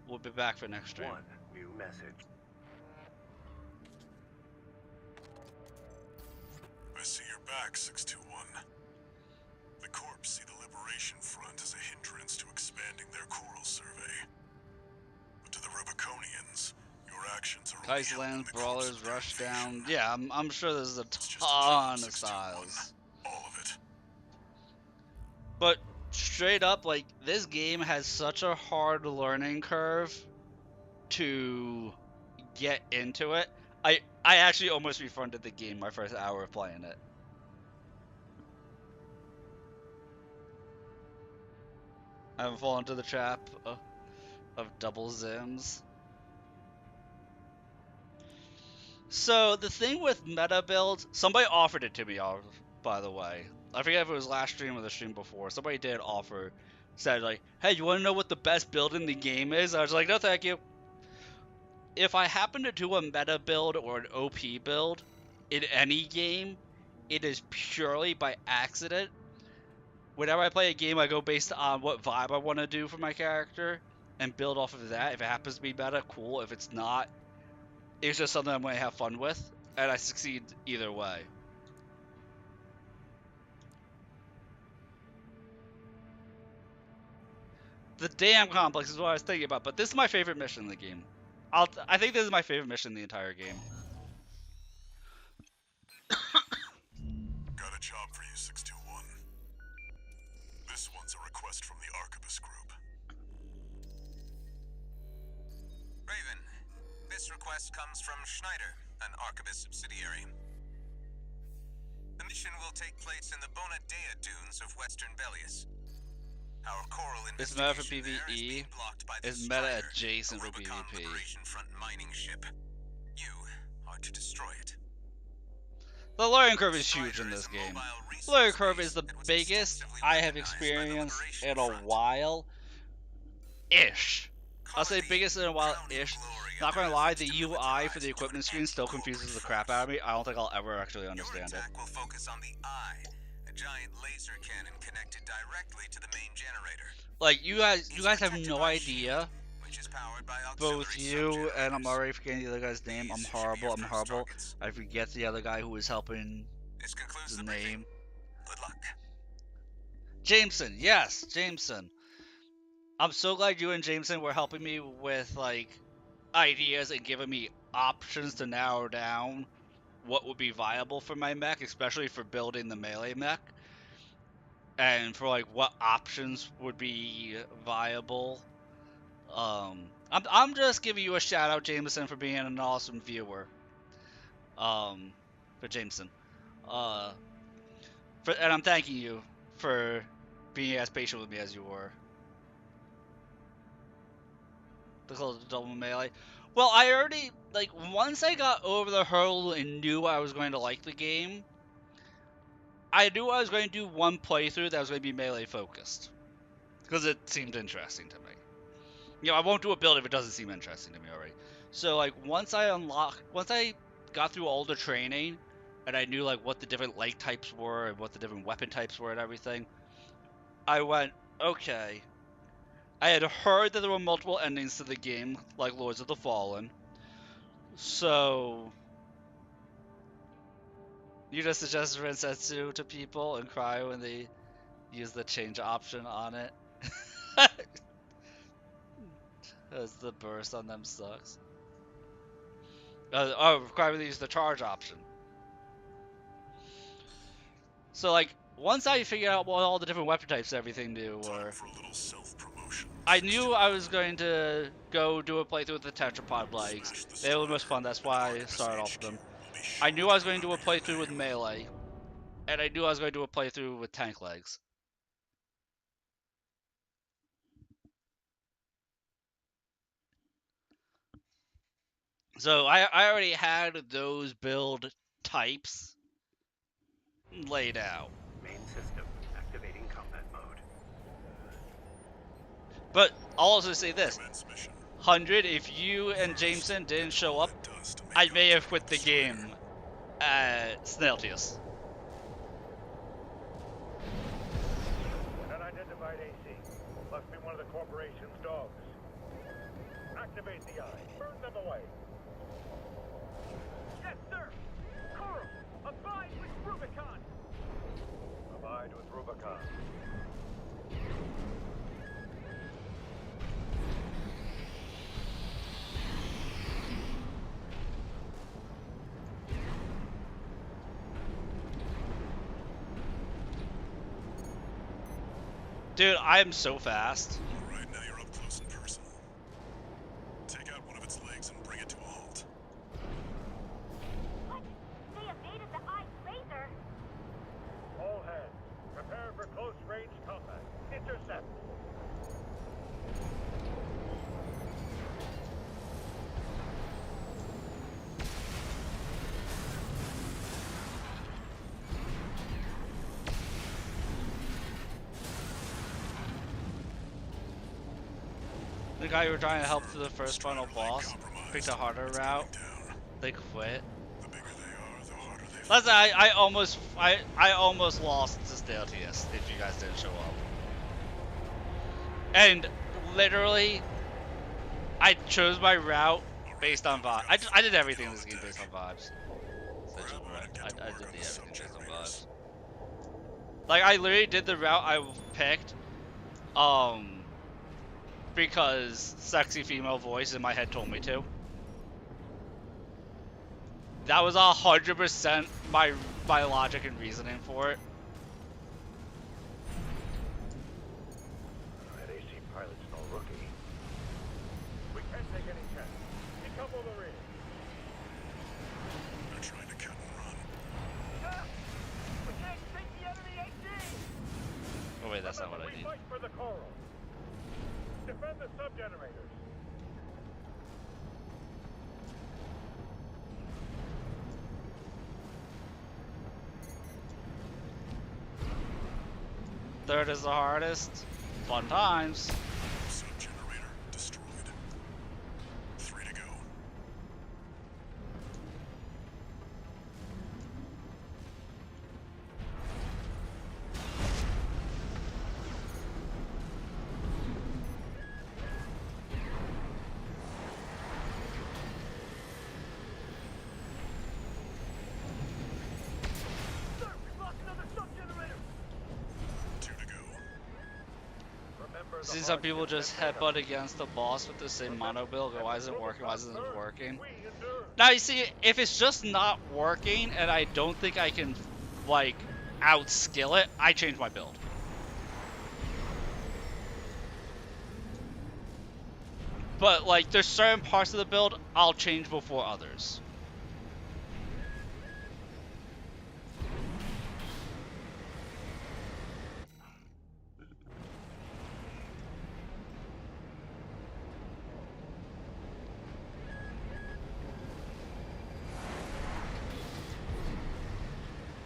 [SPEAKER 1] we'll be back for next stream.
[SPEAKER 7] One new message.
[SPEAKER 6] I see you're back, 621. The Corps see the Liberation Front as a hindrance to expanding their coral survey. But to the Rubiconians, your actions are only helping
[SPEAKER 1] Kaiserland,
[SPEAKER 6] the
[SPEAKER 1] Brawlers,
[SPEAKER 6] cause of their
[SPEAKER 1] Rushdown.
[SPEAKER 6] invasion.
[SPEAKER 1] Yeah, I'm sure there's a
[SPEAKER 6] It's just a
[SPEAKER 1] ton
[SPEAKER 6] job,
[SPEAKER 1] of
[SPEAKER 6] 621.
[SPEAKER 1] styles.
[SPEAKER 6] All of it.
[SPEAKER 1] But straight up, like, this game has such a hard learning curve to get into it. I actually almost refunded the game my first hour of playing it. I haven't fallen into the trap of double Zims. So the thing with meta builds, somebody offered it to me, by the way. I forget if it was last stream or the stream before. Somebody did offer, said like, "Hey, you want to know what the best build in the game is?" I was like, "No, thank you." If I happen to do a meta build or an OP build in any game, it is purely by accident. Whenever I play a game, I go based on what vibe I want to do for my character and build off of that. If it happens to be meta, cool. If it's not, it's just something I'm going to have fun with, and I succeed either way. The damn complex is what I was thinking about, but this is my favorite mission in the game. I think this is my favorite mission in the entire game.
[SPEAKER 6] Got a job for you, 621. This one's a request from the Arquebus Group.
[SPEAKER 11] Raven, this request comes from Schneider, an Arquebus subsidiary. The mission will take place in the Bona Dea dunes of Western Belius. Our coral
[SPEAKER 1] It's meta for
[SPEAKER 11] investigation there is
[SPEAKER 1] PvE.
[SPEAKER 11] being blocked by the
[SPEAKER 1] It's meta
[SPEAKER 11] Strider,
[SPEAKER 1] adjacent
[SPEAKER 11] a
[SPEAKER 1] for
[SPEAKER 11] Rubicon
[SPEAKER 1] PvP.
[SPEAKER 11] Liberation Front mining ship. You are to destroy it.
[SPEAKER 1] The learning curve is huge in this game. The learning curve is the biggest I have experienced in a while. Ish. I'll say biggest in a while ish. Not gonna lie, the UI for the equipment screen still confuses the crap out of me. I don't think I'll ever actually understand it.
[SPEAKER 11] Your attack will focus on the eye, a giant laser cannon connected directly to the main generator.
[SPEAKER 1] Like you guys have no idea.
[SPEAKER 11] Which is powered by
[SPEAKER 1] Both
[SPEAKER 11] auxiliary
[SPEAKER 1] you and I'm
[SPEAKER 11] subgenerators.
[SPEAKER 1] already forgetting the other guy's name. I'm
[SPEAKER 11] These should be your
[SPEAKER 1] horrible. I'm
[SPEAKER 11] first
[SPEAKER 1] horrible.
[SPEAKER 11] targets.
[SPEAKER 1] I forget the other guy who was helping.
[SPEAKER 11] This concludes
[SPEAKER 1] His
[SPEAKER 11] the briefing.
[SPEAKER 1] name.
[SPEAKER 11] Good luck.
[SPEAKER 1] Jameson, yes, Jameson. I'm so glad you and Jameson were helping me with like ideas and giving me options to narrow down what would be viable for my mech, especially for building the melee mech, and for like what options would be viable. I'm just giving you a shout out, Jameson, for being an awesome viewer. For Jameson, and I'm thanking you for being as patient with me as you were. The close to double melee. Well, I already, like, once I got over the hurdle and knew I was going to like the game, I knew I was going to do one playthrough that was going to be melee focused. Because it seemed interesting to me. You know, I won't do a build if it doesn't seem interesting to me already. So, like, once I got through all the training, and I knew, like, what the different leg types were, and what the different weapon types were and everything, I went, okay. I had heard that there were multiple endings to the game, like Lords of the Fallen. So, you just suggest Rensetsu to people and cry when they use the change option on it. Because the burst on them sucks. Cry when they use the charge option. So, like, once I figured out what all the different weapon types and everything do, or I knew I was going to go do a playthrough with the tetrapod legs. They were the most fun, that's why I started off with them. I knew I was going to do a playthrough with melee, and I knew I was going to do a playthrough with tank legs. So I already had those build types laid out.
[SPEAKER 7] Main system activating combat mode.
[SPEAKER 1] But I'll also say this. 100, if you and Jameson didn't show up, I may have quit the game at Snailteus.
[SPEAKER 7] An unidentified AC. Must be one of the corporation's dogs. Activate the eye. Burn them away. Yes, sir! Coral, abide with Rubicon! Abide with Rubicon.
[SPEAKER 1] Dude, I am so fast.
[SPEAKER 6] Alright, now you're up close and personal. Take out one of its legs and bring it to a halt.
[SPEAKER 9] What? They evaded the eye laser?
[SPEAKER 7] All hands, prepare for close-range combat. Intercept.
[SPEAKER 1] The guy you were trying to help through the first final boss picked a harder route. They quit. Listen, I almost lost to Snailteus if you guys didn't show up. And literally, I chose my route based on vibes. I did everything in this game based on vibes. I did everything based on vibes. Like, I literally did the route I picked, because sexy female voice in my head told me to. That was 100% my logic and reasoning for it.
[SPEAKER 7] That AC pilot's no rookie. We can't take any chance. Decouple the rear.
[SPEAKER 6] They're trying to cut and run.
[SPEAKER 7] We can't take the enemy AC!
[SPEAKER 1] Oh wait, that's not what I
[SPEAKER 7] We
[SPEAKER 1] need.
[SPEAKER 7] fight for the Coral. Defend the sub-generators.
[SPEAKER 1] Third is the hardest. Fun times.
[SPEAKER 6] Sub-generator destroyed. 3 to go.
[SPEAKER 7] Sir, we lost another sub-generator.
[SPEAKER 6] 2 to go.
[SPEAKER 7] Remember the
[SPEAKER 1] See some people
[SPEAKER 7] hardship
[SPEAKER 1] just
[SPEAKER 7] that
[SPEAKER 1] headbutt against the boss with the same mono build. Go, why isn't it working? Why isn't it working?
[SPEAKER 7] we endure.
[SPEAKER 1] Now you see, if it's just not working and I don't think I can, like, outskill it, I change my build. But, like, there's certain parts of the build I'll change before others.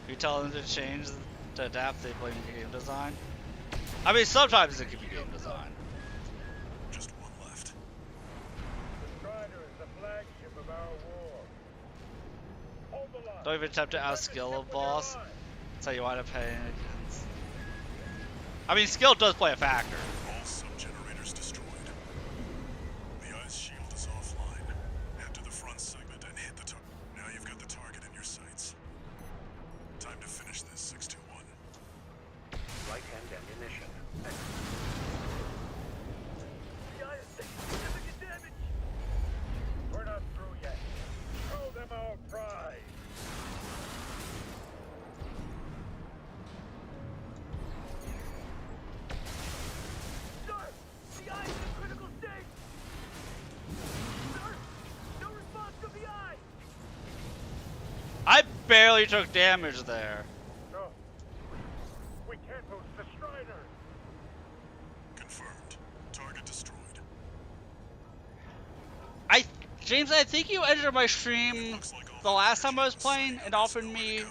[SPEAKER 1] You tell them to change, to adapt, they blame game design. I mean, sometimes it could be game design.
[SPEAKER 6] Just 1 left.
[SPEAKER 7] The Strider is the flagship of our war. Hold the line.
[SPEAKER 1] Don't even attempt to outskill a boss. That's how you wind up paying against. I mean, skill does play a factor.
[SPEAKER 6] All sub-generators destroyed. The ice shield is offline. Head to the front segment and hit the target. Now you've got the target in your sights. Time to finish this, 621.
[SPEAKER 8] Right-hand ammunition.
[SPEAKER 7] The eye is taking significant damage. We're not through yet. Show them our pride. Sir, the eye is in critical state. Sir, no response to the eye.
[SPEAKER 1] I barely took damage there.
[SPEAKER 7] No, we can't lose the Strider.
[SPEAKER 6] Confirmed. Target destroyed.
[SPEAKER 1] James, I think you entered my stream the last time I was playing and offered me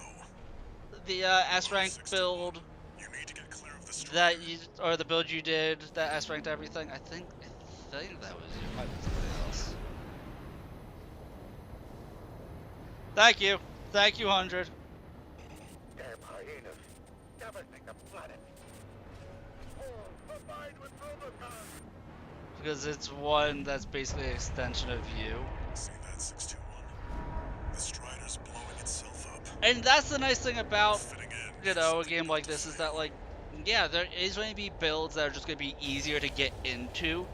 [SPEAKER 1] the S-rank build
[SPEAKER 6] You need to get clear of the strider.
[SPEAKER 1] that you, or the build you did that S-ranked everything. I think that was you. Might be something else. Thank you, 100.
[SPEAKER 8] Damn hyenas. Devastate the planet.
[SPEAKER 7] Combined with Robocon.
[SPEAKER 1] Because it's one that's basically an extension of you.
[SPEAKER 6] See that, 621? The strider's blowing itself up.
[SPEAKER 1] And that's the nice thing about,
[SPEAKER 6] Fitting in.
[SPEAKER 1] you know, a game like this is that, like, yeah, there is going to be builds that are just going to be easier to get into,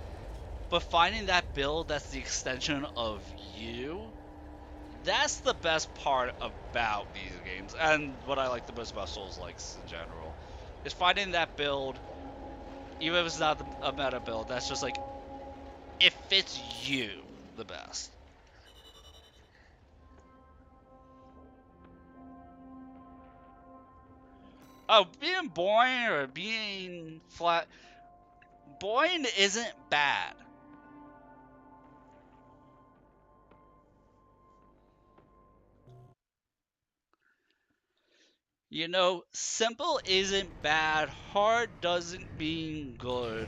[SPEAKER 1] but finding that build that's the extension of you, that's the best part about these games, and what I like the most about Souls-likes in general, is finding that build, even if it's not a meta build, that's just like, it fits you the best. Oh, being boring or being flat, boring isn't bad. You know, simple isn't bad, hard doesn't mean good.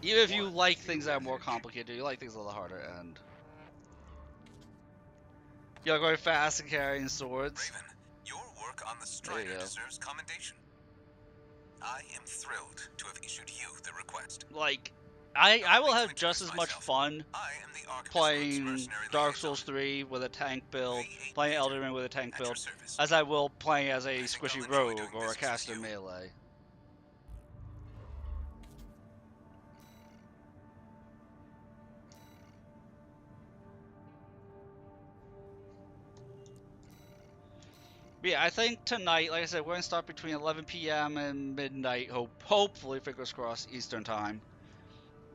[SPEAKER 1] Even if you like things that are more complicated, you like things on the harder end. You're going fast and carrying swords.
[SPEAKER 11] Raven, your work on the
[SPEAKER 1] There you
[SPEAKER 11] Strider
[SPEAKER 1] go.
[SPEAKER 11] deserves commendation. I am thrilled to have issued you the request.
[SPEAKER 1] Like, I will have just as much fun
[SPEAKER 11] I am the Archivist Group's
[SPEAKER 1] playing
[SPEAKER 11] mercenary
[SPEAKER 1] Dark
[SPEAKER 11] liaison.
[SPEAKER 1] Souls 3 with a tank build, playing Elden Ring with a tank
[SPEAKER 11] At your
[SPEAKER 1] build,
[SPEAKER 11] service.
[SPEAKER 1] as I will playing as a
[SPEAKER 11] think I'll
[SPEAKER 1] squishy
[SPEAKER 11] enjoy
[SPEAKER 1] rogue
[SPEAKER 11] doing
[SPEAKER 1] or a
[SPEAKER 11] business with
[SPEAKER 1] caster
[SPEAKER 11] you.
[SPEAKER 1] melee. But yeah, I think tonight, like I said, we're gonna start between 11 p.m. and midnight. Hopefully, fingers crossed, Eastern time.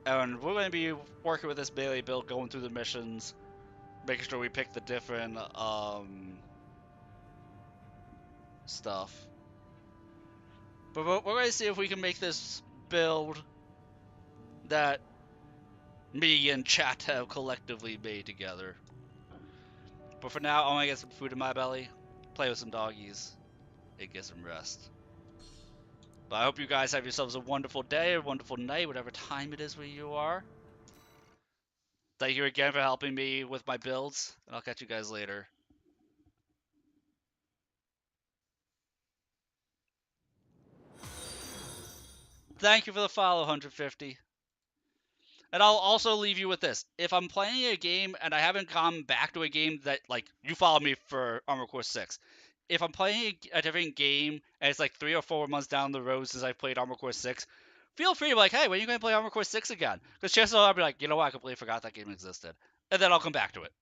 [SPEAKER 1] And we're gonna be working with this melee build, going through the missions, making sure we pick the different stuff. But we're gonna see if we can make this build that me and chat have collectively made together. But for now, I want to get some food in my belly, play with some doggies, and get some rest. But I hope you guys have yourselves a wonderful day, a wonderful night, whatever time it is where you are. Thank you again for helping me with my builds, and I'll catch you guys later. Thank you for the follow, 150. And I'll also leave you with this. If I'm playing a game and I haven't gone back to a game that, like, you followed me for Armored Core 6. If I'm playing a different game and it's like 3 or 4 months down the road since I played Armored Core 6, feel free to be like, hey, when are you going to play Armored Core 6 again? Because chances are I'll be like, you know what, I completely forgot that game existed. And then I'll come back to it.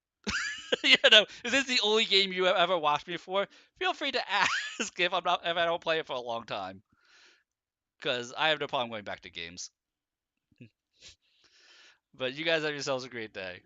[SPEAKER 1] You know, if this is the only game you have ever watched me for, feel free to ask if I don't play it for a long time. Because I have no problem going back to games. But you guys have yourselves a great day.